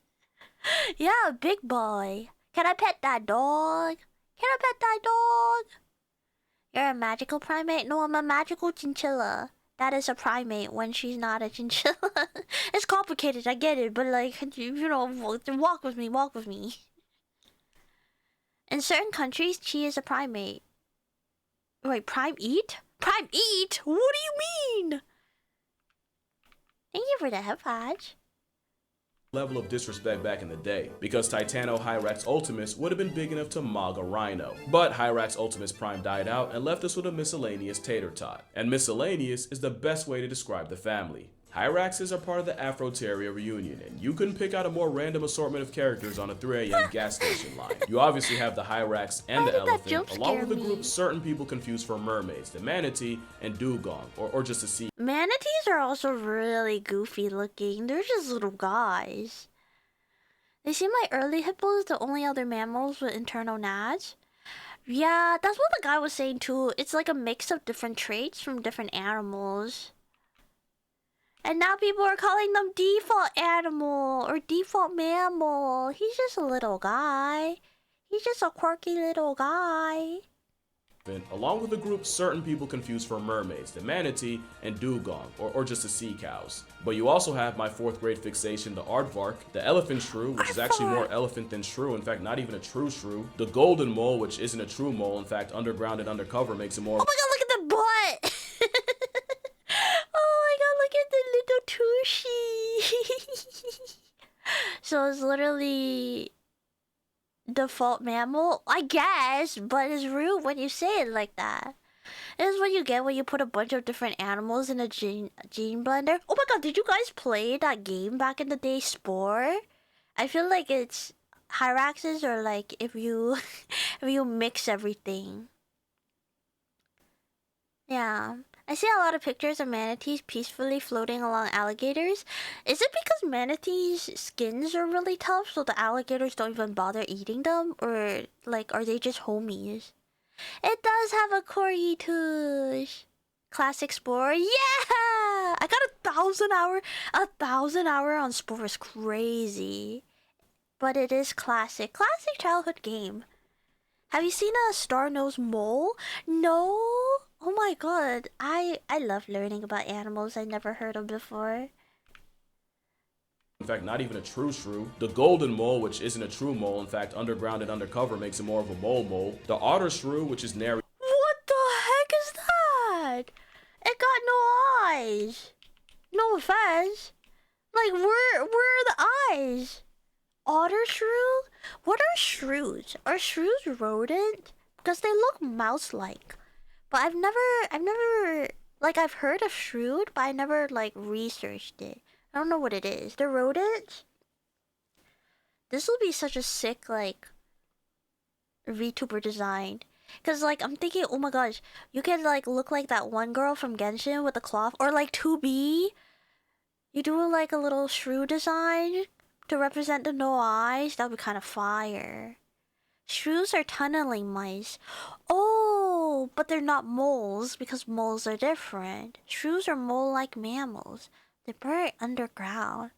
[SPEAKER 1] Yeah, big boy. Can I pet that dog? Can I pet that dog? You're a magical primate? No, I'm a magical chinchilla. That is a primate when she's not a chinchilla. It's complicated, I get it, but like, you know, walk with me, walk with me. In certain countries, chi is a primate. Wait, prime eat? Prime eat? What do you mean? Thank you for the head patch.
[SPEAKER 4] Level of disrespect back in the day, because Titano Hyrax Ultimus would have been big enough to mog a rhino. But Hyrax Ultimus Prime died out and left us with a miscellaneous tater tot. And miscellaneous is the best way to describe the family. Hyraxes are part of the Afro Terrier reunion, and you couldn't pick out a more random assortment of characters on a 3 a.m. gas station line. You obviously have the Hyrax and the elephant, along with a group certain people confuse for mermaids, the manatee and dugong, or just a sea.
[SPEAKER 1] Manatees are also really goofy looking. They're just little guys. They seem like early hippos, the only other mammals with internal nads. Yeah, that's what the guy was saying too. It's like a mix of different traits from different animals. And now people are calling them default animal or default mammal. He's just a little guy. He's just a quirky little guy.
[SPEAKER 4] Along with a group certain people confuse for mermaids, the manatee and dugong, or just the sea cows. But you also have my 4th grade fixation, the aardvark, the elephant shrew, which is actually more elephant than shrew, in fact not even a true shrew, the golden mole, which isn't a true mole, in fact underground and undercover makes it more—
[SPEAKER 1] oh my god, look at the butt! Oh my god, look at the little tushy. So it's literally default mammal, I guess, but it's rude when you say it like that. It's what you get when you put a bunch of different animals in a gene blender. Oh my god, did you guys play that game back in the day, Spore? I feel like it's Hyraxes, or like if you if you mix everything. Yeah. I see a lot of pictures of manatees peacefully floating along alligators. Is it because manatees' skins are really tough, so the alligators don't even bother eating them? Or, like, are they just homies? It does have a corgi tush. Classic Spore. Yeah! I got 1,000 hour. 1,000 hour on Spore is crazy. But it is classic. Classic childhood game. Have you seen a star-nosed mole? No? Oh my god, I love learning about animals I never heard of before.
[SPEAKER 4] In fact, not even a true shrew. The golden mole, which isn't a true mole, in fact underground and undercover makes it more of a mole. The otter shrew, which is nary—
[SPEAKER 1] what the heck is that? It got no eyes. No offense. Like, where are the eyes? Otter shrew? What are shrews? Are shrews rodent? Because they look mouse-like. But I've never, like, I've heard of shrewd, but I never, like, researched it. I don't know what it is. They're rodents? This will be such a sick, like, VTuber design. Because, like, I'm thinking, oh my gosh, you can, like, look like that one girl from Genshin with the cloth. Or, like, 2B. You do, like, a little shrew design to represent the no eyes. That would be kind of fire. Shrews are tunneling mice. Oh, but they're not moles because moles are different. Shrews are mole-like mammals. They're buried underground.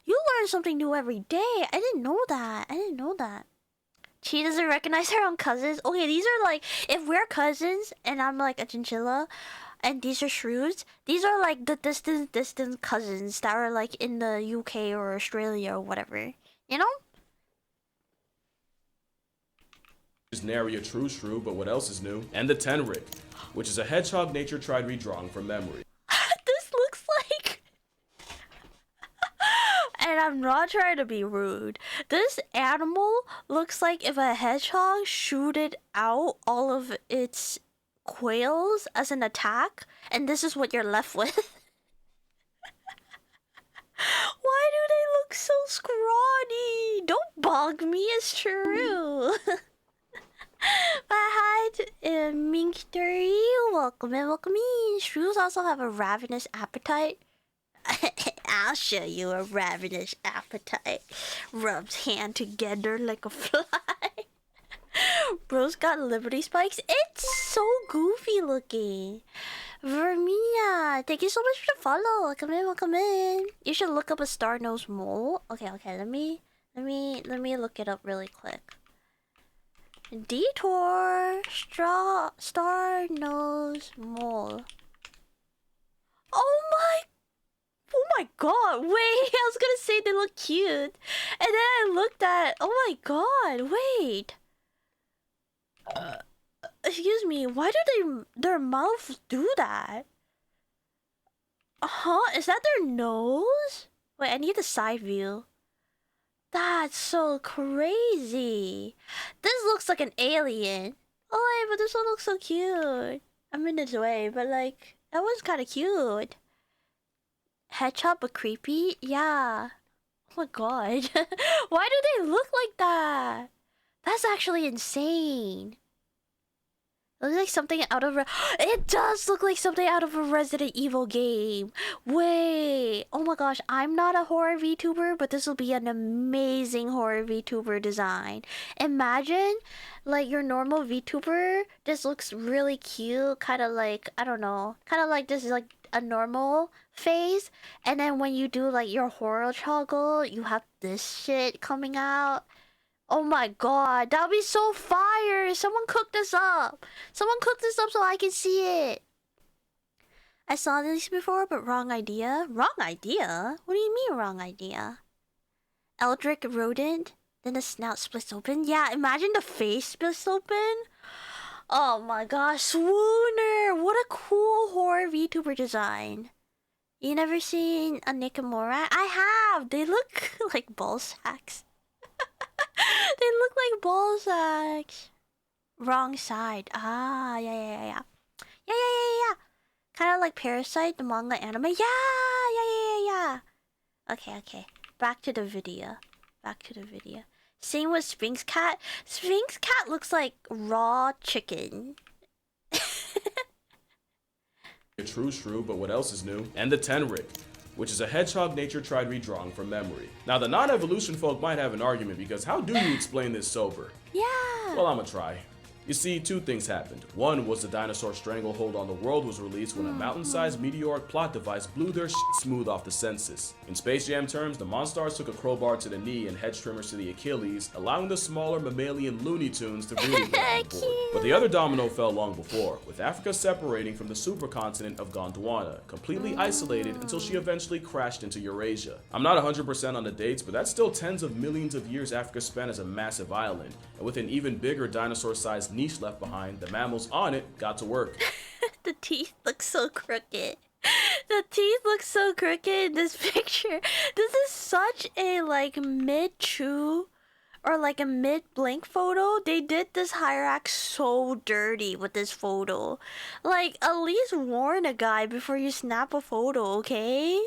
[SPEAKER 1] You learn something new every day. I didn't know that. She doesn't recognize her own cousins. Okay, these are like, if we're cousins and I'm like a chinchilla and these are shrews, these are like the distant cousins that are like in the UK or Australia or whatever. You know?
[SPEAKER 4] is nary a true shrew, but what else is new? And the Tenric, which is a hedgehog nature tried redrawing from memory.
[SPEAKER 1] This looks like... and I'm not trying to be rude. This animal looks like if a hedgehog shooted out all of its quails as an attack, and this is what you're left with. Why do they look so scrawny? Don't bug me, it's true. But hi to Mink3, welcome in. Shrews also have a ravenous appetite. I'll show you a ravenous appetite. Rubs hand together like a fly. Bro's got Liberty Spikes. It's so goofy looking. Vermina, thank you so much for the follow. Welcome in, welcome in. You should look up a star-nosed mole. Okay, let me look it up really quick. Detour star-nosed mole. Oh my god, wait, I was gonna say they look cute. And then I looked at, oh my god, wait. Excuse me, why do their mouths do that? Is that their nose? Wait, I need the side view. That's so crazy. This looks like an alien. Oh wait, but this one looks so cute. I'm in its way, but like, that one's kind of cute. Hedgehog but creepy? Yeah. Oh my god. Why do they look like that? That's actually insane. It looks like something out of it does look like something out of a Resident Evil game. Wait. Oh my gosh, I'm not a horror VTuber, but this will be an amazing horror VTuber design. Imagine like your normal VTuber. This looks really cute, kind of like, I don't know, kind of like this is like a normal phase, and then when you do like your horror toggle, you have this shit coming out. Oh my god, that'll be so fire! Someone cook this up! Someone cook this up so I can see it! I saw this before, but wrong idea. Wrong idea? What do you mean wrong idea? Eldritch rodent? Then the snout splits open? Yeah, imagine the face splits open! Oh my gosh, Swooner! What a cool horror VTuber design. You never seen a Nakamura? I have! They look like ball sacks. They look like ball sacks. Wrong side. Ah, yeah. Kind of like Parasite, the manga anime. Yeah. Okay. Back to the video. Same with Sphinx Cat. Sphinx Cat looks like raw chicken.
[SPEAKER 4] A true shrew, but what else is new? And the Tenrik, which is a hedgehog nature tried redrawing from memory. Now the non-evolution folk might have an argument because how do you explain this sober?
[SPEAKER 1] Yeah.
[SPEAKER 4] Well, I'ma try. You see, two things happened. One was the dinosaur stranglehold on the world was released when a mountain-sized meteoric plot device blew their shit smooth off the census. In Space Jam terms, the Monstars took a crowbar to the knee and hedge trimmers to the Achilles, allowing the smaller mammalian Looney Tunes to really get on board. But the other domino fell long before, with Africa separating from the supercontinent of Gondwana, completely isolated until she eventually crashed into Eurasia. I'm not 100% on the dates, but that's still tens of millions of years Africa spent as a massive island, and with an even bigger dinosaur-sized niche left behind, the mammals on it got to work.
[SPEAKER 1] The teeth look so crooked. The teeth look so crooked in this picture. This is such a like mid-chew or like a mid-blink photo. They did this Hyrax so dirty with this photo. Like, at least warn a guy before you snap a photo, okay?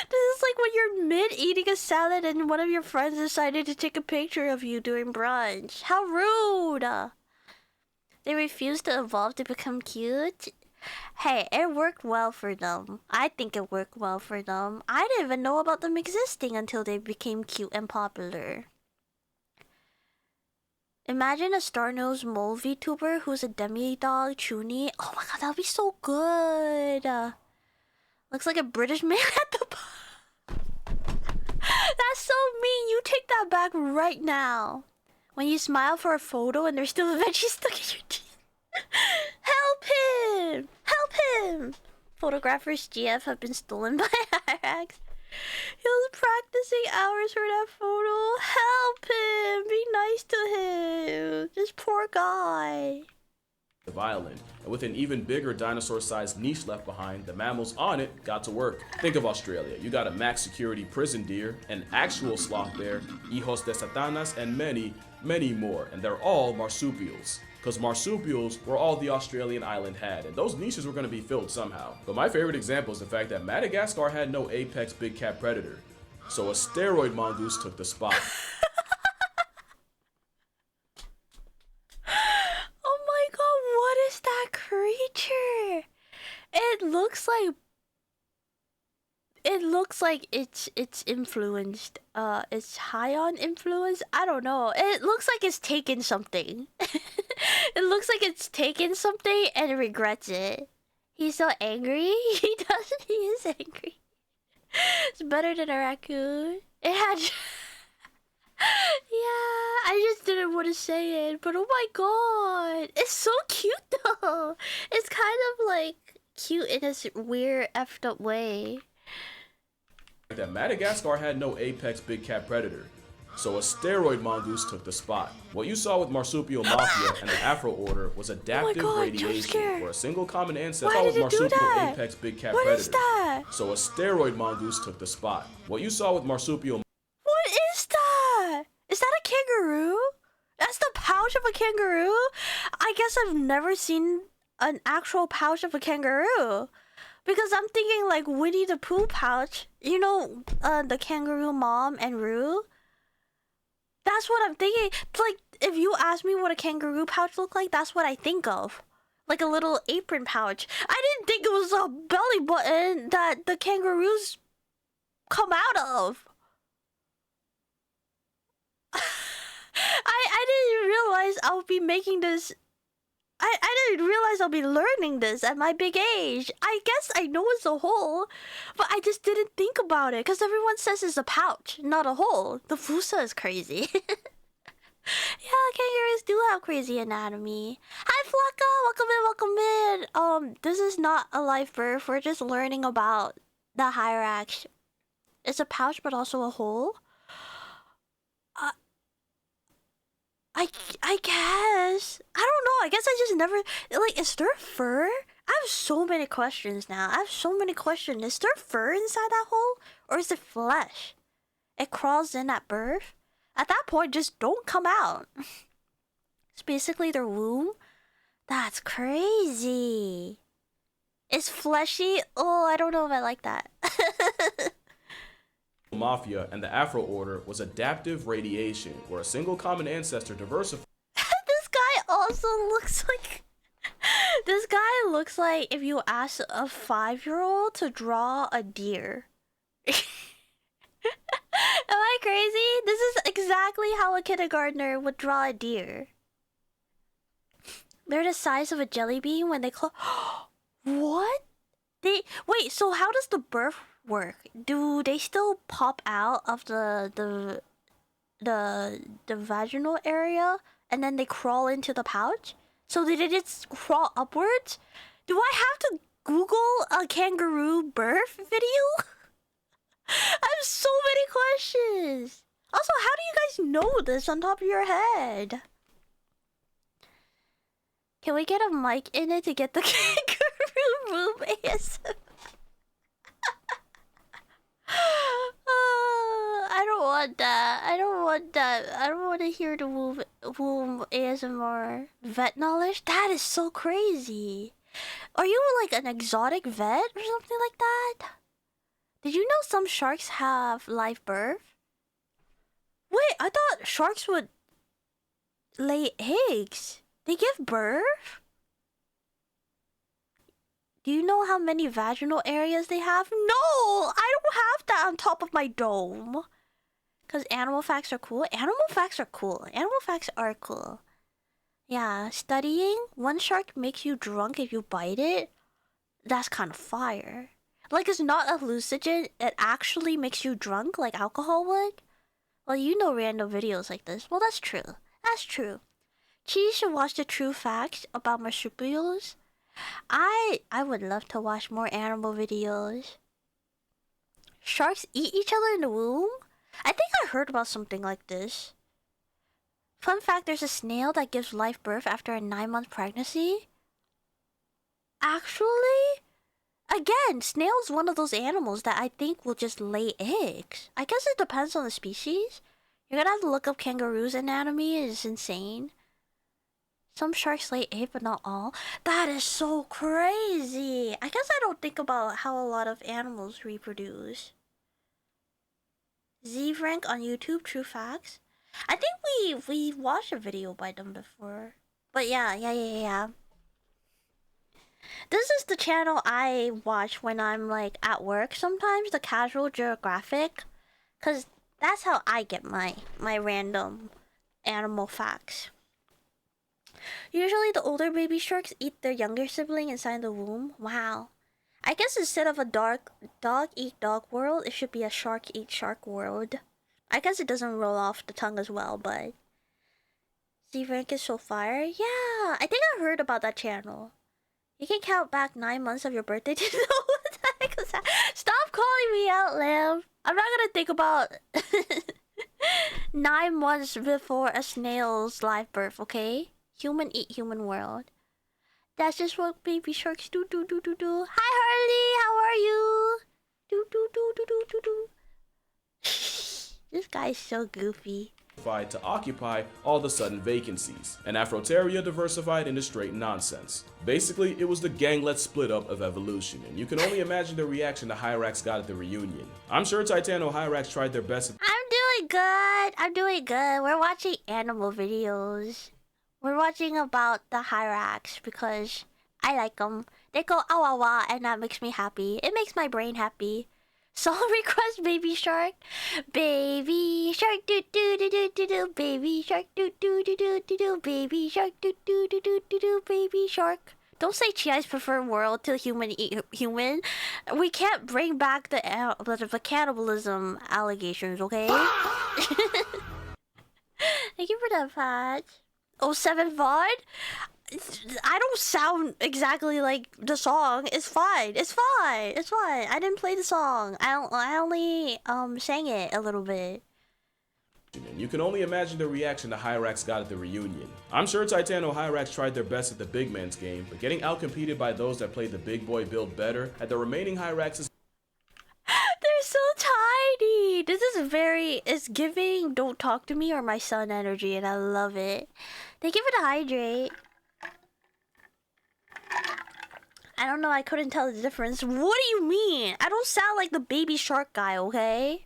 [SPEAKER 1] This is like when you're mid-eating a salad and one of your friends decided to take a picture of you during brunch. How rude! They refused to evolve to become cute? Hey, it worked well for them. I think it worked well for them. I didn't even know about them existing until they became cute and popular. Imagine a star-nosed mole VTuber who's a demi-dog chuny. Oh my god, that'd be so good! Looks like a British man at the bottom. That's so mean. You take that back right now. When you smile for a photo and there's still a veggie stuck in your teeth. Help him! Help him! Photographer's GF have been stolen by Hyrax. He was practicing hours for that photo. Help him! Be nice to him. This poor guy.
[SPEAKER 4] Of island, and with an even bigger dinosaur-sized niche left behind, the mammals on it got to work. Think of Australia. You got a max security prison deer, an actual sloth bear, hijos de satanas, and many, many more. And they're all marsupials. Because marsupials were all the Australian island had, and those niches were going to be filled somehow. But my favorite example is the fact that Madagascar had no apex big cat predator. So a steroid mongoose took the spot.
[SPEAKER 1] looks like it's influenced. It's high on influence. I don't know. It looks like it's taken something. It looks like it's taken something and regrets it. He's so angry. He does. He is angry. It's better than a raccoon. It had. Yeah, I just didn't want to say it, but oh my god, it's so cute though. It's kind of like cute in this weird effed up way.
[SPEAKER 4] That Madagascar had no apex big cat predator, so a steroid mongoose took the spot. What you saw with Marsupial Mafia and the Afro Order was adaptive radiation, where a single common ancestor
[SPEAKER 1] Why
[SPEAKER 4] with
[SPEAKER 1] did it do
[SPEAKER 4] marsupial
[SPEAKER 1] that?
[SPEAKER 4] apex big cat
[SPEAKER 1] What
[SPEAKER 4] predator.
[SPEAKER 1] is that?
[SPEAKER 4] So a steroid mongoose took the spot. What you saw with Marsupial
[SPEAKER 1] What is that? Is that a kangaroo? That's the pouch of a kangaroo? I guess I've never seen an actual pouch of a kangaroo. Because I'm thinking like Winnie the Pooh pouch. You know, the kangaroo mom and Roo? That's what I'm thinking. Like, if you ask me what a kangaroo pouch looked like, that's what I think of. Like a little apron pouch. I didn't think it was a belly button that the kangaroos come out of. I didn't realize I would be making this. I didn't realize I'll be learning this at my big age. I guess I know it's a hole, but I just didn't think about it because everyone says it's a pouch, not a hole. The Fusa is crazy. Yeah, kangaroos do have crazy anatomy. Hi, Flocka! Welcome in. This is not a live birth. We're just learning about the hyrax. It's a pouch, but also a hole. I guess. I don't know. I guess I just never... Like, is there fur? I have so many questions now. I have so many questions. Is there fur inside that hole? Or is it flesh? It crawls in at birth? At that point, just don't come out. It's basically their womb. That's crazy. It's fleshy. Oh, I don't know if I like that.
[SPEAKER 4] Mafia and the Afro Order was adaptive radiation, where a single common ancestor diversified.
[SPEAKER 1] This guy also looks like... This guy looks like if you ask a 5-year-old to draw a deer. Am I crazy? This is exactly how a kindergartner would draw a deer. They're the size of a jelly bean when they close. What? Wait, so how does the birth work? Do they still pop out of the vaginal area and then they crawl into the pouch? So did it just crawl upwards? Do I have to Google a kangaroo birth video? I have so many questions. Also, how do you guys know this on top of your head? Can we get a mic in it to get the kangaroo move ASMR? I don't want that. I don't want that. I don't want to hear the womb ASMR. Vet knowledge? That is so crazy. Are you like an exotic vet or something like that? Did you know some sharks have live birth? Wait, I thought sharks would lay eggs. They give birth? Do you know how many vaginal areas they have? No! I don't have that on top of my dome. Because animal facts are cool. Animal facts are cool. Animal facts are cool. Yeah, studying. One shark makes you drunk if you bite it. That's kind of fire. Like, it's not a hallucinogen. It actually makes you drunk like alcohol would. Well, you know random videos like this. Well, that's true. That's true. Chi should watch the true facts about marsupials. I would love to watch more animal videos. Sharks eat each other in the womb? I think I heard about something like this. Fun fact, there's a snail that gives live birth after a 9-month pregnancy. Actually? Again, snail's one of those animals that I think will just lay eggs. I guess it depends on the species. You're gonna have to look up kangaroos' anatomy. It's insane. Some sharks lay eggs, but not all. That is so crazy. I guess I don't think about how a lot of animals reproduce. Z-Rank on YouTube, true facts. I think we watched a video by them before. But yeah. This is the channel I watch when I'm like at work sometimes, the Casual Geographic, cause that's how I get my random animal facts. Usually the older baby sharks eat their younger sibling inside the womb. Wow. I guess instead of a dog eat dog world, it should be a shark eat shark world. I guess it doesn't roll off the tongue as well, but Steve Rank is so fire. Yeah, I think I heard about that channel. You can count back 9 months of your birthday to know what the heck is that. Stop calling me out, Lamb. I'm not gonna think about 9 months before a snail's live birth, okay? Human eat human world. That's just what baby sharks do. Hi Harley, how are you? Do. This guy's so goofy.
[SPEAKER 4] To occupy all the sudden vacancies, and Afroteria diversified into straight nonsense. Basically, it was the ganglet split up of evolution, and you can only imagine the reaction the Hyrax got at the reunion. I'm sure Titano Hyrax tried their best.
[SPEAKER 1] I'm doing good. We're watching animal videos. We're watching about the Hyrax because I like them. They go awawa and that makes me happy. It makes my brain happy. Song request Baby Shark. Baby Shark do do do do do do. Baby Shark do do do do do do. Baby Shark do do do do do do. Baby Shark. Don't say Chiai's preferred world to human eat human. We can't bring back the cannibalism allegations, okay? Thank you for that patch. 07 VOD? I don't sound exactly like the song. It's fine. I didn't play the song. I only sang it a little bit.
[SPEAKER 4] You can only imagine the reaction the Hyrax got at the reunion. I'm sure Titano Hyrax tried their best at the big man's game, but getting outcompeted by those that played the big boy build better at the remaining Hyraxes.
[SPEAKER 1] They're so tiny. This is it's giving Don't Talk to Me or My Son energy, and I love it. They give it a hydrate. I don't know, I couldn't tell the difference. What do you mean? I don't sound like the baby shark guy, okay?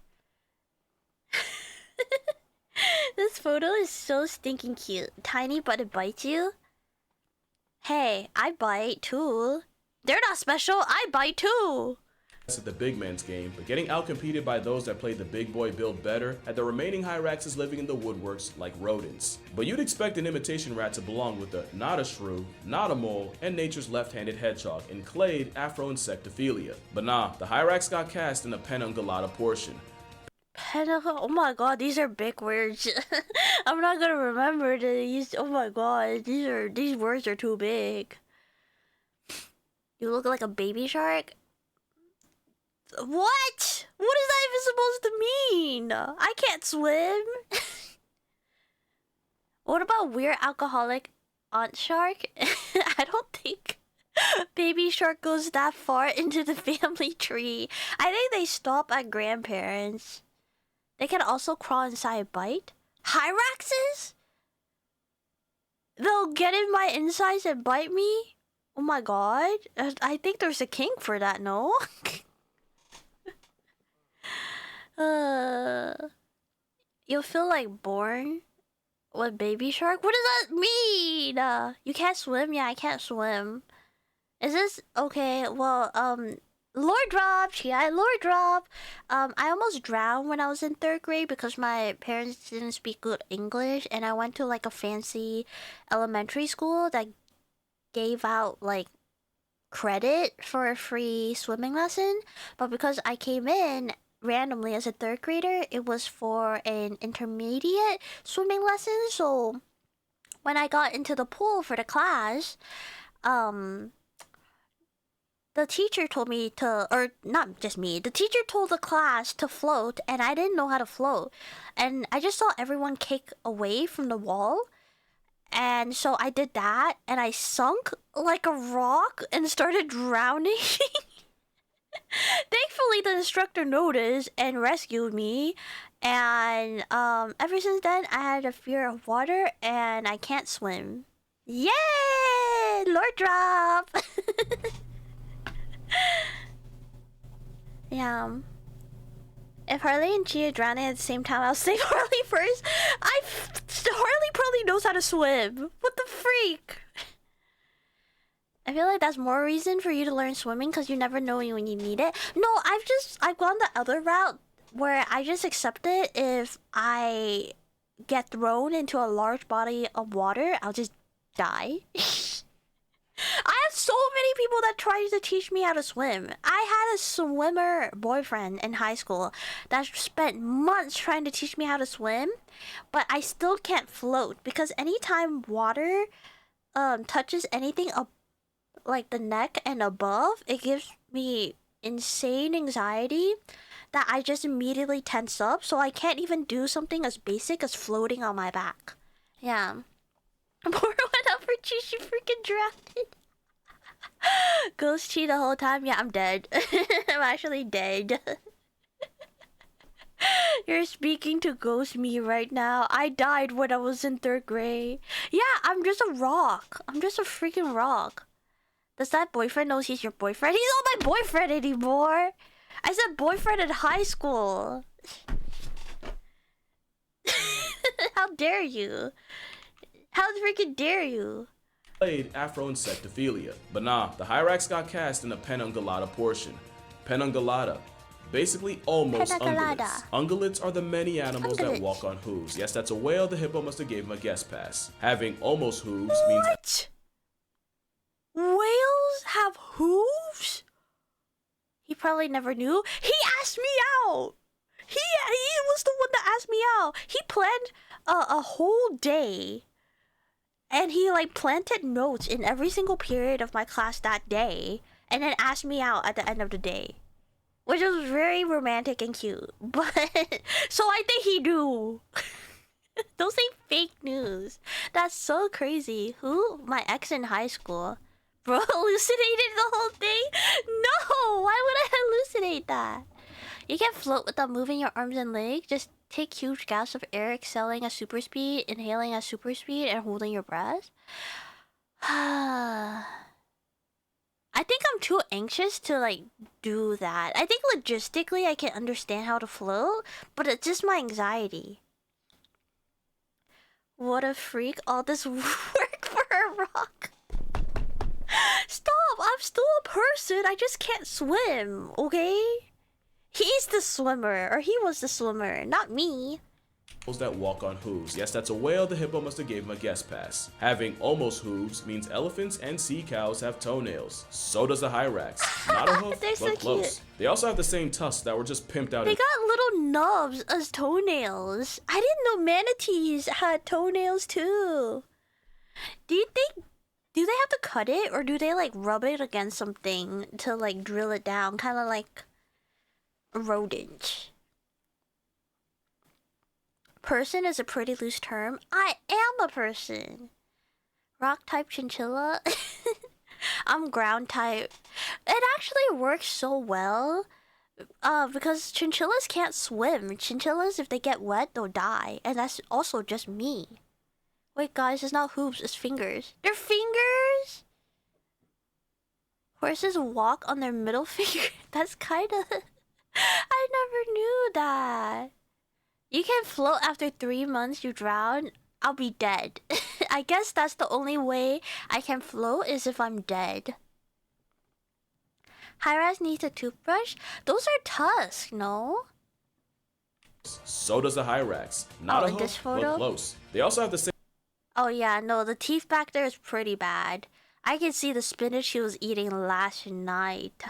[SPEAKER 1] This photo is so stinking cute. Tiny but it bites you? Hey, I bite too. They're not special, I bite too.
[SPEAKER 4] At the big man's game, but getting outcompeted by those that played the big boy build better at the remaining Hyraxes living in the woodworks like rodents. But you'd expect an imitation rat to belong with the not a shrew, not a mole, and nature's left-handed hedgehog in clade Afro-insectophilia. But nah, the Hyrax got cast in the Penangulata portion.
[SPEAKER 1] Oh my god, these are big words. I'm not gonna remember these. Oh my god, these words are too big. You look like a baby shark? What? What is that even supposed to mean? I can't swim. What about weird alcoholic aunt shark? I don't think baby shark goes that far into the family tree. I think they stop at grandparents. They can also crawl inside a bite. Hyraxes? They'll get in my insides and bite me? Oh my god. I think there's a kink for that, no? You'll feel like born with baby shark? What does that mean? You can't swim? Yeah, I can't swim. Is this okay? Well, Lord Drop, Chiai, Lord Drop. I almost drowned when I was in 3rd grade because my parents didn't speak good English, and I went to like a fancy elementary school that gave out like credit for a free swimming lesson. But because I came in randomly as a 3rd grader, it was for an intermediate swimming lesson. So when I got into the pool for the class, the teacher told me to, or not just me, the teacher told the class to float, and I didn't know how to float. And I just saw everyone kick away from the wall. And so I did that, and I sunk like a rock and started drowning. Thankfully, the instructor noticed and rescued me. And ever since then, I had a fear of water, and I can't swim. Yay! Lord Drop! Yeah. If Harley and Chia drowning at the same time, I'll save Harley first. Harley probably knows how to swim. What the freak? If feel like that's more reason for you to learn swimming because you never know when you need it. No, I've gone the other route where I just accept it. If I get thrown into a large body of water, I'll just die. I have so many people that tried to teach me how to swim. I had a swimmer boyfriend in high school that spent months trying to teach me how to swim, but I still can't float because anytime water touches anything up like the neck and above, it gives me insane anxiety that I just immediately tense up, so I can't even do something as basic as floating on my back. Yeah. Poor went up for cheat, she freaking drowning. Ghost cheat the whole time? Yeah, I'm dead. I'm actually dead. You're speaking to ghost me right now. I died when I was in 3rd grade. Yeah, I'm just a rock. I'm just a freaking rock. Does that boyfriend know he's your boyfriend? He's not my boyfriend anymore. I said boyfriend in high school. How dare you? How freaking dare you?
[SPEAKER 4] Played Afro-insectophilia, but nah, the Hyrax got cast in the Penungulata portion. Penungulata, basically almost ungulates. Ungulates are the many animals that walk on hooves. Yes, that's a whale. The hippo must have gave him a guest pass. Having almost hooves means...
[SPEAKER 1] What? Whales have hooves? He probably never knew. He asked me out. He was the one that asked me out. He planned a whole day. And he like planted notes in every single period of my class that day. And then asked me out at the end of the day. Which was very romantic and cute. But, so I think he knew. Don't say fake news. That's so crazy. Who? My ex in high school. Bro, hallucinated the whole thing? No! Why would I hallucinate that? You can't float without moving your arms and legs. Just take huge gasps of air, exhaling at super speed, inhaling at super speed, and holding your breath. I think I'm too anxious to like do that. I think logistically I can understand how to float, but it's just my anxiety. What a freak. All this work for a rock. Stop! I'm still a person. I just can't swim, okay? He's the swimmer, or he was the swimmer, not me.
[SPEAKER 4] That walk on hooves. Yes, that's a whale. The hippo must have gave him a guest pass. Having almost hooves means elephants and sea cows have toenails. So does a hyrax. Not a hoof, but
[SPEAKER 1] so
[SPEAKER 4] close.
[SPEAKER 1] Cute.
[SPEAKER 4] They also have the same tusks that were just pimped out.
[SPEAKER 1] They got little nubs as toenails. I didn't know manatees had toenails too. Do you think... Do they have to cut it, or do they like rub it against something to like drill it down? Kind of like a rodent. Person is a pretty loose term. I am a person. Rock type chinchilla. I'm ground type. It actually works so well. Because chinchillas can't swim. Chinchillas, if they get wet, they'll die. And that's also just me. Wait, guys, it's not hooves, it's fingers. They're fingers? Horses walk on their middle finger. That's kind of... I never knew that. You can float after 3 months, you drown. I'll be dead. I guess that's the only way I can float is if I'm dead. Hyrax needs a toothbrush? Those are tusks, no?
[SPEAKER 4] So does a hyrax. Not a hoof, but close. They also have the same...
[SPEAKER 1] Oh yeah, no, the teeth back there is pretty bad. I can see the spinach he was eating last night.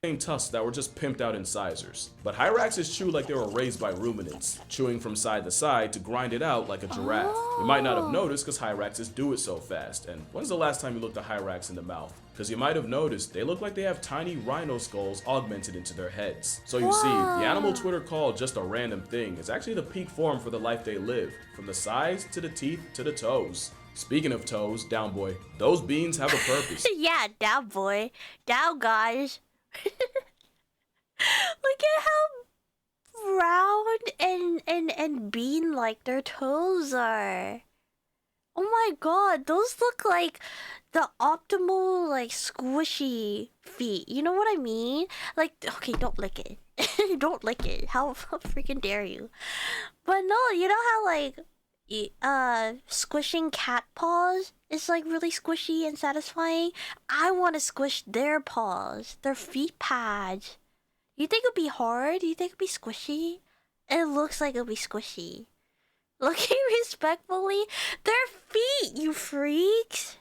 [SPEAKER 4] Same tusks that were just pimped out incisors. But hyraxes chew like they were raised by ruminants, chewing from side to side to grind it out like a giraffe. You might not have noticed because hyraxes do it so fast. And when's the last time you looked a hyrax in the mouth? Because you might have noticed they look like they have tiny rhino skulls augmented into their heads. So you see, the animal Twitter called just a random thing is actually the peak form for the life they live, from the size to the teeth to the toes. Speaking of toes, down boy, those beans have a purpose.
[SPEAKER 1] Yeah, down boy. Down guys. Look at how round and bean-like their toes are. Oh my god, those look like the optimal, like, squishy feet. You know what I mean? Like, okay, don't lick it. Don't lick it. How freaking dare you? But no, you know how, like, squishing cat paws is like really squishy and satisfying. I want to squish their paws, their feet pads. You think it'd be hard? You think it'd be squishy? It looks like it'll be squishy. Looking respectfully, their feet, you freaks.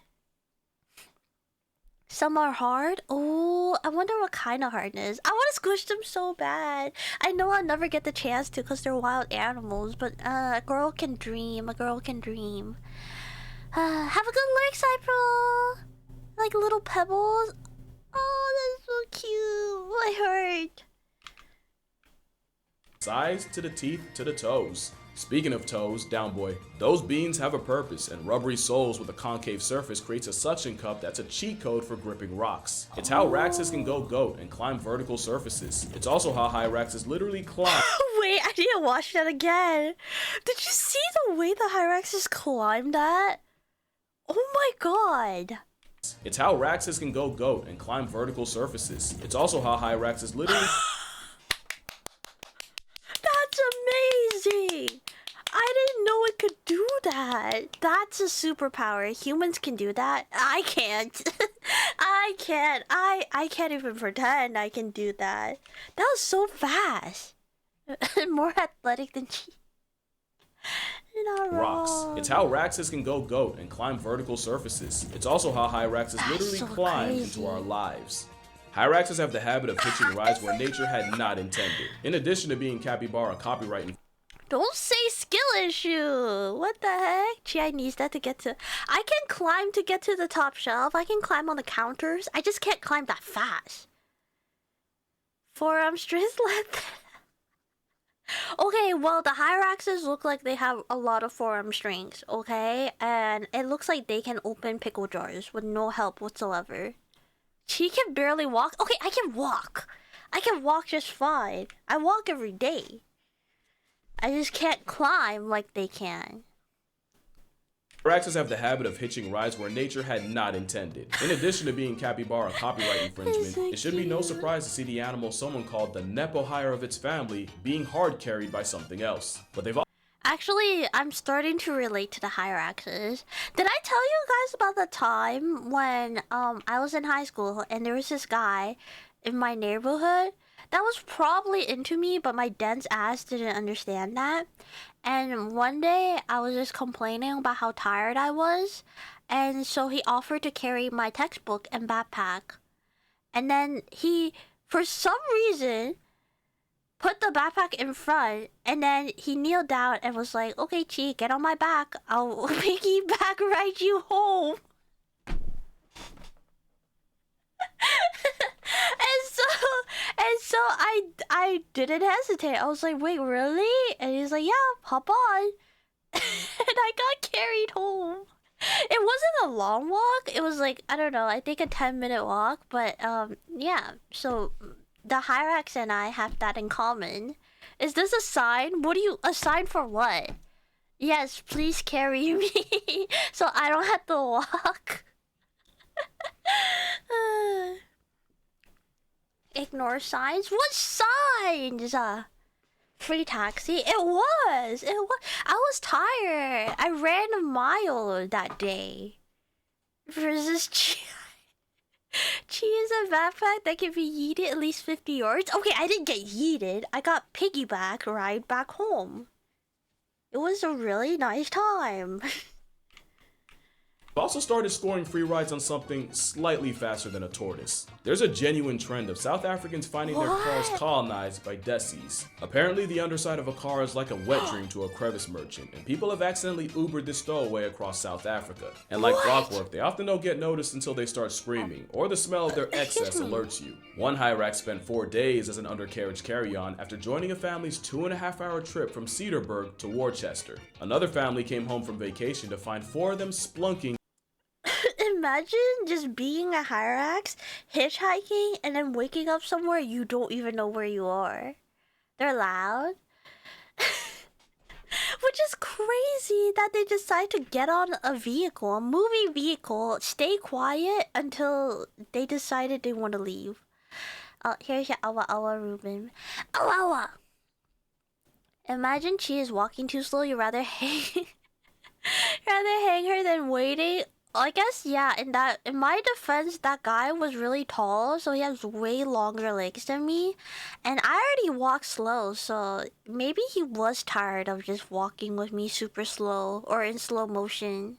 [SPEAKER 1] Some are hard. Oh, I wonder what kind of hardness. I want to squish them so bad. I know I'll never get the chance to because they're wild animals, but a girl can dream. A girl can dream. Have a good lick, Cypro. Like little pebbles. Oh, that's so cute. My heart.
[SPEAKER 4] Size to the teeth to the toes. Speaking of toes, down boy, those beans have a purpose, and rubbery soles with a concave surface creates a suction cup that's a cheat code for gripping rocks. It's how Raxes can go goat and climb vertical surfaces. It's also how Hyraxes literally climb.
[SPEAKER 1] Wait, I need to watch that again. Did you see the way the Hyraxes climbed that? Oh my god.
[SPEAKER 4] It's how Raxes can go goat and climb vertical surfaces. It's also how Hyraxes literally.
[SPEAKER 1] That's amazing! I didn't know it could do that. That's a superpower. Humans can do that. I can't. I can't. I can't even pretend I can do that. That was so fast. More athletic than she. You're not
[SPEAKER 4] Rocks.
[SPEAKER 1] wrong.
[SPEAKER 4] It's how Raxes can go goat and climb vertical surfaces. It's also how Hyraxes literally
[SPEAKER 1] so
[SPEAKER 4] climb
[SPEAKER 1] crazy.
[SPEAKER 4] into our lives. Hyraxes have the habit of hitching rides where nature had not intended. In addition to being capybara copyright.
[SPEAKER 1] Don't say skill issue. What the heck? Chi needs that to get to. I can climb to get to the top shelf. I can climb on the counters. I just can't climb that fast. Forearm strength length. Okay, well, the Hyraxes look like they have a lot of forearm strength, okay? And it looks like they can open pickle jars with no help whatsoever. She can barely walk. Okay, I can walk. I can walk just fine. I walk every day. I just can't climb like they can.
[SPEAKER 4] Hyraxes have the habit of hitching rides where nature had not intended. In addition to being capybara copyright infringement,
[SPEAKER 1] so
[SPEAKER 4] it should be no
[SPEAKER 1] cute.
[SPEAKER 4] surprise to see the animal someone called the Nepo hire of its family being hard carried by something else. But they've
[SPEAKER 1] Actually, I'm starting to relate to the Hyraxes. Did I tell you guys about the time when I was in high school and there was this guy in my neighborhood that was probably into me, but my dense ass didn't understand that. And one day I was just complaining about how tired I was, and so he offered to carry my textbook and backpack. And then he, for some reason, put the backpack in front, and then he kneeled down and was like, "Okay, Chi, get on my back. I'll piggyback ride you home." and so I didn't hesitate. I was like, "Wait, really?" And he's like, "Yeah, hop on." And I got carried home. It wasn't a long walk. It was like, I don't know, I think a 10-minute walk, but yeah. So the Hyrax and I have that in common. Is this a sign? A sign for what? Yes, please carry me so I don't have to walk. Ignore signs? What signs? Free taxi? It was. I was tired. I ran a mile that day. Versus Chi. Chi is a backpack that can be yeeted at least 50 yards. Okay, I didn't get yeeted. I got piggyback ride back home. It was a really nice time.
[SPEAKER 4] also started scoring free rides on something slightly faster than a tortoise. There's a genuine trend of South Africans finding their cars colonized by desis. Apparently the underside of a car is like a wet dream to a crevice merchant, and people have accidentally Ubered this stowaway across South Africa. And like clockwork, they often don't get noticed until they start screaming, or the smell of their excess alerts you. One Hyrax spent 4 days as an undercarriage carry-on after joining a family's 2.5-hour trip from Cedarburg to Worcester. Another family came home from vacation to find 4 of them splunking.
[SPEAKER 1] Imagine just being a Hyrax, hitchhiking, and then waking up somewhere you don't even know where you are. They're loud. Which is crazy that they decide to get on a vehicle, a movie vehicle, stay quiet until they decided they want to leave. Here's your Awa Awa Ruben. Awa Awa! Imagine Chi is walking too slow, you rather hang... Rather hang her than waiting. I guess yeah, in my defense, that guy was really tall, so he has way longer legs than me. And I already walk slow, so maybe he was tired of just walking with me super slow or in slow motion.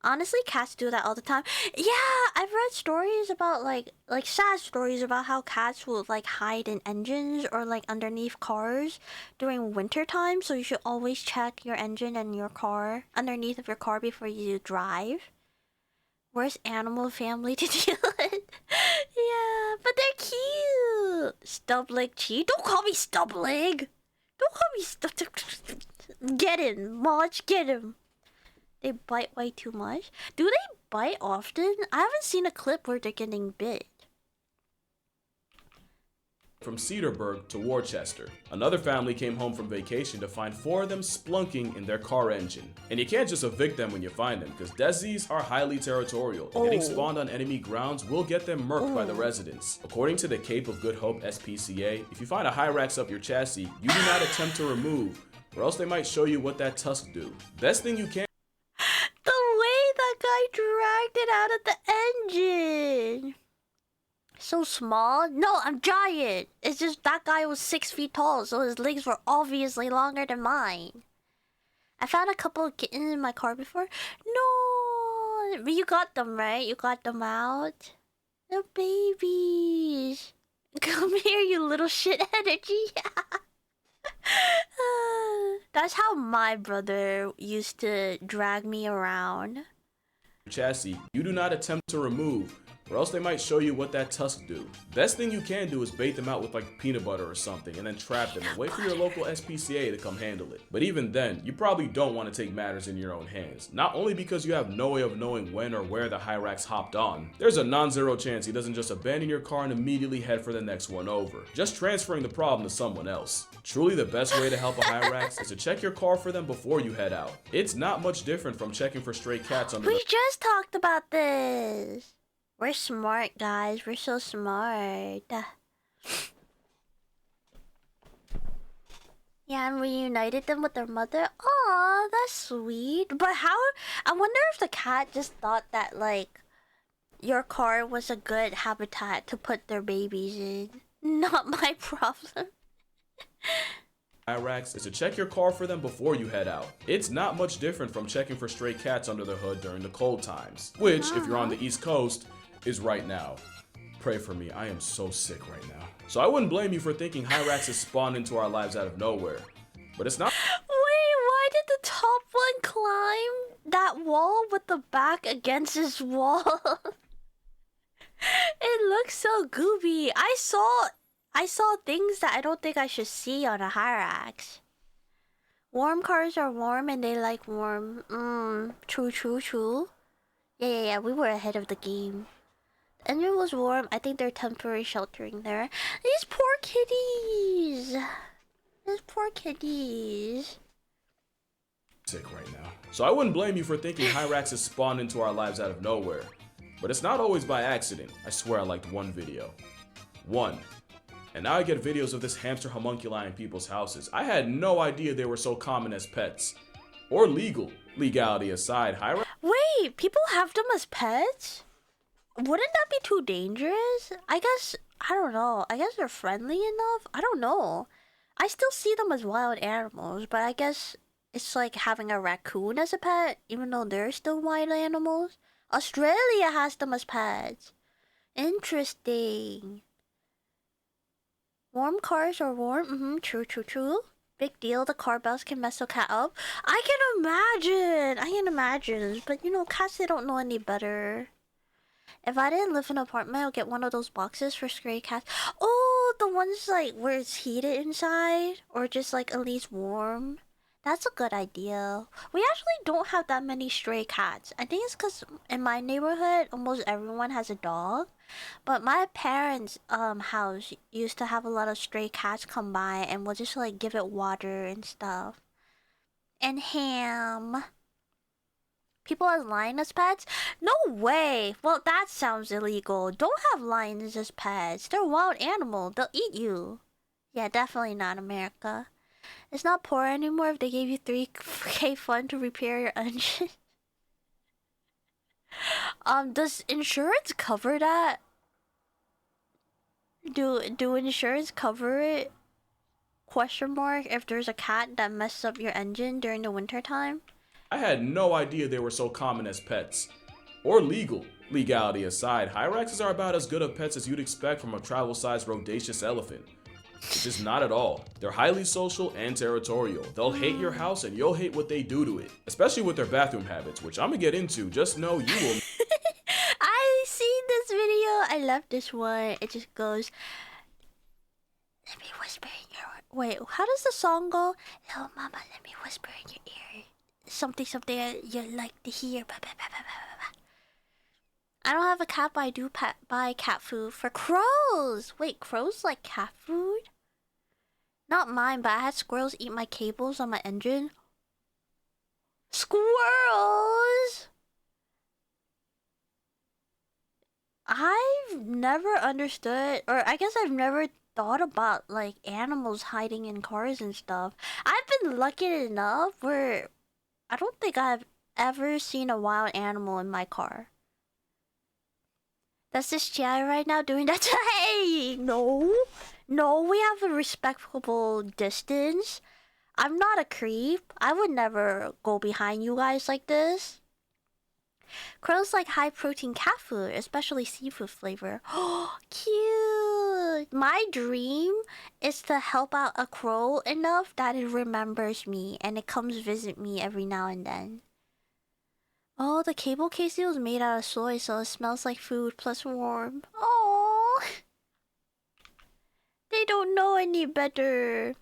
[SPEAKER 1] Honestly, cats do that all the time. Yeah, I've read stories about like sad stories about how cats will like hide in engines or like underneath cars during winter time. So you should always check your engine and your car underneath of your car before you drive. Worst animal family to deal with. Yeah, but they're cute. Stubleg Chi. Don't call me Stubleg. Don't call me Get him, Marge. Get him. They bite way too much. Do they bite often? I haven't seen a clip where they're getting bit.
[SPEAKER 4] From Cedarburg to Worcester. Another family came home from vacation to find 4 of them splunking in their car engine. And you can't just evict them when you find them, because Desi's are highly territorial. And getting spawned on enemy grounds will get them murked by the residents. According to the Cape of Good Hope SPCA, if you find a Hyrax up your chassis, you do not attempt to remove, or else they might show you what that tusk do. Best thing you can.
[SPEAKER 1] The way that guy dragged it out of the engine. So small? No, I'm giant. It's just that guy was 6 feet tall, so his legs were obviously longer than mine. I found a couple of kittens in my car before. No, but you got them, right? You got them out. The babies. Come here, you little shit energy. That's how my brother used to drag me around.
[SPEAKER 4] Chassis, you do not attempt to remove, or else they might show you what that tusk do. Best thing you can do is bait them out with like peanut butter or something and then trap them and wait for your local SPCA to come handle it. But even then, you probably don't want to take matters in your own hands. Not only because you have no way of knowing when or where the Hyrax hopped on, there's a non-zero chance he doesn't just abandon your car and immediately head for the next one over, just transferring the problem to someone else. Truly the best way to help a Hyrax is to check your car for them before you head out. It's not much different from checking for stray cats under
[SPEAKER 1] We just talked about this. We're smart, guys. We're so smart. Yeah, and reunited them with their mother. Aw, that's sweet. But how... I wonder if the cat just thought that, like, your car was a good habitat to put their babies in. Not my problem.
[SPEAKER 4] Hyrax is to check your car for them before you head out. It's not much different from checking for stray cats under the hood during the cold times, which, if you're on the East Coast, is right now. Pray for me, I am so sick right now. So I wouldn't blame you for thinking Hyrax is spawned into our lives out of nowhere, but it's not.
[SPEAKER 1] Wait, why did the top one climb that wall with the back against his wall? It looks so gooby. I saw things that I don't think I should see on a Hyrax. Warm cars are warm and they like warm. True. Yeah, we were ahead of the game. The engine was warm. I think they're temporary sheltering there. These poor kitties.
[SPEAKER 4] Sick right now. So I wouldn't blame you for thinking Hyrax is spawned into our lives out of nowhere, but it's not always by accident. I swear I liked one video. And now I get videos of this hamster homunculi in people's houses. I had no idea they were so common as pets. Or legal. Legality aside, Hyrax...
[SPEAKER 1] Wait, people have them as pets? Wouldn't that be too dangerous? I don't know. I guess they're friendly enough? I don't know. I still see them as wild animals, but I guess it's like having a raccoon as a pet, even though they're still wild animals. Australia has them as pets. Interesting. Warm cars are warm. True. Big deal. The car bells can mess a cat up. I can imagine. But you know, cats, they don't know any better. If I didn't live in an apartment, I'll get one of those boxes for stray cats. Oh, the ones like where it's heated inside, or just like at least warm. That's a good idea. We actually don't have that many stray cats. I think it's because in my neighborhood, almost everyone has a dog. But my parents' house used to have a lot of stray cats come by, and we'll just like give it water and stuff. And ham. People as lions as pets? No way! Well, that sounds illegal. Don't have lions as pets. They're wild animals. They'll eat you. Yeah, definitely not America. It's not poor anymore if they gave you 3K fund to repair your engine. Does insurance cover that? Do insurance cover it? Question mark, if there's a cat that messes up your engine during the winter time?
[SPEAKER 4] I had no idea they were so common as pets. Or legal. Legality aside, Hyraxes are about as good of pets as you'd expect from a travel-sized rhodaceous elephant. Which is not at all. They're highly social and territorial. They'll hate your house and you'll hate what they do to it. Especially with their bathroom habits, which I'm gonna get into. Just know you will.
[SPEAKER 1] I seen this video. I love this one. It just goes, let me whisper in your... Wait, how does the song go? Oh, mama, let me whisper in your ear. Something you like to hear. I don't have a cat, but I do buy cat food for crows. Wait, crows like cat food? Not mine, but I had squirrels eat my cables on my engine. Squirrels! I've never understood, or I guess I've never thought about like animals hiding in cars and stuff. I've been lucky enough where I don't think I've ever seen a wild animal in my car. That's this GI right now doing that. Hey, no, we have a respectable distance. I'm not a creep. I would never go behind you guys like this. Crows like high protein cat food, especially seafood flavor. Oh, cute. My dream is to help out a crow enough that it remembers me and it comes visit me every now and then. Oh, the cable casing was made out of soy, so it smells like food plus warm. Oh, they don't know any better.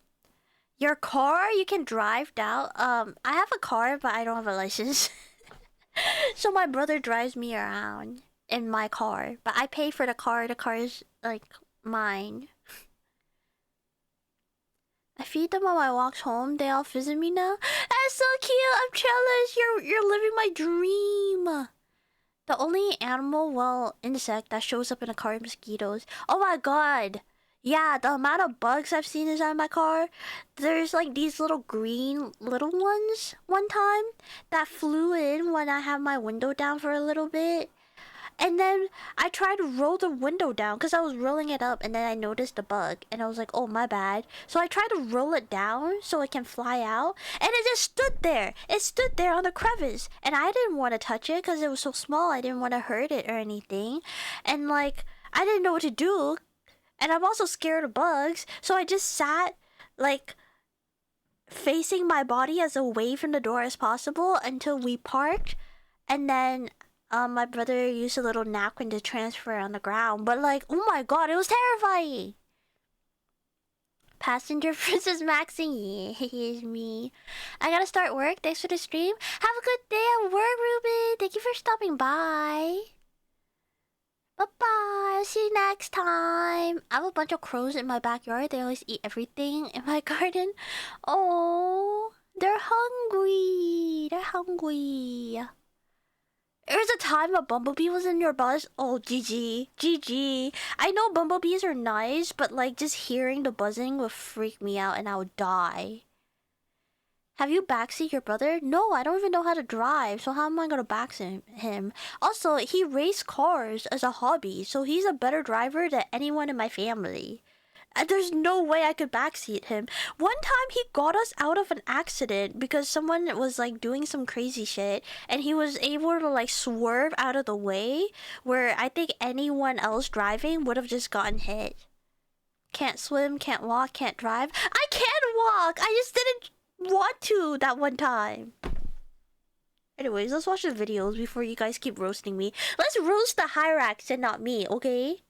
[SPEAKER 1] Your car, you can drive down. I have a car, but I don't have a license. So my brother drives me around in my car, but I pay for the car. The car is like mine. I feed them on my walks home. They all visit me now. That's so cute. I'm jealous. You're living my dream. The only animal, well, insect that shows up in a car is mosquitoes. Oh my god. Yeah, the amount of bugs I've seen inside my car. There's like these little green little ones one time that flew in when I had my window down for a little bit. And then I tried to roll the window down because I was rolling it up, and then I noticed the bug and I was like, oh, my bad. So I tried to roll it down so it can fly out, and it just stood there. It stood there on the crevice, and I didn't want to touch it because it was so small. I didn't want to hurt it or anything. And like, I didn't know what to do. And I'm also scared of bugs. So I just sat like facing my body as away from the door as possible until we parked. And then my brother used a little napkin to transfer on the ground. But like, oh my god, it was terrifying. Passenger Princess Maxine, yeah, here's me. I gotta start work. Thanks for the stream. Have a good day at work, Ruben. Thank you for stopping by. Bye-bye. See you next time. I have a bunch of crows in my backyard. They always eat everything in my garden. Oh, they're hungry. They're hungry. There was a time a bumblebee was in your bus. Oh, GG. GG. I know bumblebees are nice, but like just hearing the buzzing would freak me out and I would die. Have you backseat your brother? No, I don't even know how to drive, so how am I gonna backseat him? Also, he raced cars as a hobby, so he's a better driver than anyone in my family. There's no way I could backseat him. One time he got us out of an accident because someone was like doing some crazy shit, and he was able to like swerve out of the way where I think anyone else driving would have just gotten hit. Can't swim, can't walk, can't drive. I can walk! I just didn't want to that one time. Anyways, let's watch the videos before you guys keep roasting me. Let's roast the Hyrax and not me, okay?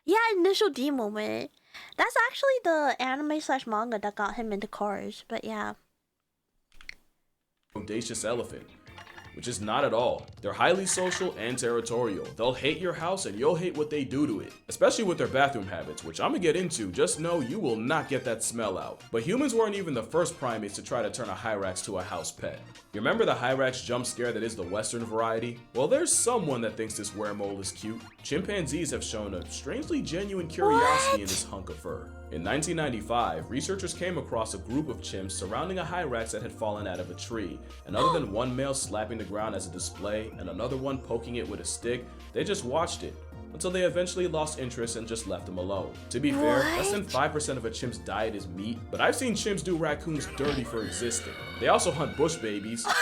[SPEAKER 1] Yeah, initial D moment. That's actually the anime / manga that got him into cars, but yeah.
[SPEAKER 4] Audacious elephant. Which is not at all. They're highly social and territorial. They'll hate your house and you'll hate what they do to it. Especially with their bathroom habits, which I'm gonna get into. Just know you will not get that smell out. But humans weren't even the first primates to try to turn a Hyrax to a house pet. You remember the Hyrax jump scare that is the Western variety? Well, there's someone that thinks this weremole is cute. Chimpanzees have shown a strangely genuine curiosity in this hunk of fur. In 1995, researchers came across a group of chimps surrounding a hyrax that had fallen out of a tree, and other than one male slapping the ground as a display and another one poking it with a stick, they just watched it, until they eventually lost interest and just left them alone. To be fair, less than 5% of a chimp's diet is meat, but I've seen chimps do raccoons dirty for existing. They also hunt bush babies.
[SPEAKER 1] What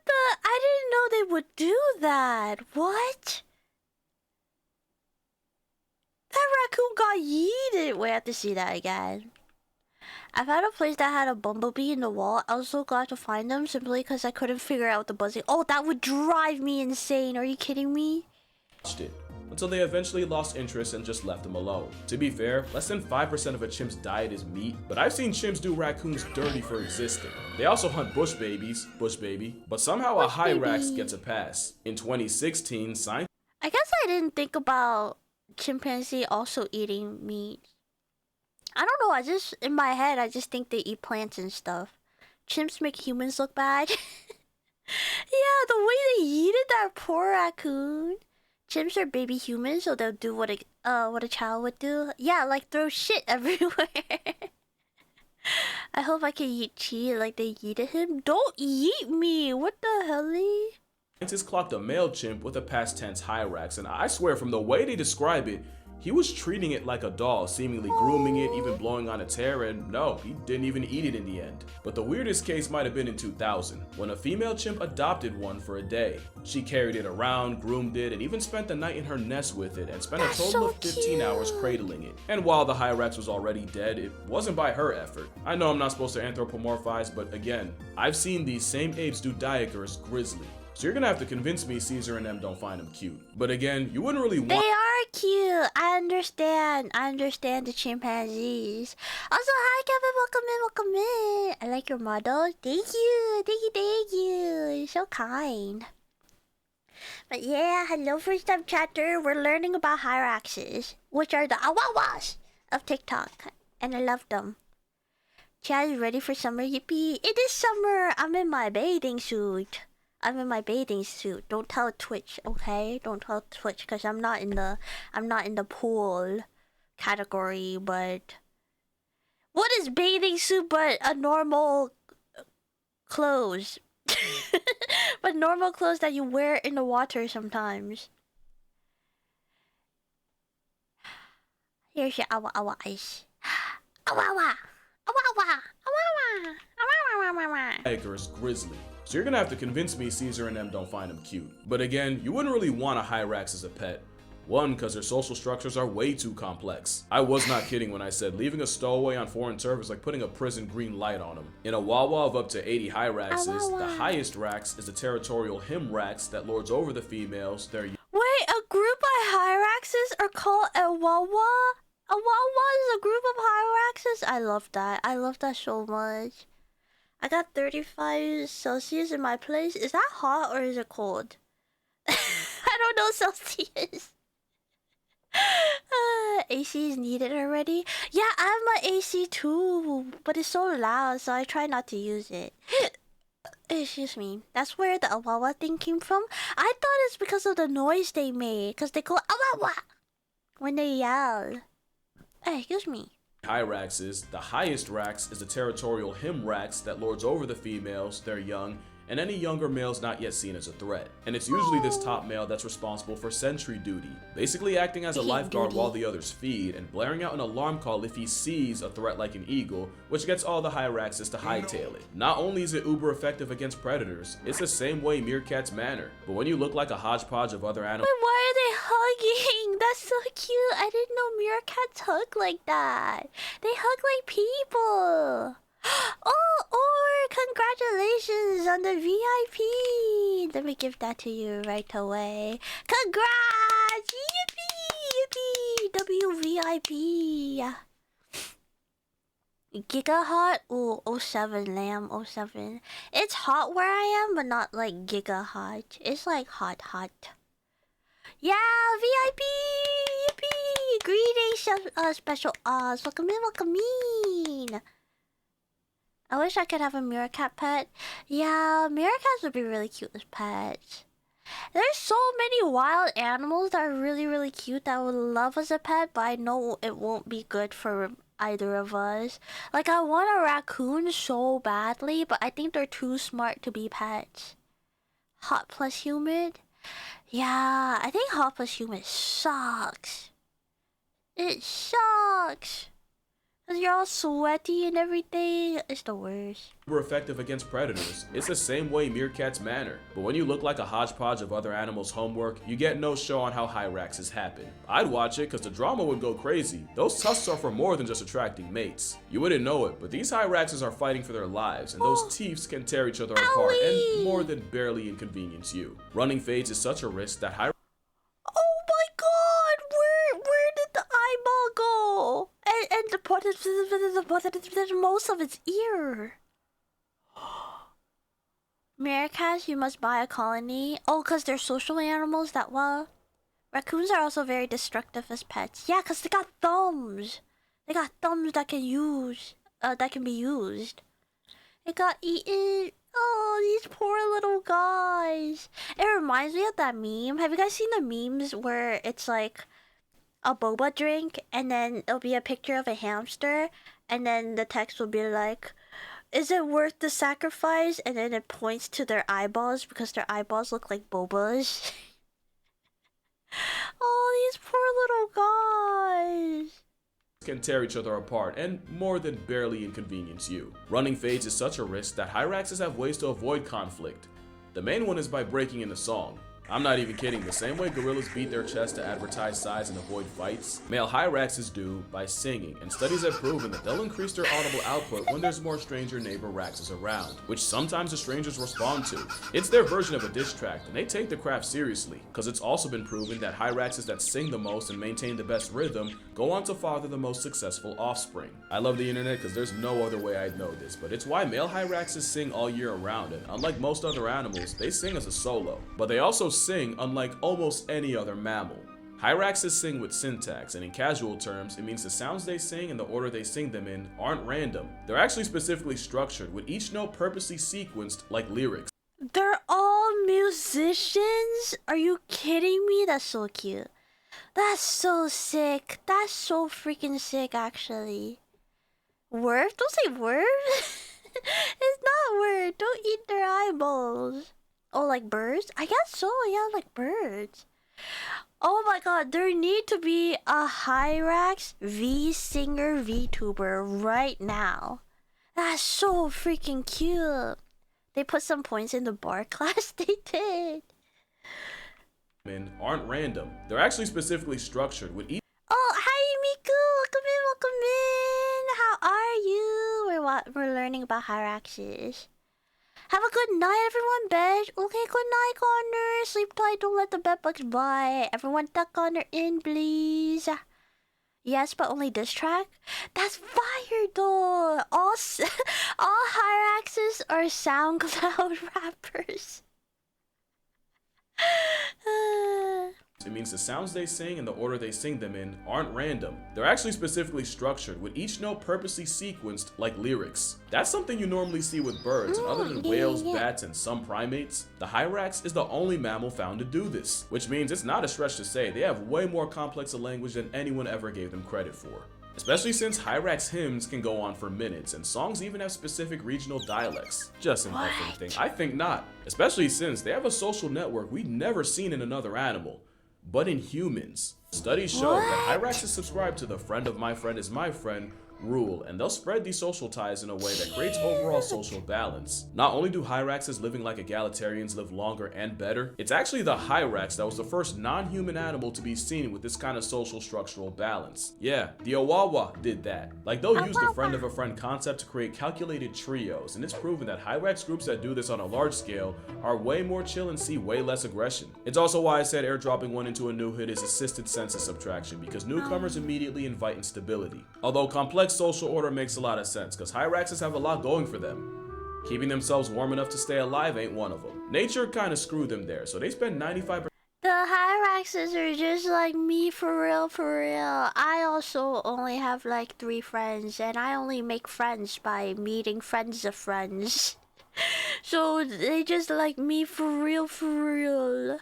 [SPEAKER 1] the? I didn't know they would do that. What? That raccoon got yeeted. Wait, I have to see that again. I found a place that had a bumblebee in the wall. I was so glad to find them simply because I couldn't figure out the buzzing. Oh, that would drive me insane. Are you kidding me?
[SPEAKER 4] It until they eventually lost interest and just left them alone. To be fair, less than 5% of a chimp's diet is meat, but I've seen chimps do raccoons dirty for existing. They also hunt bush babies, but somehow a hyrax gets a pass. In 2016, scientists
[SPEAKER 1] I guess I didn't think about chimpanzee also eating meat. I don't know, in my head, I just think they eat plants and stuff. Chimps make humans look bad. Yeah, the way they yeeted that poor raccoon. Chimps are baby humans, so they'll do what a child would do. Yeah, like throw shit everywhere. I hope I can eat cheese like they yeeted him. Don't eat me! What the hell?
[SPEAKER 4] scientists clocked a male chimp with a past tense hyrax, and I swear from the way they describe it, he was treating it like a doll, seemingly grooming it, even blowing on its hair, and no, he didn't even eat it in the end. But the weirdest case might have been in 2000, when a female chimp adopted one for a day. She carried it around, groomed it, and even spent the night in her nest with it, and spent a total of 15 hours cradling it. And while the hyrax was already dead, it wasn't by her effort. I know I'm not supposed to anthropomorphize, but again, I've seen these same apes do Diaker's grizzly. So you're gonna have to convince me Caesar and them don't find them cute. But again, you wouldn't really want—
[SPEAKER 1] They are cute. I understand the chimpanzees. Also, hi Kevin, welcome in. I like your model. Thank you. You're so kind. But yeah, hello first time chatter. We're learning about hyraxes, which are the awawas of TikTok. And I love them. Chad is ready for summer, yippee. It is summer. I'm in my bathing suit. Don't tell Twitch, okay? Don't tell Twitch, cause I'm not in the pool category. But what is bathing suit but a normal clothes? But normal clothes that you wear in the water sometimes. Here's your awa ice. Awa.
[SPEAKER 4] Diaker's grizzly. So you're gonna have to convince me Caesar and them don't find them cute. But again, you wouldn't really want a hyrax as a pet. One, because their social structures are way too complex. I was not kidding when I said leaving a stowaway on foreign turf is like putting a prison green light on them. In a wawa of up to 80 hyraxes, the highest rax is a territorial himrax that lords over the females.
[SPEAKER 1] Wait, a group of hyraxes are called a wawa? A wawa is a group of hyraxes? I love that. I love that so much. I got 35 Celsius in my place. Is that hot or is it cold? I don't know Celsius. AC is needed already. Yeah, I have my AC too, but it's so loud, so I try not to use it. Excuse me. That's where the awawa thing came from. I thought it's because of the noise they made, because they go awawa when they yell. Hey, excuse me.
[SPEAKER 4] Hyraxes, the highest rax is a territorial himrax that lords over the females, their young, and any younger males not yet seen as a threat. And it's usually this top male that's responsible for sentry duty, basically acting as a lifeguard while the others feed and blaring out an alarm call if he sees a threat like an eagle, which gets all the hyraxes to hightail it. Not only is it uber effective against predators, it's the same way meerkats manner, but when you look like a hodgepodge of other animals—
[SPEAKER 1] Wait, why are they hugging? That's so cute. I didn't know meerkats hug like that. They hug like people. Oh, or congratulations on the VIP. Let me give that to you right away. Congrats! Yippee! WVIP. Giga hot? Ooh, 07 lamb, 07. It's hot where I am, but not like giga hot. It's like hot. Yeah, VIP! Yippee! Greetings, special Oz. Welcome in. I wish I could have a meerkat pet. Yeah, meerkats would be really cute as pets. There's so many wild animals that are really, really cute that I would love as a pet, but I know it won't be good for either of us. Like, I want a raccoon so badly, but I think they're too smart to be pets. Hot plus humid? Yeah, I think hot plus humid sucks. It sucks. Cause you're all sweaty and everything. It's the worst.
[SPEAKER 4] Super effective against predators. It's the same way meerkats manner. But when you look like a hodgepodge of other animals' homework, you get no show on how hyraxes happen. I'd watch it cause the drama would go crazy. Those tusks are for more than just attracting mates. You wouldn't know it, but these hyraxes are fighting for their lives, and those teeths can tear each other apart and more than barely inconvenience you. Running fades is such a risk that
[SPEAKER 1] oh my god! Where did the eyeball go? And the most of its ear. Meerkats, you must buy a colony. Oh, cause they're social animals that well. Raccoons are also very destructive as pets. Yeah, cause they got thumbs. They got thumbs that can be used. It got eaten. Oh, these poor little guys. It reminds me of that meme. Have you guys seen the memes where it's like a boba drink and then it'll be a picture of a hamster and then the text will be like, is it worth the sacrifice? And then it points to their eyeballs because their eyeballs look like bobas. Oh, these poor little guys.
[SPEAKER 4] can tear each other apart and more than barely inconvenience you. Running fades is such a risk that hyraxes have ways to avoid conflict. The main one is by breaking into song. I'm not even kidding, the same way gorillas beat their chest to advertise size and avoid fights, male hyraxes do by singing, and studies have proven that they'll increase their audible output when there's more stranger neighbor raxes around, which sometimes the strangers respond to. It's their version of a diss track, and they take the craft seriously, because it's also been proven that hyraxes that sing the most and maintain the best rhythm go on to father the most successful offspring. I love the internet because there's no other way I'd know this, but it's why male hyraxes sing all year around, and unlike most other animals, they sing as a solo, but they also sing unlike almost any other mammal. Hyraxes sing with syntax, and in casual terms, it means the sounds they sing and the order they sing them in aren't random. They're actually specifically structured, with each note purposely sequenced like lyrics.
[SPEAKER 1] They're all musicians? Are you kidding me? That's so cute. That's so sick. That's so freaking sick, actually. Worf? Don't say Worf. It's not Worf. Don't eat their eyeballs. Oh, like birds? I guess so, yeah, like birds. Oh my god, there need to be a Hyrax V-Singer VTuber right now. That's so freaking cute. They put some points in the bar class, they did.
[SPEAKER 4] Aren't random. They're actually specifically structured, with each
[SPEAKER 1] Oh, hi Miku! Welcome in! How are you? We're learning about Hyraxes. Have a good night, everyone. Bed. Okay, good night, Connor. Sleep tight. Don't let the bed bugs bite. Everyone, tuck Connor in, please. Yes, but only this track. That's fire, though. All Hyraxes are SoundCloud rappers.
[SPEAKER 4] It means the sounds they sing and the order they sing them in aren't random. They're actually specifically structured, with each note purposely sequenced like lyrics. That's something you normally see with birds, and other than whales, bats, and some primates, the hyrax is the only mammal found to do this, which means it's not a stretch to say they have way more complex a language than anyone ever gave them credit for. Especially since hyrax hymns can go on for minutes, and songs even have specific regional dialects. Just an effing thing. I think not. Especially since they have a social network we've never seen in another animal, but in humans. Studies show that hyraxes subscribe to the friend of my friend is my friend rule, and they'll spread these social ties in a way that creates overall social balance. Not only do hyraxes living like egalitarians live longer and better, it's actually the hyrax that was the first non-human animal to be seen with this kind of social structural balance. Yeah, the Awawa did that. Like, they'll use the friend of a friend concept to create calculated trios, and it's proven that hyrax groups that do this on a large scale are way more chill and see way less aggression. It's also why I said airdropping one into a new hood is assisted census subtraction, because newcomers immediately invite instability. Although complex social order makes a lot of sense, because hyraxes have a lot going for them. Keeping themselves warm enough to stay alive ain't one of them. Nature kind of screwed them there, so they spend 95%.
[SPEAKER 1] The hyraxes are just like me, for real, for real. I also only have like 3 friends, and I only make friends by meeting friends of friends. So they just like me for real, for real.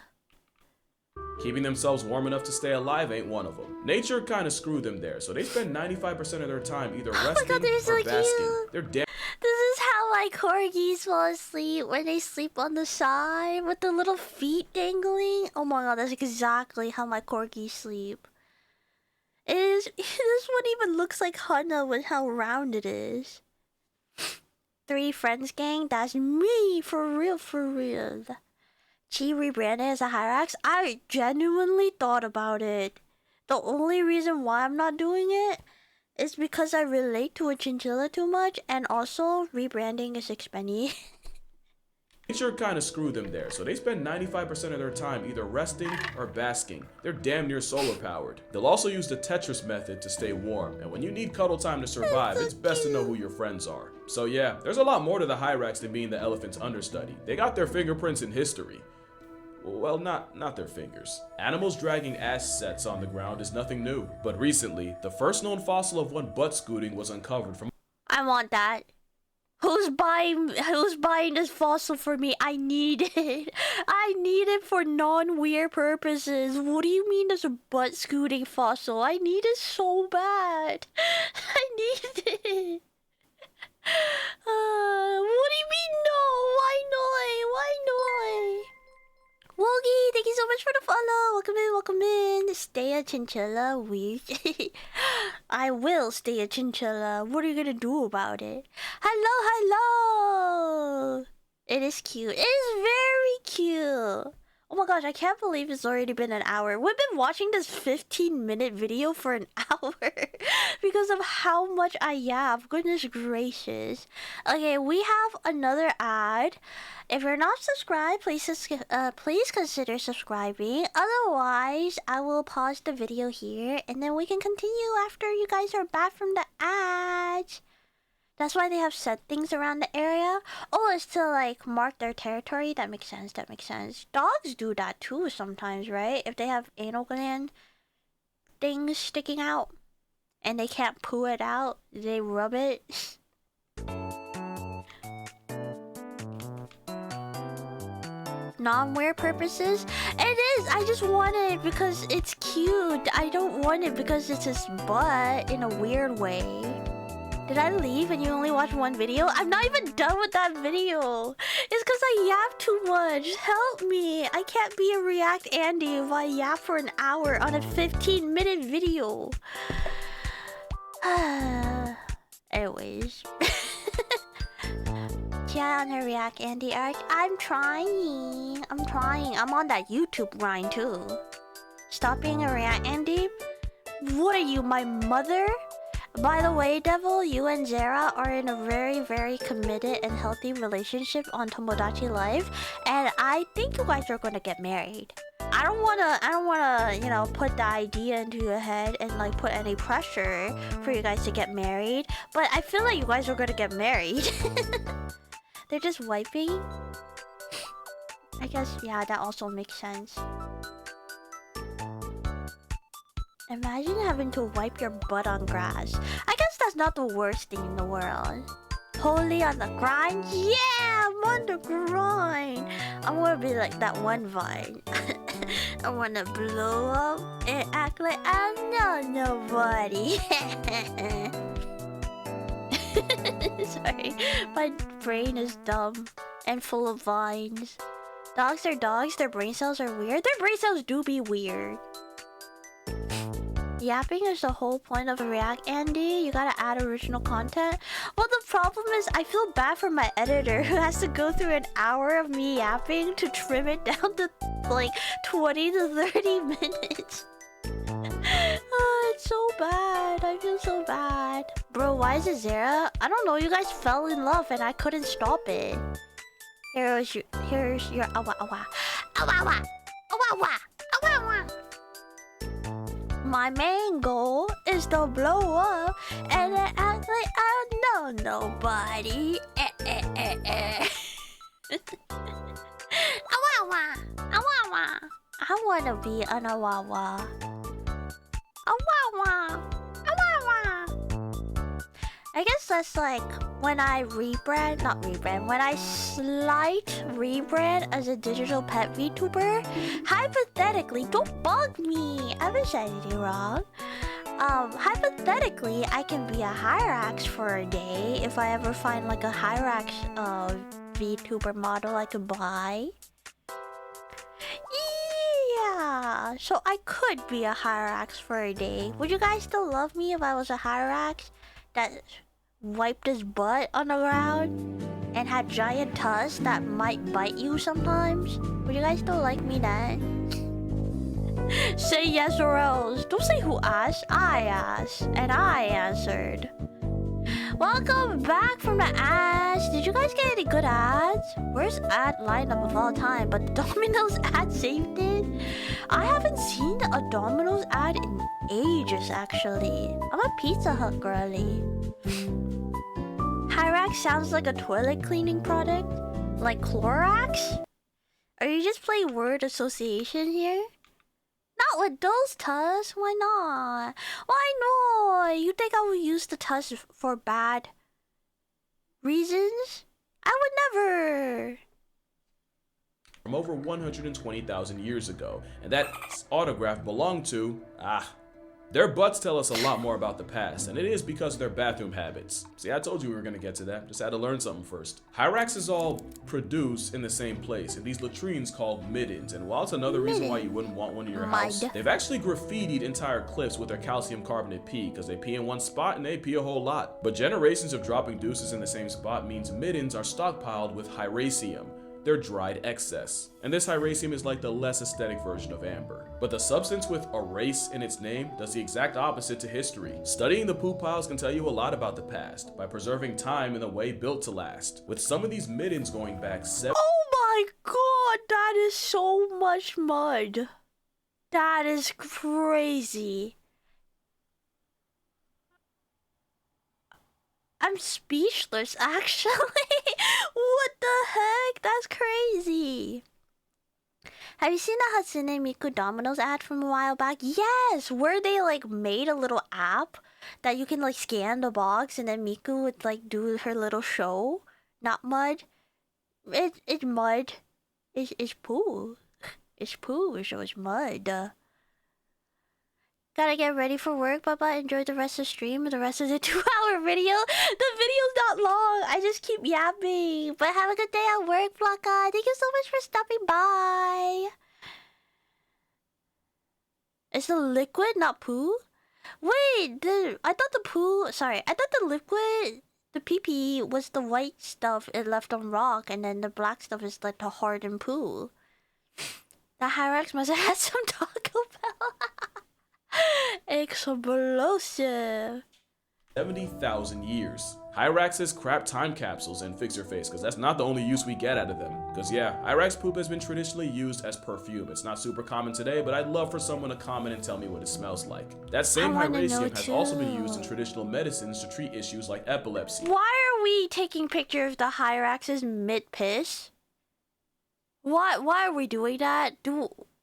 [SPEAKER 4] Keeping themselves warm enough to stay alive ain't one of them. Nature kind of screwed them there, so they spend 95% of their time either resting
[SPEAKER 1] they're so
[SPEAKER 4] or basking.
[SPEAKER 1] cute.
[SPEAKER 4] They're damn.
[SPEAKER 1] This is how like corgis fall asleep when they sleep on the side with the little feet dangling. Oh my god, that's exactly how my corgis sleep. This one even looks like Hana with how round it is. 3 friends gang, that's me for real, for real. Chi rebranded as a Hyrax. I genuinely thought about it. The only reason why I'm not doing it is because I relate to a chinchilla too much, and also rebranding is expensive.
[SPEAKER 4] Nature kind of screwed them there, so they spend 95% of their time either resting or basking. They're damn near solar powered. They'll also use the Tetris method to stay warm, and when you need cuddle time to survive, it's best to know who your friends are. So yeah, there's a lot more to the Hyrax than being the elephant's understudy. They got their fingerprints in history. Well, not their fingers. Animals dragging ass sets on the ground is nothing new, but recently, the first known fossil of one butt scooting was uncovered from—
[SPEAKER 1] I want that. Who's buying this fossil for me? I need it. I need it for non-weird purposes. What do you mean there's a butt scooting fossil? I need it so bad. I need it. What do you mean no? Why not? Why not? Wogi, thank you so much for the follow. Welcome in, welcome in. Stay a chinchilla week. I will stay a chinchilla. What are you gonna do about it? Hello, hello. It is cute. It is very cute. Oh my gosh, I can't believe it's already been an hour. We've been watching this 15-minute video for an hour because of how much I yap. Goodness gracious. Okay, we have another ad. If you're not subscribed, please consider subscribing. Otherwise, I will pause the video here and then we can continue after you guys are back from the ads. That's why they have set things around the area. Oh, it's to like mark their territory. That makes sense. That makes sense. Dogs do that too sometimes, right? If they have anal gland things sticking out and they can't poo it out, they rub it. Non-wear purposes? It is! I just want it because it's cute. I don't want it because it's his butt in a weird way. Did I leave and you only watched one video? I'm not even done with that video. It's because I yap too much. Help me. I can't be a React Andy if I yap for an hour on a 15-minute video. Anyways. Yeah, on her React Andy arc. I'm trying. I'm on that YouTube grind too. Stop being a React Andy? What are you, my mother? By the way, Devil, you and Zara are in a very, very committed and healthy relationship on Tomodachi Life, and I think you guys are gonna get married. I don't wanna, you know, put the idea into your head and like put any pressure for you guys to get married, but I feel like you guys are gonna get married. They're just wiping. I guess, yeah, that also makes sense. Imagine having to wipe your butt on grass. I guess that's not the worst thing in the world. Holy on the grind? Yeah, I'm on the grind. I want to be like that one Vine. I want to blow up and act like I know nobody. Sorry, my brain is dumb and full of vines. Dogs are dogs, their brain cells are weird. Their brain cells do be weird. Yapping is the whole point of React Andy. You gotta add original content. Well, the problem is I feel bad for my editor who has to go through an hour of me yapping to trim it down to like 20 to 30 minutes. Oh, it's so bad. I feel so bad. Bro, why is it Zara? I don't know. You guys fell in love and I couldn't stop it. Here's your awa awa. Awa awa. Awa awa. Awa awa. My main goal is to blow up and then act like I know nobody. Awawa! Awawa! I wanna be an awawa. Awawa! Awawa! I guess that's like when I when I slight rebrand as a digital pet VTuber, hypothetically, don't bug me. I haven't said anything wrong. Hypothetically, I can be a Hyrax for a day if I ever find like a Hyrax VTuber model I could buy. Yeah, so I could be a Hyrax for a day. Would you guys still love me if I was a Hyrax that wiped his butt on the ground and had giant tusks that might bite you sometimes? Would you guys still like me then? Say yes or else. Don't say who asked. I asked, and I answered. Welcome back from the ads. Did you guys get any good ads? Worst ad lineup of all time, but Domino's ad saved it. I haven't seen a Domino's ad in ages, actually. I'm a Pizza Hut girly. Hyrax sounds like a toilet cleaning product, like Clorox. Are you just playing word association here? Not with those tusks. Why not? Why not? You think I would use the tusks for bad reasons? I would never.
[SPEAKER 4] From over 120,000 years ago, and that autograph belonged to, their butts tell us a lot more about the past, and it is because of their bathroom habits. See, I told you we were gonna get to that, just had to learn something first. Hyraxes all produce in the same place, in these latrines called middens, and while it's another reason why you wouldn't want one in your house, they've actually graffitied entire cliffs with their calcium carbonate pee, because they pee in one spot and they pee a whole lot. But generations of dropping deuces in the same spot means middens are stockpiled with hyracium, their dried excess. And this hyracium is like the less aesthetic version of amber. But the substance with erase in its name does the exact opposite to history. Studying the poop piles can tell you a lot about the past by preserving time in a way built to last. With some of these middens going back
[SPEAKER 1] Oh my god, that is so much mud. That is crazy. I'm speechless, actually. What the heck? That's crazy. Have you seen the Hatsune Miku Domino's ad from a while back? Yes, where they like made a little app that you can like scan the box and then Miku would like do her little show. Not mud. It's mud. It's poo. It's poo, so it's mud. Gotta get ready for work, Baba. Enjoy the rest of the stream. The rest of the 2-hour video. The video's not long. I just keep yapping. But have a good day at work, Blanca. Thank you so much for stopping by. It's the liquid, not poo? Wait, I thought the liquid, the pee-pee was the white stuff it left on rock, and then the black stuff is like the hardened poo. The Hyrax must have had some Taco Bell. Explosive.
[SPEAKER 4] 70,000 years. Hyraxes crap time capsules and fix your face, because that's not the only use we get out of them. Because yeah, Hyrax poop has been traditionally used as perfume. It's not super common today, but I'd love for someone to comment and tell me what it smells like. That same hyracium has also been used in traditional medicines to treat issues like epilepsy.
[SPEAKER 1] Why are we taking pictures of the Hyraxes mid-piss? Why are we doing that?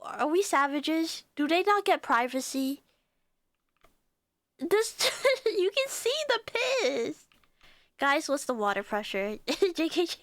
[SPEAKER 1] Are we savages? Do they not get privacy? This you can see the piss. Guys, what's the water pressure? JK.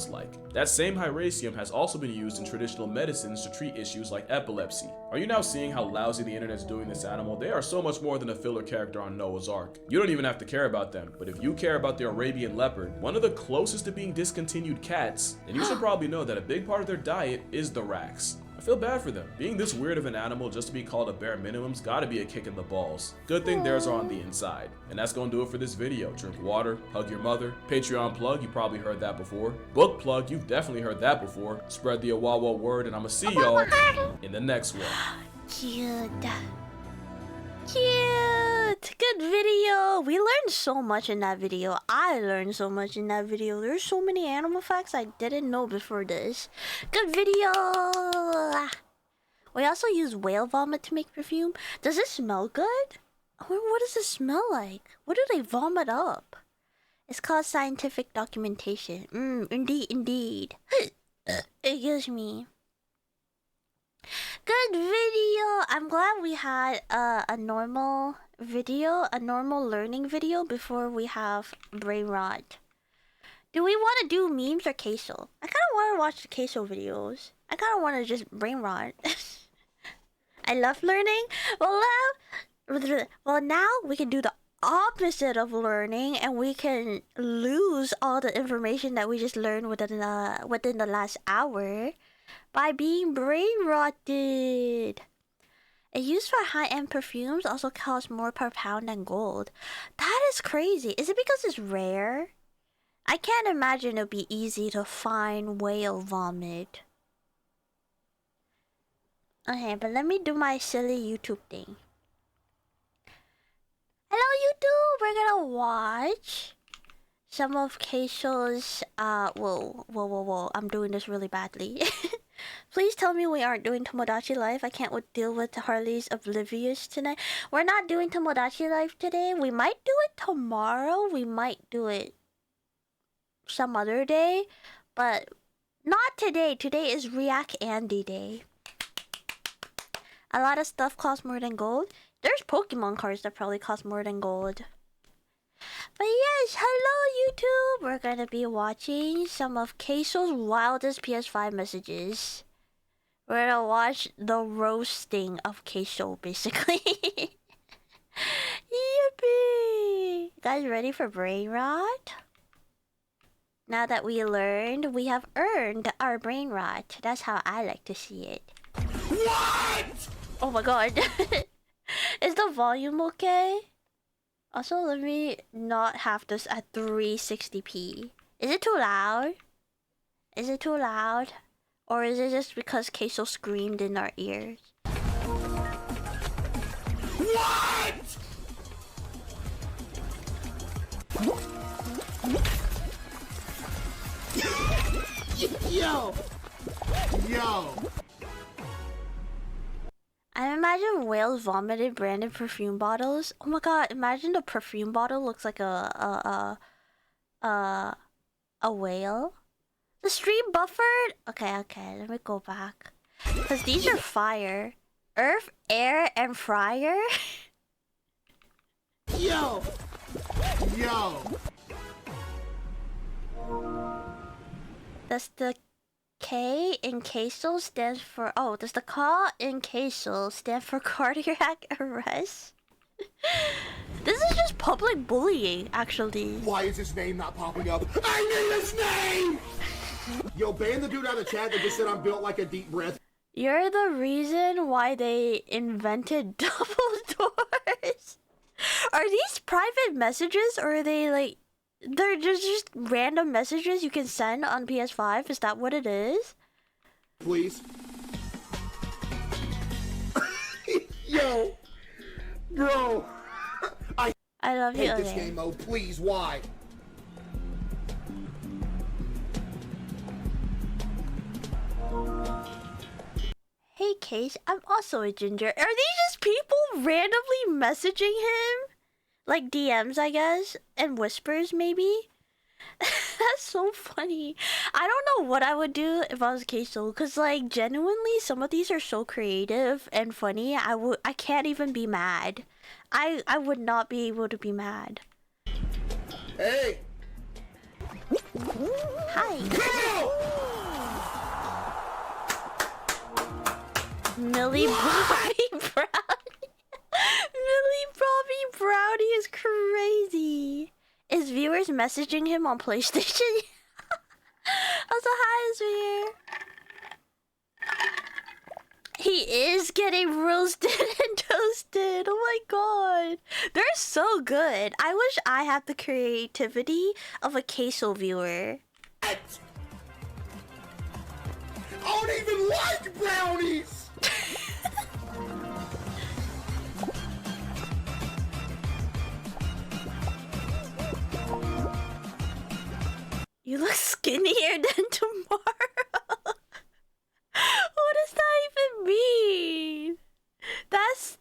[SPEAKER 4] Like. That same hyracium has also been used in traditional medicines to treat issues like epilepsy. Are you now seeing how lousy the internet's doing this animal? They are so much more than a filler character on Noah's Ark. You don't even have to care about them, but if you care about the Arabian leopard, one of the closest to being discontinued cats, then you should probably know that a big part of their diet is the racks. I feel bad for them. Being this weird of an animal just to be called a bare minimum's gotta be a kick in the balls. Good thing theirs are on the inside. And that's gonna do it for this video. Drink water, hug your mother. Patreon plug, you probably heard that before. Book plug, you've definitely heard that before. Spread the Awawa word, and I'ma see y'all in the next one.
[SPEAKER 1] Cute. Good video. We learned so much in that video. I learned so much in that video. There's so many animal facts I didn't know before this. Good video. We also use whale vomit to make perfume. Does it smell good? What does it smell like? What do they vomit up? It's called scientific documentation. Indeed. Excuse me. Good video. I'm glad we had a normal video, a normal learning video before we have brain rot. Do we want to do memes or queso? I kind of want to watch the queso videos. I kind of want to just brain rot. I love learning. Well, now we can do the opposite of learning, and we can lose all the information that we just learned within the last hour by being brain rotted. A use for high-end perfumes also costs more per pound than gold. That is crazy. Is it because it's rare? I can't imagine it'd be easy to find whale vomit. Okay, but let me do my silly YouTube thing. Hello YouTube! We're gonna watch some of Keisho's, whoa, I'm doing this really badly. Please tell me we aren't doing Tomodachi Life. I can't deal with Harley's Oblivious tonight. We're not doing Tomodachi Life today. We might do it tomorrow. We might do it some other day. But not today. Today is React Andy Day. A lot of stuff costs more than gold. There's Pokemon cards that probably cost more than gold. But yes, hello YouTube! We're gonna be watching some of Queso's wildest PS5 messages. We're gonna watch the roasting of Queso, basically. Yippee! Guys ready for brain rot? Now that we learned, we have earned our brain rot. That's how I like to see it.
[SPEAKER 5] What?
[SPEAKER 1] Oh my god. Is the volume okay? Also, let me not have this at 360p. Is it too loud? Is it too loud? Or is it just because Queso screamed in our ears?
[SPEAKER 5] What? Yo.
[SPEAKER 1] I imagine whales vomited branded perfume bottles. Oh my god, imagine the perfume bottle looks like a whale. The stream buffered? Okay, let me go back. Because these are fire. Earth, air, and fryer?
[SPEAKER 5] Yo.
[SPEAKER 1] Does the K in Queso stand for... Oh, does the K in Queso stand for cardiac arrest? This is just public bullying, actually.
[SPEAKER 3] Why is his name not popping up? I need his name! Yo, ban the dude out of the chat that just said I'm built like a deep breath.
[SPEAKER 1] You're the reason why they invented double doors. Are these private messages, or are they like... They're just random messages you can send on PS5? Is that what it is?
[SPEAKER 3] Please.
[SPEAKER 5] Yo. Bro.
[SPEAKER 1] I love you.
[SPEAKER 3] Hate this game mode, please, why?
[SPEAKER 1] Hey Case, I'm also a ginger. Are these just people randomly messaging him? Like DMs, I guess? And whispers, maybe? That's so funny. I don't know what I would do if I was Queso, because like genuinely some of these are so creative and funny. I can't even be mad. I would not be able to be mad.
[SPEAKER 3] Hey!
[SPEAKER 1] Hi. Millie Bobby Brownie. Millie Bobby Brownie is crazy. Is viewers messaging him on PlayStation? Also, hi, Azir. He is getting roasted and toasted. Oh my god. They're so good. I wish I had the creativity of a Queso viewer.
[SPEAKER 3] I don't even like brownies!
[SPEAKER 1] You look skinnier than tomorrow. What does that even mean? That's...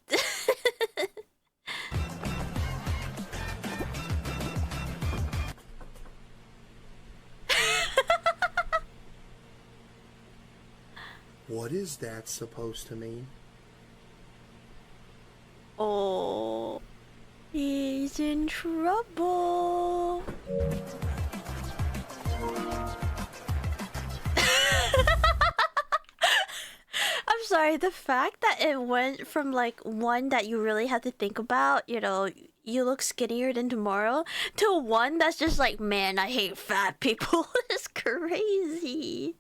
[SPEAKER 3] What is that supposed to mean?
[SPEAKER 1] Oh, he's in trouble. I'm sorry, the fact that it went from like one that you really have to think about, you know, you look skinnier than tomorrow, to one that's just like, man, I hate fat people is crazy.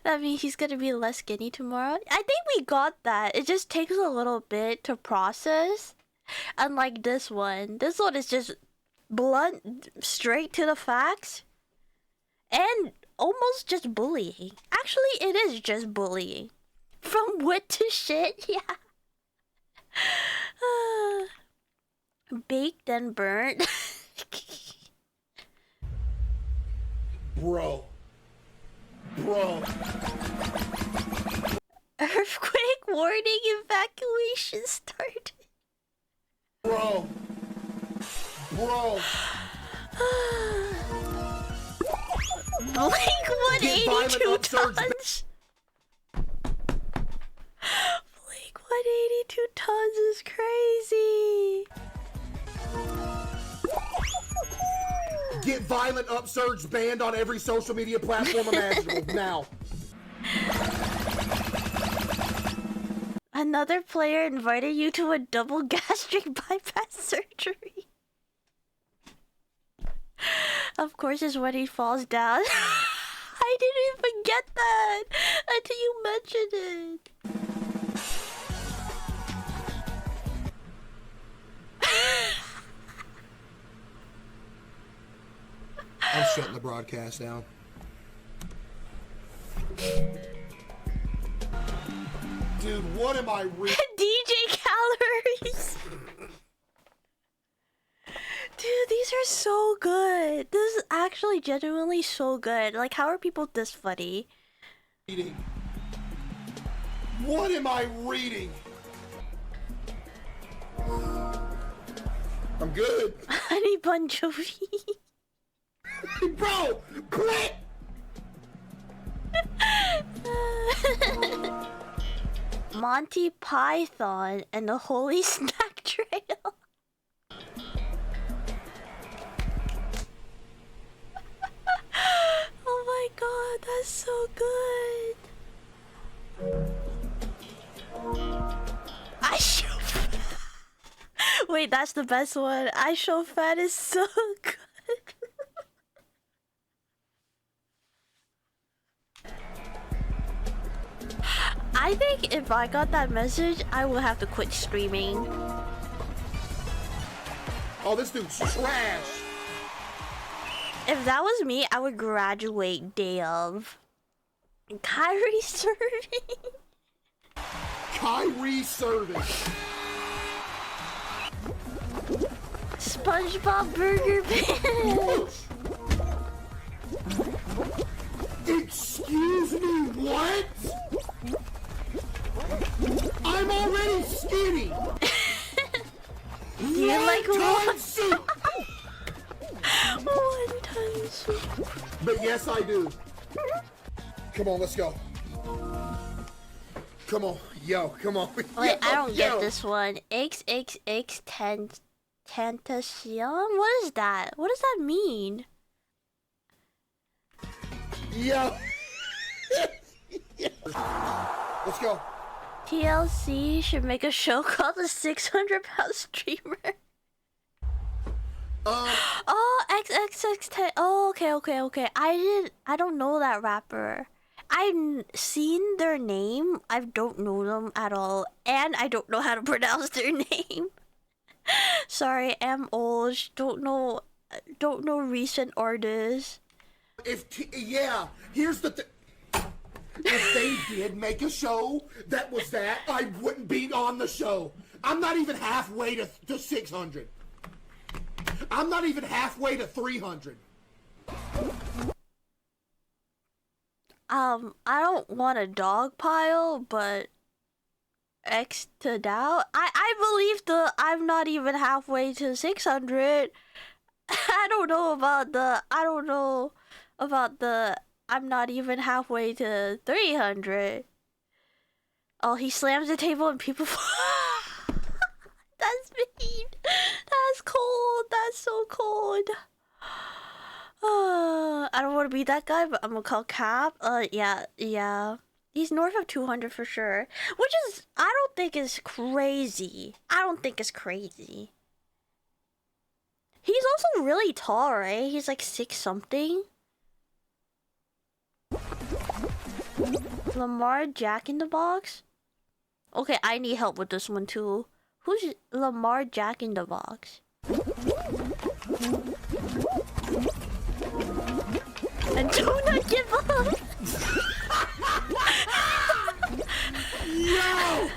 [SPEAKER 1] That means he's gonna be less skinny tomorrow. I think we got that. It just takes a little bit to process. Unlike this one is just blunt, straight to the facts, and almost just bullying. Actually, it is just bullying. From wit to shit, yeah. Baked and burnt.
[SPEAKER 3] Bro.
[SPEAKER 1] Earthquake warning, evacuation started.
[SPEAKER 3] Bro.
[SPEAKER 1] Blink 182 tons. Blink 182 tons is crazy.
[SPEAKER 3] Get violent upsurge banned on every social media platform imaginable now.
[SPEAKER 1] Another player invited you to a double gastric bypass surgery. Of course, it's when he falls down. I didn't even get that until you mentioned it.
[SPEAKER 3] I'm shutting the broadcast down. Dude, what am I reading?
[SPEAKER 1] DJ calories. Dude, these are so good. This is actually genuinely so good. Like, how are people this funny?
[SPEAKER 3] What am I reading? I'm good.
[SPEAKER 1] Honey Bun Jovi.
[SPEAKER 3] Bro, quit!
[SPEAKER 1] Monty Python and the Holy Snack Trail. Oh my god, that's so good. I show Wait, that's the best one. I show fat is so good. I think if I got that message, I will have to quit streaming.
[SPEAKER 3] Oh, this dude's trash.
[SPEAKER 1] If that was me, I would graduate day of. Kyrie serving.
[SPEAKER 3] Kyrie serving.
[SPEAKER 1] SpongeBob Burger Pants.
[SPEAKER 3] Excuse me, what? I'm already skinny.
[SPEAKER 1] Do you like
[SPEAKER 3] one-ton soup?
[SPEAKER 1] One-ton soup.
[SPEAKER 3] But yes, I do. Come on, let's go. Come on, yo, come on.
[SPEAKER 1] Wait, I don't get this one. XXX Tentacion? What is that? What does that mean?
[SPEAKER 3] Yo. Let's go.
[SPEAKER 1] TLC should make a show called the 600-pound streamer. Oh, XXX. Oh, okay. I don't know that rapper. I've seen their name. I don't know them at all, and I don't know how to pronounce their name. Sorry, I'm old. Don't know recent artists.
[SPEAKER 3] Yeah, here's the thing. If they did make a show that was that, I wouldn't be on the show. I'm not even halfway to 600. I'm not even halfway to 300.
[SPEAKER 1] I don't want a dog pile, but X to doubt. I believe I'm not even halfway to 600. I don't know about the I'm not even halfway to 300. Oh, he slams the table and people fall. That's mean. That's cold. That's so cold. I don't want to be that guy, but I'm gonna call Cap. Yeah. He's north of 200 for sure. Which is, I don't think is crazy. He's also really tall, right? He's like 6 something. Lamar Jack in the Box? Okay, I need help with this one too. Who's Lamar Jack in the Box? And do not give up!
[SPEAKER 3] Yo!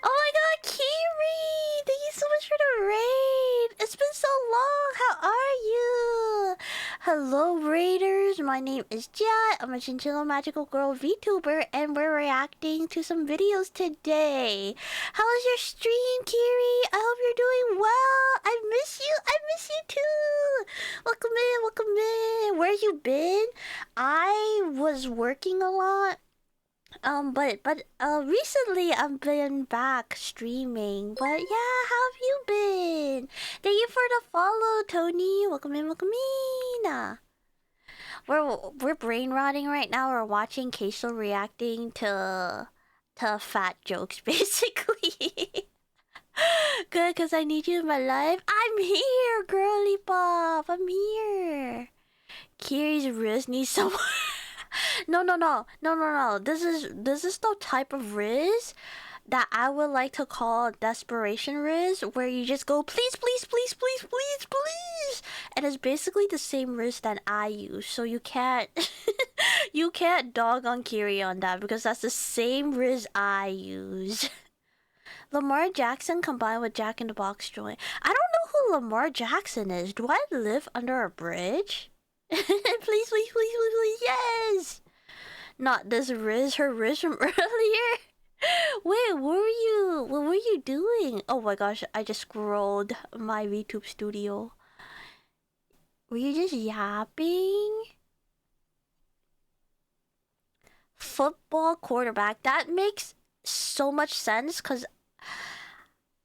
[SPEAKER 1] Oh my god, Kiri! Thank you so much for the raid! It's been so long! How are you? Hello, raiders! My name is Jet. I'm a Chinchilla Magical Girl VTuber, and we're reacting to some videos today. How was your stream, Kiri? I hope you're doing well! I miss you! I miss you too! Welcome in! Where you been? I was working a lot. But recently I've been back streaming. But yeah, how have you been? Thank you for the follow, Tony. Welcome in. We're brain rotting right now. We're watching Queso reacting to fat jokes, basically. Good, cause I need you in my life. I'm here, girly pop. I'm here. Kiri's wrist needs someone. No. This is the type of Riz that I would like to call desperation Riz, where you just go please, and it's basically the same Riz that I use. So you can't you can't dog on Kiri on that because that's the same Riz I use. Lamar Jackson combined with Jack in the Box joint. I don't know who Lamar Jackson is. Do I live under a bridge? Please, yes! Not this Riz, her Riz from earlier. Wait, what were you doing? Oh my gosh, I just scrolled my VTube studio. Were you just yapping? Football quarterback. That makes so much sense because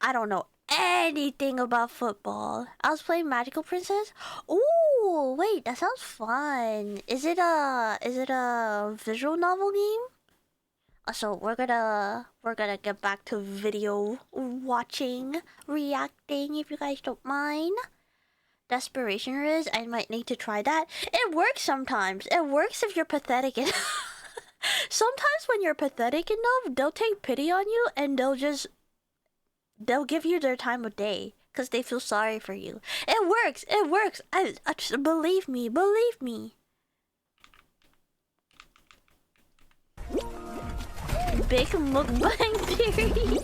[SPEAKER 1] I don't know anything about football. I was playing Magical Princess. Ooh, wait, that sounds fun. Is it a visual novel game? So we're gonna get back to video watching, reacting if you guys don't mind. Desperation Riz, I might need to try that. It works sometimes. It works if you're pathetic enough. Sometimes when you're pathetic enough, they'll take pity on you and they'll give you their time of day because they feel sorry for you. It works. I just, believe me. Big mukbang theory.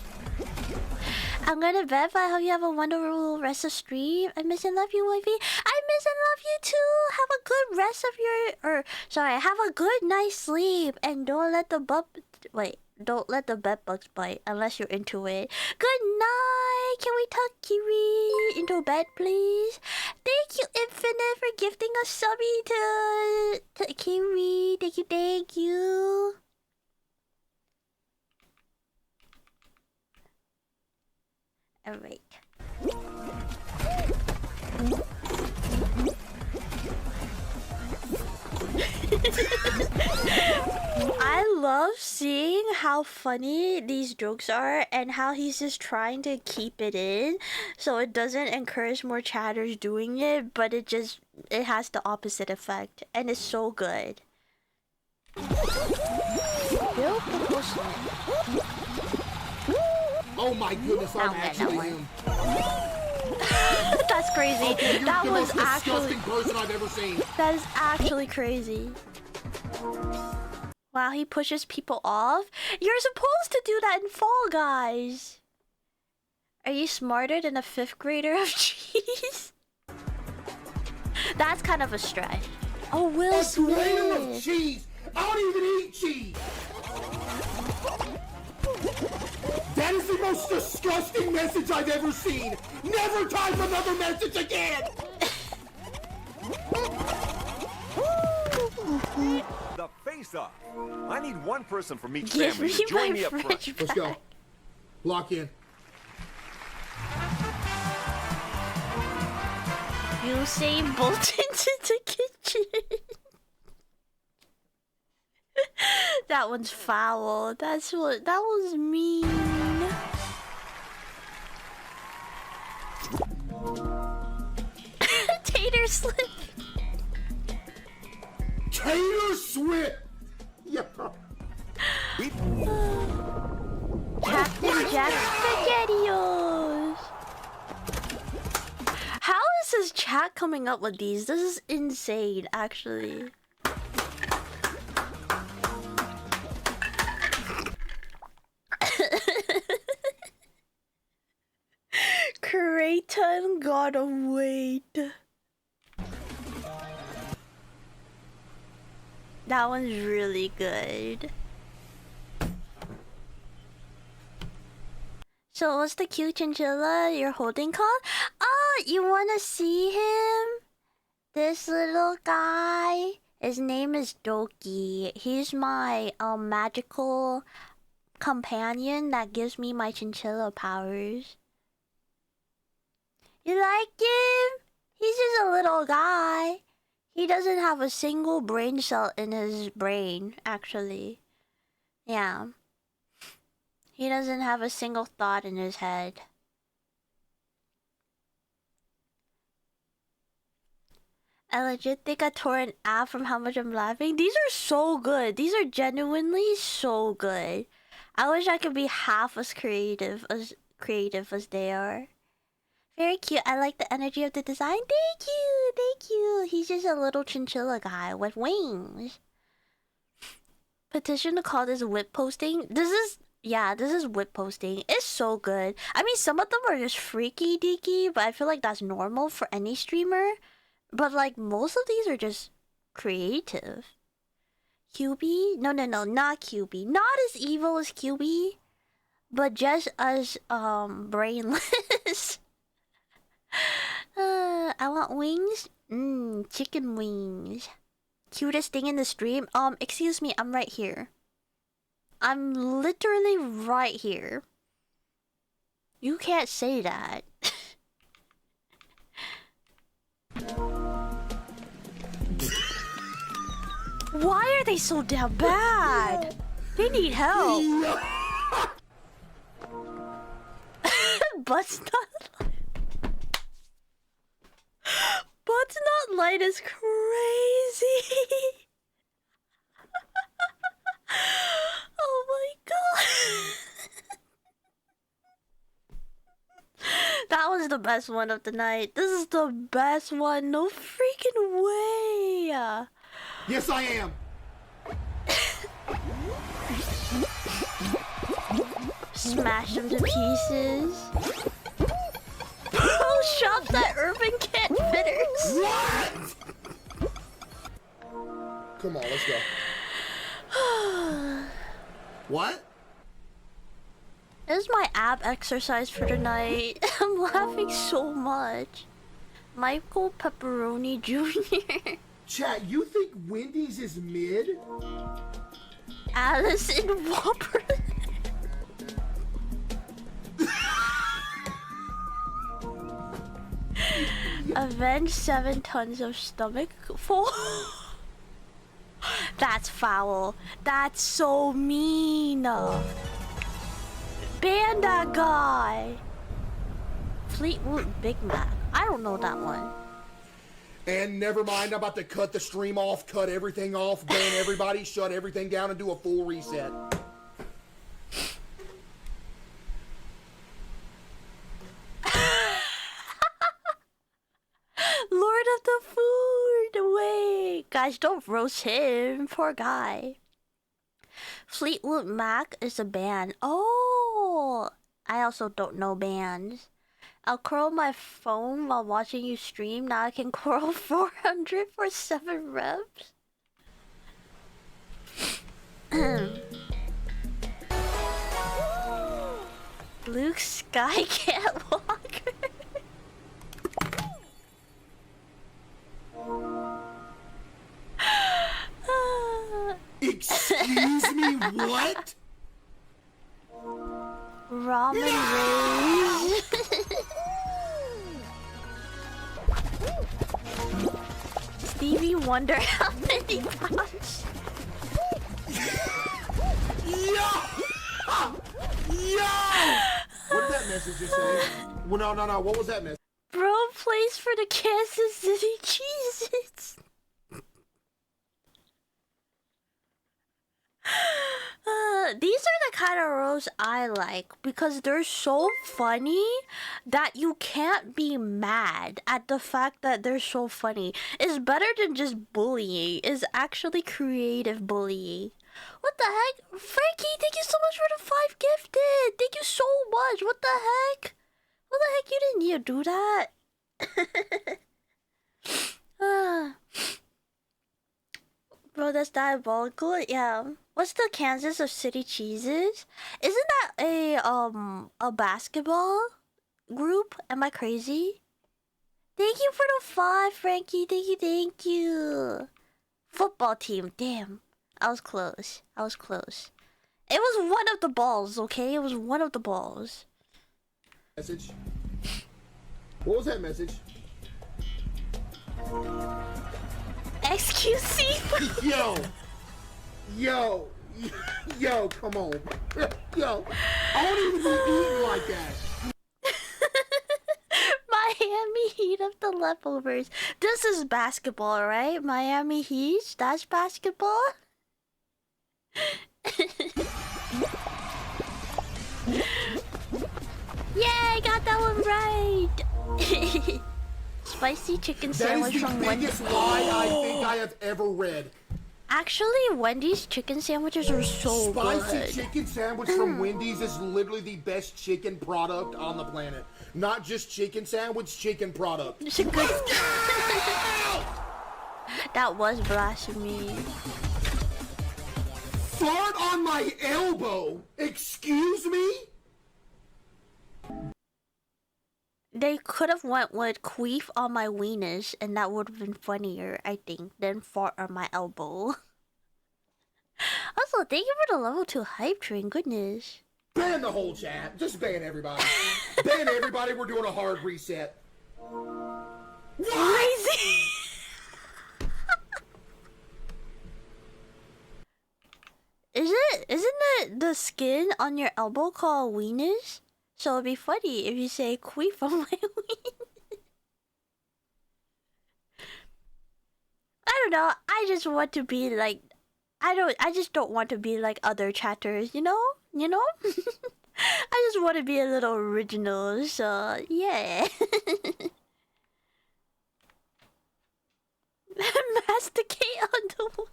[SPEAKER 1] I'm gonna bed, but I hope you have a wonderful rest of stream. I miss and love you, wifey. I miss and love you too. Have a good rest of have a good night's sleep and don't let the bed bugs bite unless you're into it. Good night. Can we tuck Kiri into bed, please? Thank you, Infinite, for gifting a subby to Kiri. Thank you. Alright. I love seeing how funny these jokes are and how he's just trying to keep it in so it doesn't encourage more chatters doing it, but it has the opposite effect and it's so good.
[SPEAKER 3] Oh my goodness, I'm actually him.
[SPEAKER 1] That's crazy.
[SPEAKER 3] Okay, you're
[SPEAKER 1] that
[SPEAKER 3] the
[SPEAKER 1] was
[SPEAKER 3] most
[SPEAKER 1] actually
[SPEAKER 3] disgusting person I've ever seen.
[SPEAKER 1] That is actually crazy. Wow, he pushes people off. You're supposed to do that in Fall Guys. Are you smarter than a 5th grader of cheese? That's kind of a stretch. Oh, Will Smith.
[SPEAKER 3] A tomato of cheese. I don't even eat cheese. That is the most disgusting message I've ever seen. Never type another message again.
[SPEAKER 6] The face-off. I need one person from each
[SPEAKER 1] Give
[SPEAKER 6] family
[SPEAKER 1] me
[SPEAKER 6] to join
[SPEAKER 1] my
[SPEAKER 6] me up front.
[SPEAKER 1] fridge
[SPEAKER 3] Let's go.
[SPEAKER 1] back.
[SPEAKER 3] Lock in.
[SPEAKER 1] You say bolt into the kitchen. That one's foul. That was mean. Tater slip.
[SPEAKER 3] Tater Swift. Yeah.
[SPEAKER 1] Captain Jack SpaghettiOs. How is this chat coming up with these? This is insane, actually. Creighton gotta wait. That one's really good. So what's the cute chinchilla you're holding called? Oh, you wanna see him? This little guy. His name is Doki. He's my magical companion that gives me my chinchilla powers. You like him? He's just a little guy. He doesn't have a single brain cell in his brain, actually. Yeah. He doesn't have a single thought in his head. I legit think I tore an app from how much I'm laughing. These are so good. These are genuinely so good. I wish I could be half as creative as they are. Very cute. I like the energy of the design. Thank you. Thank you. He's just a little chinchilla guy with wings. Petition to call this whip posting. This is whip posting. It's so good. I mean, some of them are just freaky deaky, but I feel like that's normal for any streamer. But like most of these are just creative. QB? No, not QB. Not as evil as QB, but just as brainless. I want wings. Chicken wings. Cutest thing in the stream? Excuse me, I'm right here. I'm literally right here. You can't say that. Why are they so damn bad? They need help. Butt's not light is crazy. Oh my god. That was the best one of the night. This is the best one. No freaking way.
[SPEAKER 3] Yes, I am.
[SPEAKER 1] Smash them to pieces. Pro shops at Urban Cat Fitters.
[SPEAKER 3] What? Come on, let's go. What?
[SPEAKER 1] This is my ab exercise for tonight. I'm laughing so much. Michael Pepperoni Jr.
[SPEAKER 3] Chat, you think Wendy's is mid?
[SPEAKER 1] Allison Whopper. Avenge 7 tons of stomach full. That's foul. That's so mean. Ban that guy. Fleetwood Big Mac. I don't know that one.
[SPEAKER 3] And never mind, I'm about to cut the stream off, cut everything off, ban everybody, shut everything down, and do a full reset.
[SPEAKER 1] Lord of the Food. Wait, guys, don't roast him. Poor guy. Fleetwood Mac is a band. Oh, I also don't know bands. I'll curl my phone while watching you stream. Now I can curl 400 for 7 reps. Luke Skywalker. Ramen rays. Stevie Wonder, how many pounds?
[SPEAKER 3] Yo! Yo! What did that message just say? Well, no. What was that message?
[SPEAKER 1] Bro plays for the Kansas City Cheez-Its. These are the kind of roles I like because they're so funny that you can't be mad at the fact that they're so funny. It's better than just bullying. It's actually creative bullying. What the heck? Frankie, thank you so much for the 5 gifted. Thank you so much. What the heck? What the heck? You didn't need to do that. Bro, that's diabolical. Yeah. What's the Kansas of City Cheeses? Isn't that a basketball group? Am I crazy? Thank you for the 5, Frankie. Thank you. Football team. Damn. I was close. It was one of the balls, okay? It was one of the balls.
[SPEAKER 3] Message. What was that message?
[SPEAKER 1] XQC.
[SPEAKER 3] Yo, come on. Yo, I won't even be eating like that.
[SPEAKER 1] Miami Heat of the leftovers. This is basketball, right? Miami Heat? That's basketball? Yay, got that one right. Spicy chicken sandwich from Wendy's.
[SPEAKER 3] That is the biggest lie I think I have ever read.
[SPEAKER 1] Actually, Wendy's chicken sandwiches are so good.
[SPEAKER 3] Spicy chicken sandwich from Wendy's is literally the best chicken product on the planet. Not just chicken sandwich, chicken product.
[SPEAKER 1] It's a good. That was blasphemy.
[SPEAKER 3] Fart on my elbow. Excuse me?
[SPEAKER 1] They could have went with queef on my wieners, and that would have been funnier, I think, than fart on my elbow. Also, thank you for the level 2 hype train. Goodness.
[SPEAKER 3] Ban the whole chat. Just ban everybody. Ban everybody. We're doing a hard reset.
[SPEAKER 1] Crazy. Isn't it the skin on your elbow called wieners? So it'd be funny if you say queef on my ween. I don't know. I just want to be like, I just don't want to be like other chatters, you know? I just want to be a little original, so yeah. Masticate on the ween.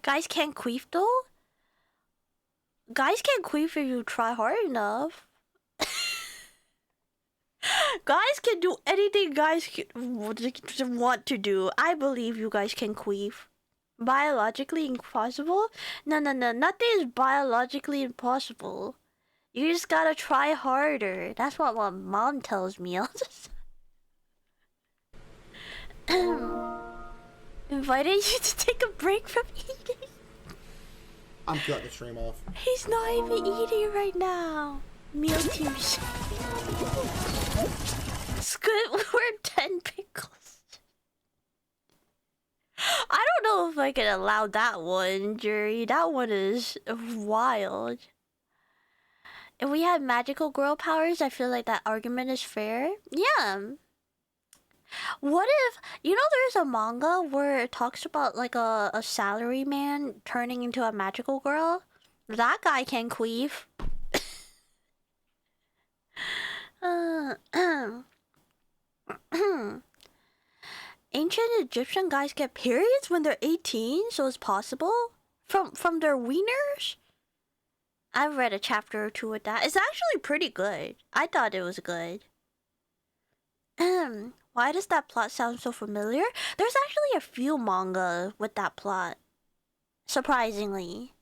[SPEAKER 1] Guys can't queef though? Guys can't queef if you try hard enough. Guys can do anything guys want to do. I believe you guys can queef. Biologically impossible? No. Nothing is biologically impossible. You just gotta try harder. That's what my mom tells me. I'll just... Invited you to take a break from eating.
[SPEAKER 3] I'm cutting the stream off.
[SPEAKER 1] He's not even eating right now. Meal team Squidward 10 pickles. I don't know if I can allow that one, Jury. That one is wild. If we had magical girl powers, I feel like that argument is fair. Yeah. What if, there's a manga where it talks about like a salary man turning into a magical girl? That guy can queef. Ancient Egyptian guys get periods when they're 18, so it's possible? From their wieners? I've read a chapter or two with that. It's actually pretty good. I thought it was good. Why does that plot sound so familiar? There's actually a few manga with that plot. Surprisingly.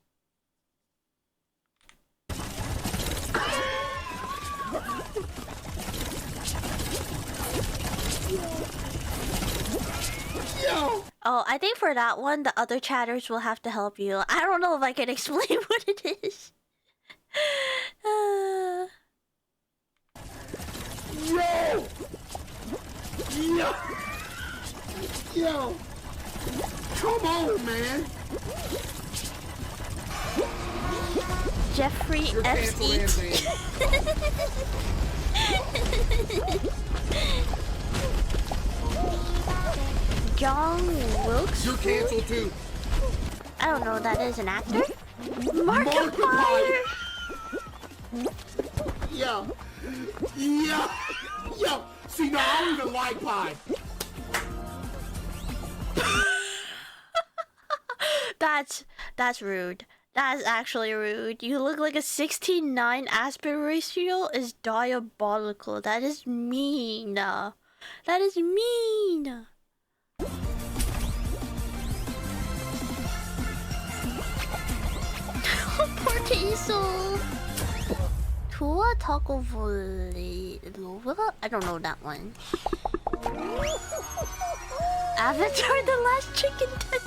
[SPEAKER 3] Yo!
[SPEAKER 1] Oh, I think for that one, the other chatters will have to help you. I don't know if I can explain what it is.
[SPEAKER 3] Yo! Yo! Yo! Come on, man!
[SPEAKER 1] Jeffrey
[SPEAKER 3] You're canceled,
[SPEAKER 1] Epstein. John Wilkes.
[SPEAKER 3] You're canceled too.
[SPEAKER 1] I don't know. That is an actor.
[SPEAKER 3] Markiplier.
[SPEAKER 1] Markiplier.
[SPEAKER 3] Yeah. Yeah. Yo. See, no, I don't even like pie.
[SPEAKER 1] That's rude. That's actually rude. You look like a 16:9 aspect ratio is diabolical. That is mean. That is mean. Pork 있어. 좋아 타co volley. I don't know that one. Avatar: The Last Chicken Tender.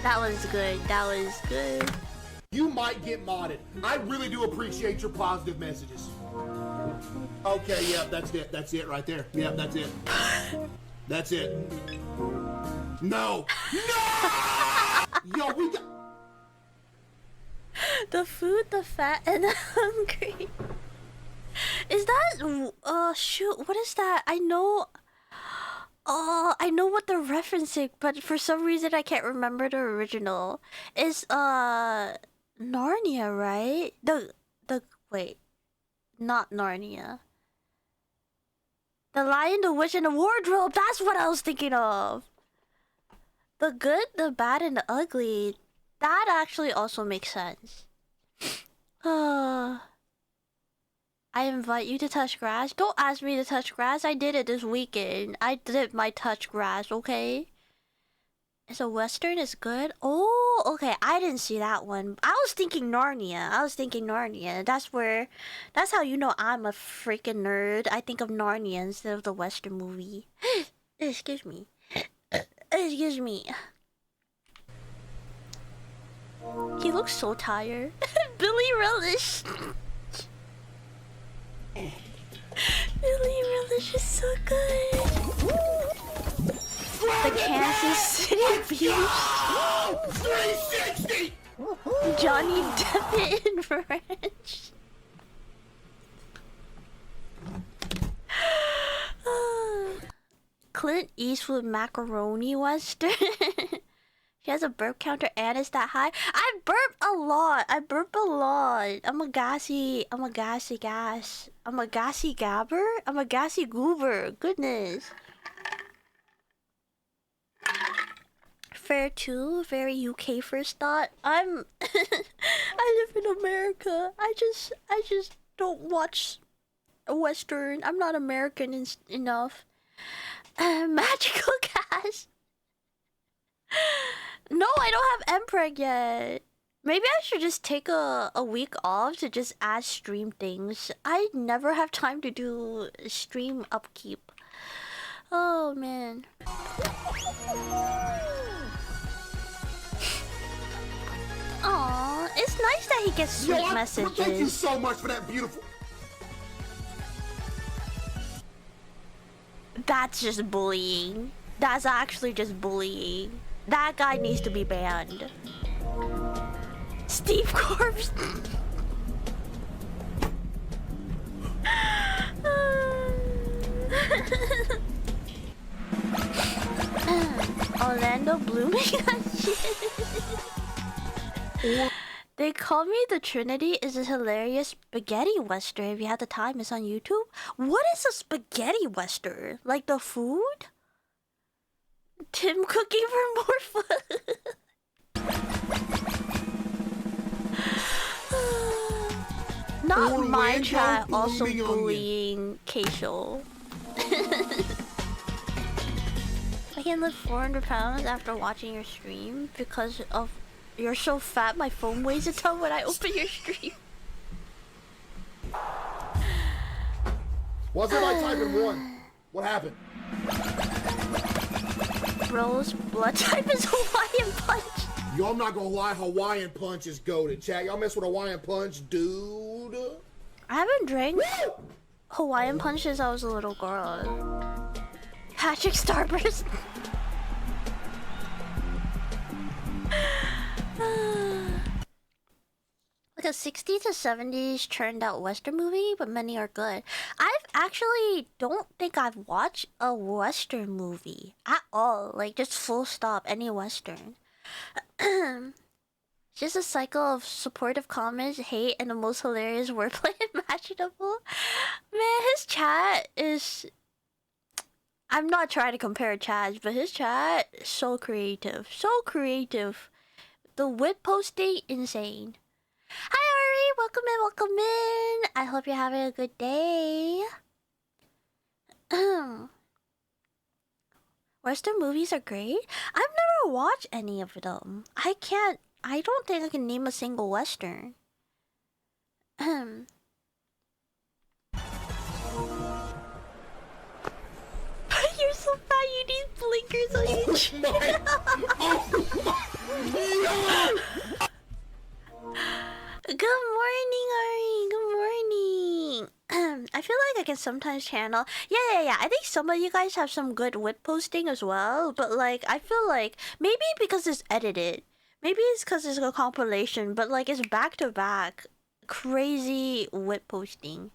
[SPEAKER 1] That was good. That was good.
[SPEAKER 3] You might get modded. I really do appreciate your positive messages. Okay, yeah, that's it. That's it right there. Yeah, that's it. That's it. No. No! Yo, we got...
[SPEAKER 1] The food, the fat, and the hungry. Is that shoot, what is that? I know what they're referencing, but for some reason I can't remember the original. It's Narnia, right? The wait. Not Narnia. The Lion, the Witch, and the Wardrobe. That's what I was thinking of. The Good, the Bad, and the Ugly. That actually also makes sense. I invite you to touch grass. Don't ask me to touch grass. I did it this weekend. I did my touch grass, okay? So Western is good. Oh, okay. I didn't see that one. I was thinking Narnia. That's how you know I'm a freaking nerd. I think of Narnia instead of the Western movie. Excuse me. Excuse me. He looks so tired. Billy Relish. Billy Relish is so good. The Kansas City Beach.
[SPEAKER 3] 360!
[SPEAKER 1] Johnny Depp in French. Clint Eastwood macaroni western. She has a burp counter and it's that high. I burp a lot. I'm a gassy gabber. I'm a gassy goober. Goodness. Fair too. Very UK first thought. I live in America. I just don't watch Western. I'm not American enough. Magical gas. No, I don't have MPreg yet. Maybe I should just take a week off to just add stream things. I never have time to do stream upkeep. Oh man. Aw, it's nice that he gets sweet messages.
[SPEAKER 3] Thank you so much for that beautiful...
[SPEAKER 1] That's just bullying. That's actually just bullying. That guy needs to be banned. Steve Corpse. Orlando Bloom. They Call Me the Trinity is a hilarious spaghetti western. If you have the time, it's on YouTube. What is a spaghetti western? Like the food? Tim cooking for more fun. Not
[SPEAKER 3] Orlando
[SPEAKER 1] my chat, also
[SPEAKER 3] Blooming
[SPEAKER 1] bullying Keisho. I can lift 400 pounds after watching your stream because of you're so fat my phone weighs a ton when I open your stream.
[SPEAKER 3] What's it like typing 1? What happened?
[SPEAKER 1] Rose blood type is Hawaiian punch.
[SPEAKER 3] Yo, I'm not gonna lie, Hawaiian punch is goated. Chat, y'all mess with Hawaiian punch, dude.
[SPEAKER 1] I haven't drank Hawaiian punch since I was a little girl. Patrick Starburst. Like a 60s to 70s turned out Western movie, but many are good. I've actually don't think I've watched a Western movie at all. Like just full stop, any Western. Just a cycle of supportive comments, hate, and the most hilarious wordplay imaginable. Man, his chat is... I'm not trying to compare chats, but his chat is so creative. So creative. The wit posting, insane. Hi Ari, welcome in, welcome in. I hope you're having a good day. Western movies are great. I've never watched any of them. I don't think I can name a single Western. You're so fat, you need blinkers on your chin. Good morning, Ari. Good morning. I feel like I can sometimes channel. Yeah. I think some of you guys have some good wit posting as well. But like, I feel like maybe because it's edited. Maybe it's because it's a compilation. But like, it's back to back. Crazy wit posting.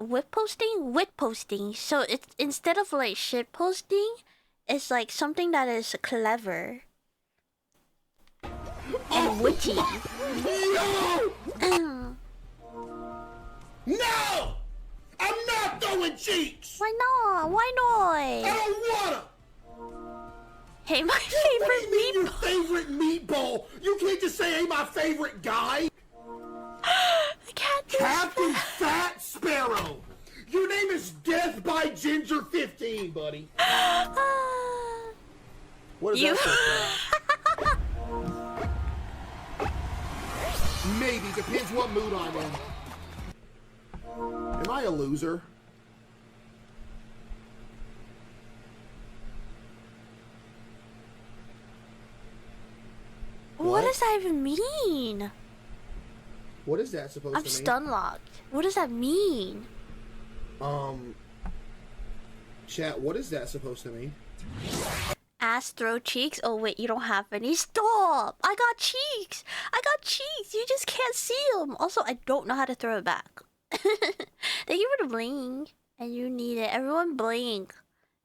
[SPEAKER 1] Wit posting? Wit posting. So it's instead of like shit posting, it's like something that is clever. And witty.
[SPEAKER 3] No! I'm not throwing cheeks!
[SPEAKER 1] Why not? Why not?
[SPEAKER 3] I don't wanna!
[SPEAKER 1] Hey, my
[SPEAKER 3] What do
[SPEAKER 1] favorite
[SPEAKER 3] you mean your
[SPEAKER 1] meatball.
[SPEAKER 3] favorite meatball? You can't just say, hey, my favorite guy. Captain Fat Sparrow. Your name is Death by Ginger 15, buddy. What is that? Maybe, depends what mood I'm in. Am I a loser?
[SPEAKER 1] What does that even mean?
[SPEAKER 3] What is that supposed to
[SPEAKER 1] I'm
[SPEAKER 3] mean?
[SPEAKER 1] stun locked. What does that mean?
[SPEAKER 3] Chat, what is that supposed to mean?
[SPEAKER 1] Ass throw cheeks? Oh wait, you don't have any. Stop! I got cheeks! I got cheeks! You just can't see them! Also, I don't know how to throw it back. Thank you for the blink. And you need it. Everyone blink.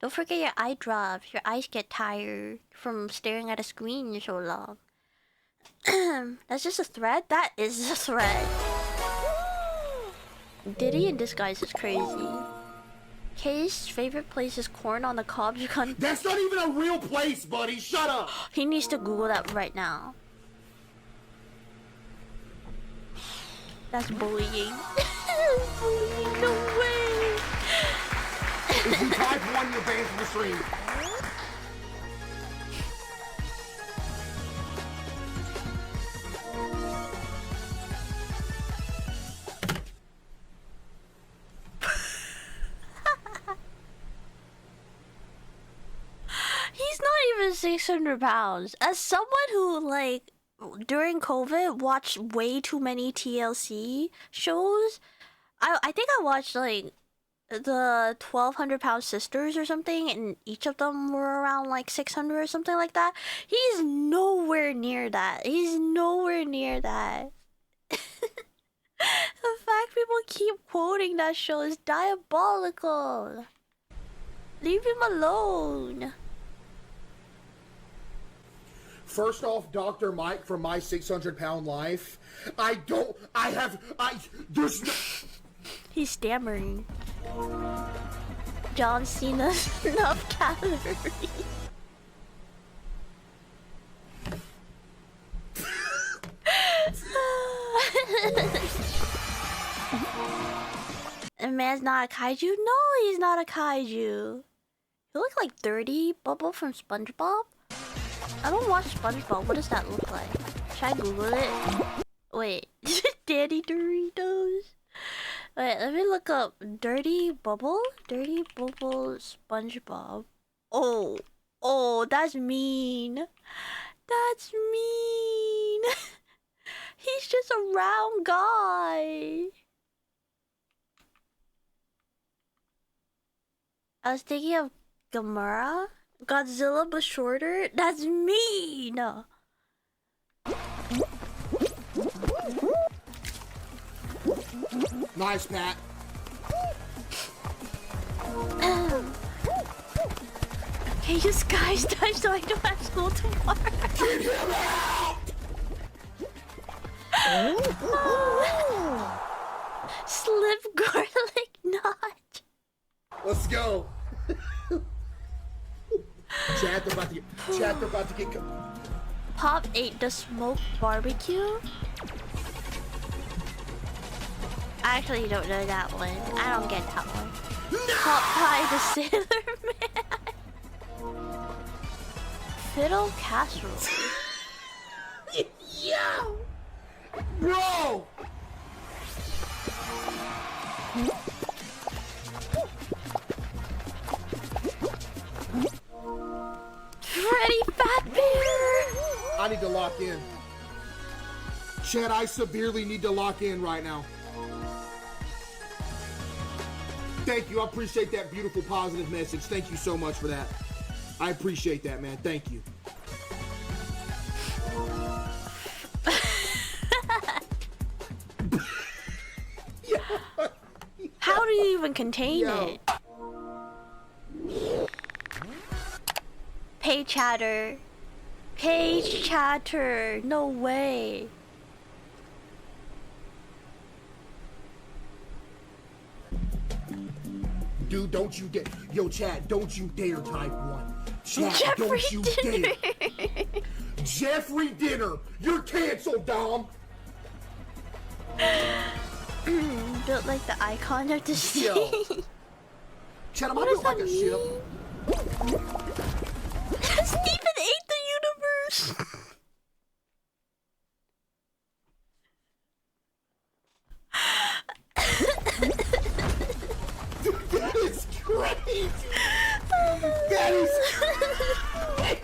[SPEAKER 1] Don't forget your eye drops. Your eyes get tired from staring at a screen so long. That's just a thread? That is a thread. Diddy in disguise is crazy. Kay's favorite place is corn on the cob. You can't...
[SPEAKER 3] That's not even a real place, buddy. Shut up.
[SPEAKER 1] He needs to Google that right now. That's bullying. Bullying, no way.
[SPEAKER 3] If you type 1, you're banned from the stream.
[SPEAKER 1] He's not even 600 pounds. As someone who, like, during COVID watched way too many TLC shows, I think I watched, like, the 1,200-pound sisters or something, and each of them were around, like, 600 or something like that. He's nowhere near that. He's nowhere near that. The fact people keep quoting that show is diabolical. Leave him alone.
[SPEAKER 3] First off, Dr. Mike from My 600-Pound Life. There's no...
[SPEAKER 1] He's stammering. John Cena's enough calories. A man's not a kaiju? No, he's not a kaiju. You look like 30 Bubble from SpongeBob? I don't watch SpongeBob. What does that look like? Should I Google it? Wait. Daddy Doritos? Wait, let me look up Dirty Bubble. Dirty Bubble SpongeBob. Oh, oh, that's mean. That's mean. He's just a round guy. I was thinking of Gamera. Godzilla but shorter. That's mean.
[SPEAKER 3] Nice, Pat.
[SPEAKER 1] Can you skies dive so I don't have school tomorrow?
[SPEAKER 3] Get him out!
[SPEAKER 1] Slip garlic knot.
[SPEAKER 3] Let's go. Chad, they're about to get.
[SPEAKER 1] Pop ate the smoked barbecue. I actually don't know that one. I don't get that one.
[SPEAKER 3] No!
[SPEAKER 1] Pop pie the Sailor Man. Fiddle casserole.
[SPEAKER 3] Yeah! Bro!
[SPEAKER 1] Freddy Fazbear!
[SPEAKER 3] I need to lock in. Chad, I severely need to lock in right now. Thank you. I appreciate that beautiful, positive message. Thank you so much for that. I appreciate that, man. Thank you.
[SPEAKER 1] How do you even contain it? Page chatter. Page chatter. No way.
[SPEAKER 3] Dude, don't you dare. Yo, Chad, don't you dare type one. Chad,
[SPEAKER 1] Jeffrey
[SPEAKER 3] don't you
[SPEAKER 1] Dinner.
[SPEAKER 3] dare. Jeffrey Dinner. You're canceled, Dom.
[SPEAKER 1] Built like the icon of the sea.
[SPEAKER 3] Yo. Chad, am I built like a ship?
[SPEAKER 1] Stephen ate the universe.
[SPEAKER 3] That is crazy. That is crazy.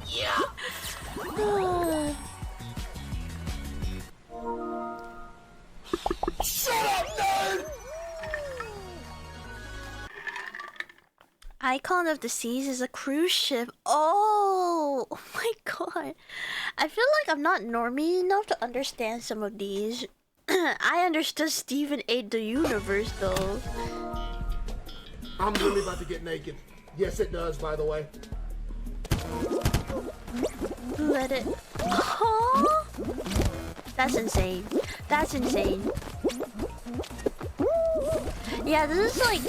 [SPEAKER 3] Yeah. Shut up, nerd.
[SPEAKER 1] Icon of the Seas is a cruise ship. Oh my god. I feel like I'm not normie enough to understand some of these. I understood Stephen ate the universe though.
[SPEAKER 3] I'm really about to get naked. Yes, it does, by the way.
[SPEAKER 1] Let it. Huh? That's insane. That's insane. Yeah, this is like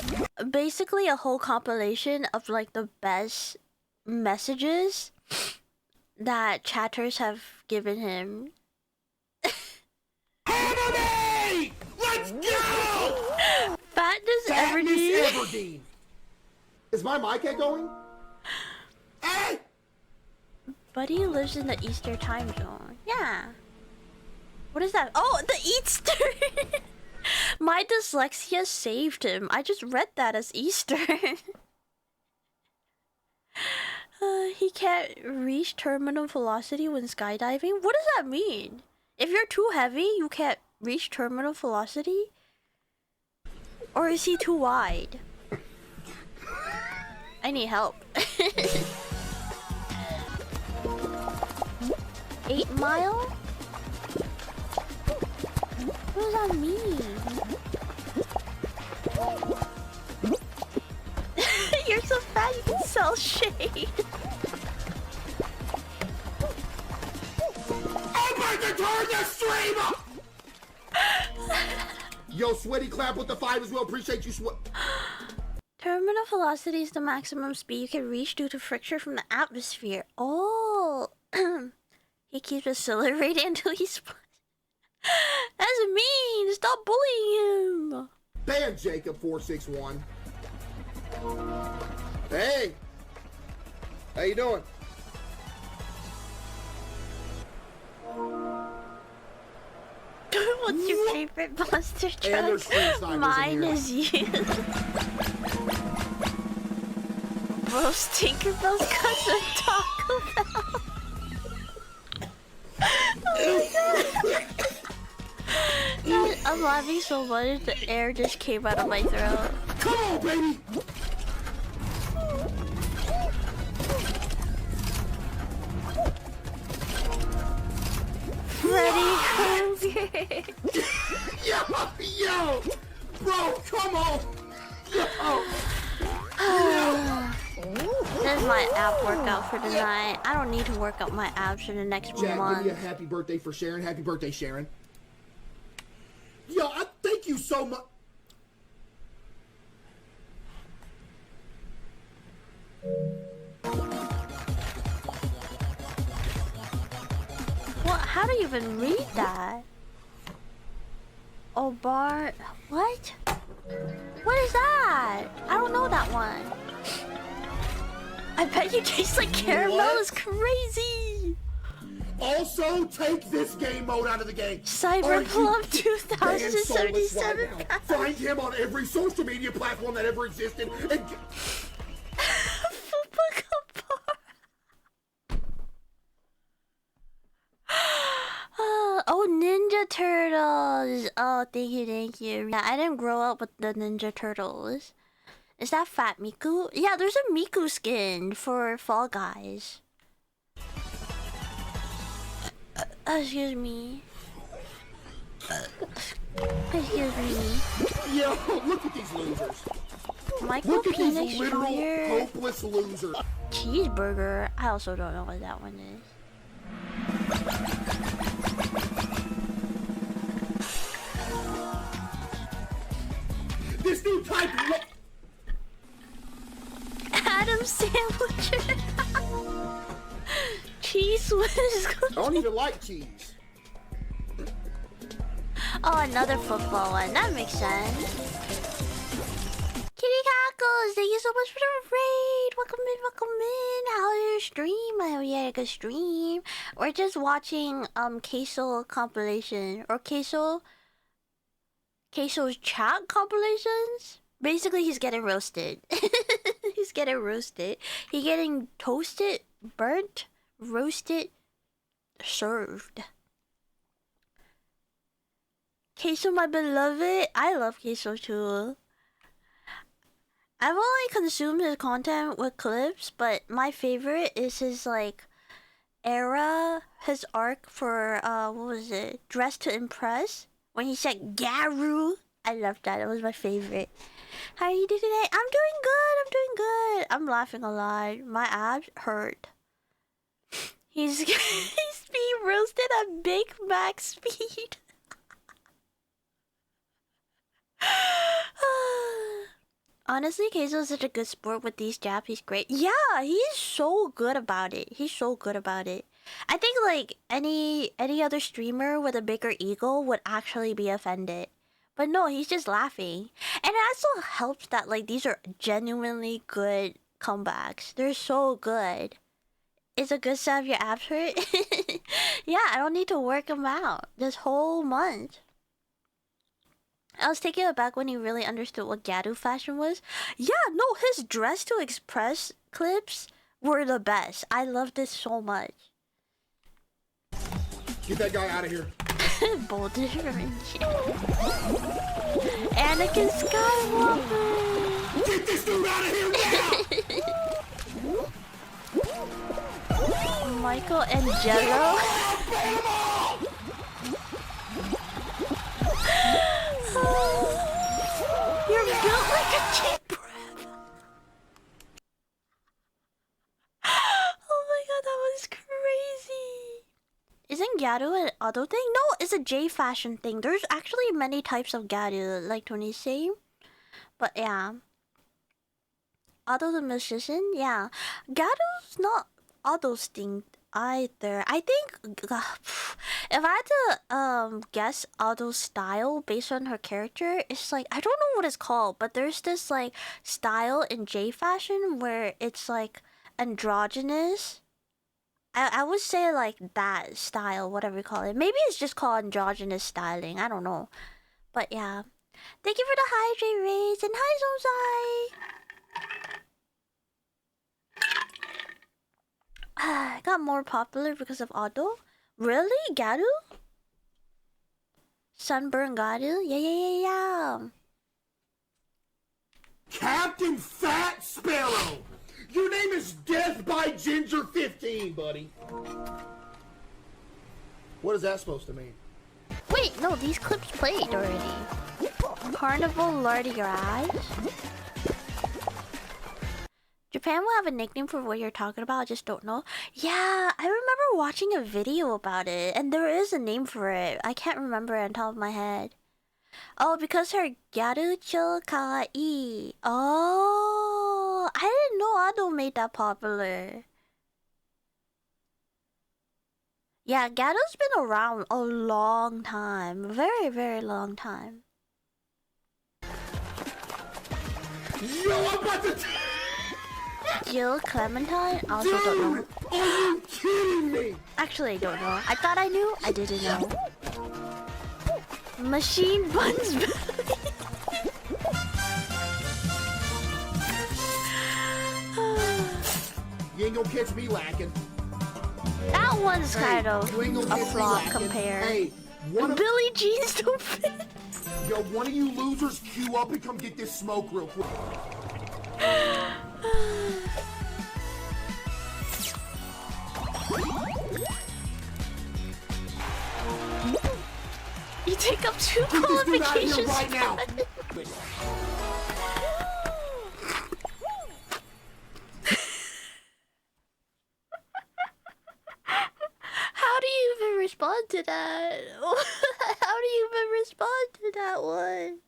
[SPEAKER 1] basically a whole compilation of like the best messages that chatters have given him.
[SPEAKER 3] Harmony! Let's go!
[SPEAKER 1] Fatness
[SPEAKER 3] Fatness
[SPEAKER 1] Everdeen.
[SPEAKER 3] Everdeen. Is my mic going? Hey!
[SPEAKER 1] Buddy lives in the Easter time zone. Yeah. What is that? Oh, the Easter! My dyslexia saved him. I just read that as Easter. He can't reach terminal velocity when skydiving? What does that mean? If you're too heavy, you can't reach terminal velocity? Or is he too wide? I need help. 8 Mile? What does that mean? You're so fat you can sell shade.
[SPEAKER 3] I'm about to turn the stream up! Yo, Sweaty Clap with the 5 as well. Appreciate you, Sweat.
[SPEAKER 1] Terminal velocity is the maximum speed you can reach due to friction from the atmosphere. Oh. He keeps accelerating until he's... That's mean! Stop bullying him!
[SPEAKER 3] Ban Jacob461. Hey! How you doing?
[SPEAKER 1] What's your favorite monster truck?
[SPEAKER 3] And there's freeze-divers in
[SPEAKER 1] Mine
[SPEAKER 3] here.
[SPEAKER 1] is you. Bro, Tinkerbell's cousin Taco Bell. Oh my god. I'm laughing so much the air just came out of my throat.
[SPEAKER 3] Come on, baby!
[SPEAKER 1] Freddy Krueger.
[SPEAKER 3] Yo! Bro, come on!
[SPEAKER 1] This is my ab workout for tonight. I don't need to work out my abs for the next
[SPEAKER 3] Jack,
[SPEAKER 1] month.
[SPEAKER 3] give me a happy birthday for Sharon. Happy birthday, Sharon. Yo, I thank you so much.
[SPEAKER 1] What? How do you even read that? Oh, bar. What? What is that? I don't know that one. I bet you taste like caramel.
[SPEAKER 3] What?
[SPEAKER 1] Is crazy.
[SPEAKER 3] Also, take this game mode out of the game.
[SPEAKER 1] Cyberplum
[SPEAKER 3] Ban Soulless
[SPEAKER 1] 2077.
[SPEAKER 3] right now. Find him on every social media platform that ever existed and
[SPEAKER 1] Oh, Ninja Turtles. Oh, thank you, thank you. Yeah, I didn't grow up with the Ninja Turtles. Is that Fat Miku? Yeah, there's a Miku skin for Fall Guys. Excuse me. Excuse me.
[SPEAKER 3] yo, look at these losers.
[SPEAKER 1] Michael
[SPEAKER 3] Look at these
[SPEAKER 1] Peanut
[SPEAKER 3] literal
[SPEAKER 1] Jr.
[SPEAKER 3] hopeless losers.
[SPEAKER 1] Cheeseburger. I also don't know what that one is.
[SPEAKER 3] This new type.
[SPEAKER 1] Adam Sandwicher. Cheese whiz.
[SPEAKER 3] I don't even like cheese.
[SPEAKER 1] Oh, another football one. That makes sense. Kitty Cackles, thank you so much for the raid. Welcome in, welcome in. How was your stream? I hope you had a good stream. We're just watching Queso compilation or Queso's chat compilations. Basically, he's getting roasted. He's getting roasted. He's getting toasted, burnt, roasted, served. Queso, my beloved. I love Queso too. I've only consumed his content with clips, but my favorite is his like era, his arc for what was it? Dress to Impress. When he said Garu. I loved that. It was my favorite. How are you doing today? I'm doing good. I'm doing good. I'm laughing a lot. My abs hurt. He's being roasted at Big Mac speed. Honestly, Keizo is such a good sport with these jabs. He's great. Yeah, he's so good about it. He's so good about it. I think like any other streamer with a bigger ego would actually be offended. But no, he's just laughing. And it also helps that like these are genuinely good comebacks. They're so good. Is it good to have your abs hurt? Yeah, I don't need to work them out this whole month. I was taken aback when he really understood what Garu fashion was. Yeah, no, his dress to express clips were the best. I loved it so much.
[SPEAKER 3] Get that guy out of here.
[SPEAKER 1] Boulder Anakin Skywalker.
[SPEAKER 3] Get this dude out of here now!
[SPEAKER 1] Michael Angelo. You're built like a cheap bread. Oh my god, that was crazy. Isn't Garu an auto thing? No, it's a J fashion thing. There's actually many types of Garu, like Tony's saying. But yeah. Auto the musician? Yeah. Garu's not auto's thing either. I think if I had to guess Auto's style based on her character, it's like I don't know what it's called, but there's this like style in J fashion where it's like androgynous. I would say like that style, whatever you call it. Maybe it's just called androgynous styling. I don't know. But yeah. Thank you for the hydrate rays and hi Zozai. Got more popular because of Auto. Really? Garu? Sunburn Garu? Yeah.
[SPEAKER 3] Captain Fat Sparrow! Your name is Death by Ginger 15, buddy. What is that supposed to mean?
[SPEAKER 1] Wait, no, these clips played already. Carnival Lord of Your Eyes? Japan will have a nickname for what you're talking about, I just don't know. Yeah, I remember watching a video about it, and there is a name for it. I can't remember it on top of my head. Oh, because her gyaru cho kawaii. Oh, I didn't know Ado made that popular. Yeah, Gato's been around a long time. Very, very long time.
[SPEAKER 3] Yo, I'm about to...
[SPEAKER 1] Jill Clementine? Also don't know.
[SPEAKER 3] Are you kidding me?
[SPEAKER 1] Actually, I don't know. I thought I knew. I didn't know. Machine Buns Belly.
[SPEAKER 3] You ain't gonna catch me lacking.
[SPEAKER 1] That one's kind of
[SPEAKER 3] you ain't gonna
[SPEAKER 1] a
[SPEAKER 3] catch me
[SPEAKER 1] flop
[SPEAKER 3] lacking.
[SPEAKER 1] compared.
[SPEAKER 3] Hey, one of,
[SPEAKER 1] Billie Jeans don't fit.
[SPEAKER 3] yo, one of you losers queue up and come get this smoke real quick.
[SPEAKER 1] You take up 2
[SPEAKER 3] Get this dude out of here
[SPEAKER 1] qualifications.
[SPEAKER 3] right now.
[SPEAKER 1] How do you even respond to that? How do you even respond to that one?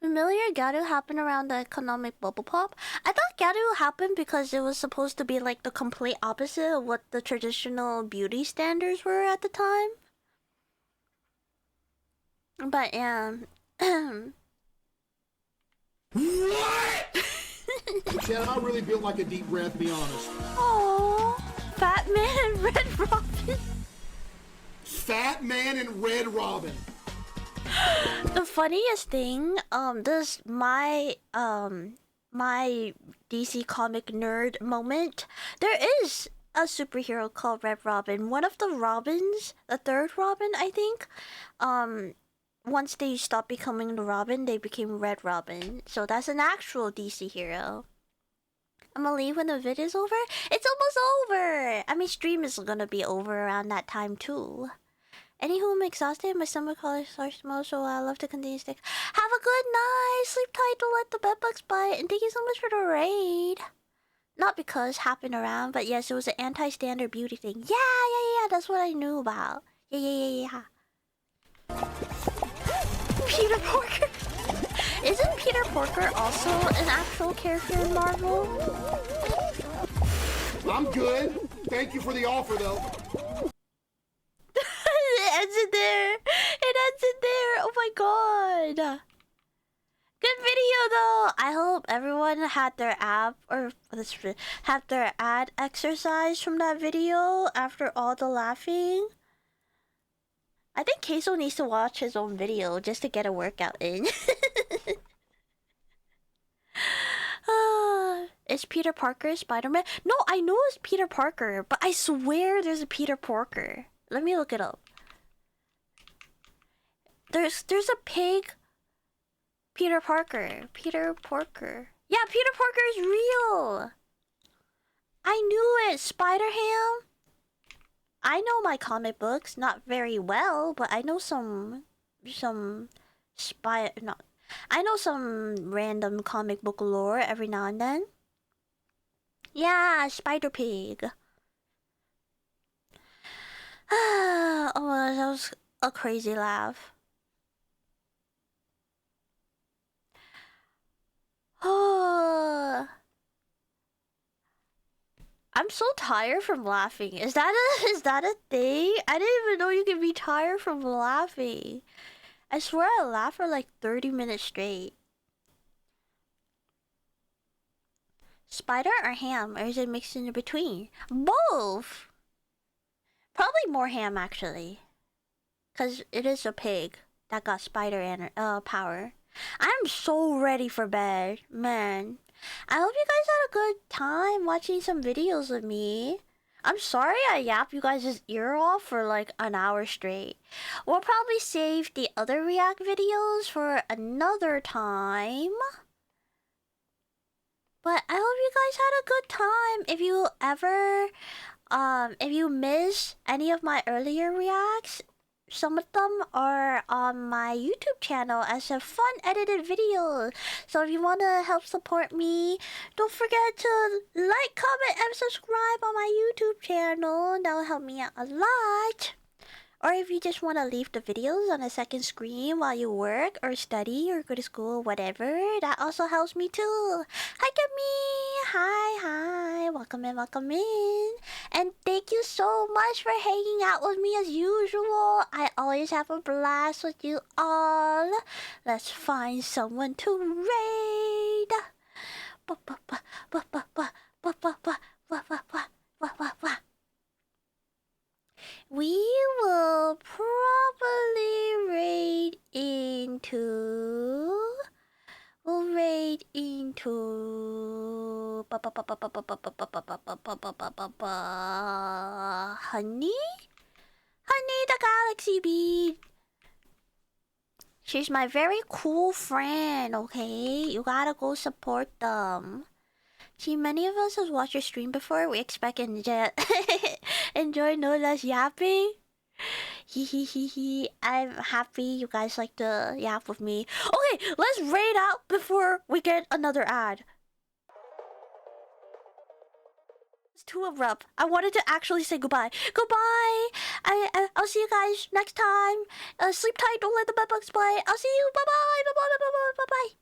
[SPEAKER 1] Familiar Garu happened around the economic bubble pop. I thought Garu happened because it was supposed to be like the complete opposite of what the traditional beauty standards were at the time. But yeah.
[SPEAKER 3] What? Chad, I'm not really built like a deep breath, be honest.
[SPEAKER 1] Aww. Fat Man and Red Robin.
[SPEAKER 3] Fat Man and Red Robin.
[SPEAKER 1] The funniest thing, this my DC comic nerd moment. There is a superhero called Red Robin. One of the Robins, the third Robin, I think. Once they stopped becoming the Robin, they became Red Robin. So that's an actual DC hero. I'm gonna leave when the vid is over. It's almost over. I mean, stream is gonna be over around that time too. Anywho, I'm exhausted. My stomach starts to smell, so I love to continue to stick. Have a good night. Sleep tight. Don't let the bedbugs bite. And thank you so much for the raid. Not because hopping around, but yes, it was an anti-standard beauty thing. Yeah. That's what I knew about. Yeah. Peter Porker. Isn't Peter Porker also an actual character in Marvel?
[SPEAKER 3] I'm good. Thank you for the offer, though.
[SPEAKER 1] It ends it there. Oh my god. Good video though. I hope everyone had their ad exercise from that video after all the laughing. I think Queso needs to watch his own video just to get a workout in. Is Peter Parker Spider-Man? No, I know it's Peter Parker, but I swear there's a Peter Porker. Let me look it up. There's a pig. Peter Parker. Peter Porker. Yeah, Peter Porker is real. I knew it. Spider-Ham. I know my comic books, not very well, but I know some I know some random comic book lore every now and then. Yeah, Spider Pig. Oh, that was a crazy laugh. Oh, I'm so tired from laughing. Is that a thing? I didn't even know you could be tired from laughing. I swear I laughed for like 30 minutes straight. Spider or ham? Or is it mixed in between? Both! Probably more ham, actually. Because it is a pig that got spider power. I'm so ready for bed, man. I hope you guys had a good time watching some videos of me. I'm sorry I yapped you guys' ear off for like an hour straight. We'll probably save the other react videos for another time. But I hope you guys had a good time. If you ever, if you miss any of my earlier reacts, some of them are on my YouTube channel as a fun edited video. So if you want to help support me, don't forget to like, comment, and subscribe on my YouTube channel. That will help me out a lot. Or if you just want to leave the videos on a second screen while you work or study or go to school, whatever, that also helps me too. Hi, Gabby! Hi! Welcome in. And thank you so much for hanging out with me as usual. I always have a blast with you all. Let's find someone to raid. We will probably raid into... We'll raid into... Honey? Honey the Galaxy Bee. She's my very cool friend, okay? You gotta go support them. See, many of us have watched your stream before. We expect enjoy no less yapping. I'm happy you guys like to yap with me. Okay, let's raid out before we get another ad. It's too abrupt. I wanted to actually say goodbye. Goodbye. I'll see you guys next time. Sleep tight. Don't let the bedbugs play. I'll see you. Bye bye. Bye bye. Bye bye. Bye bye.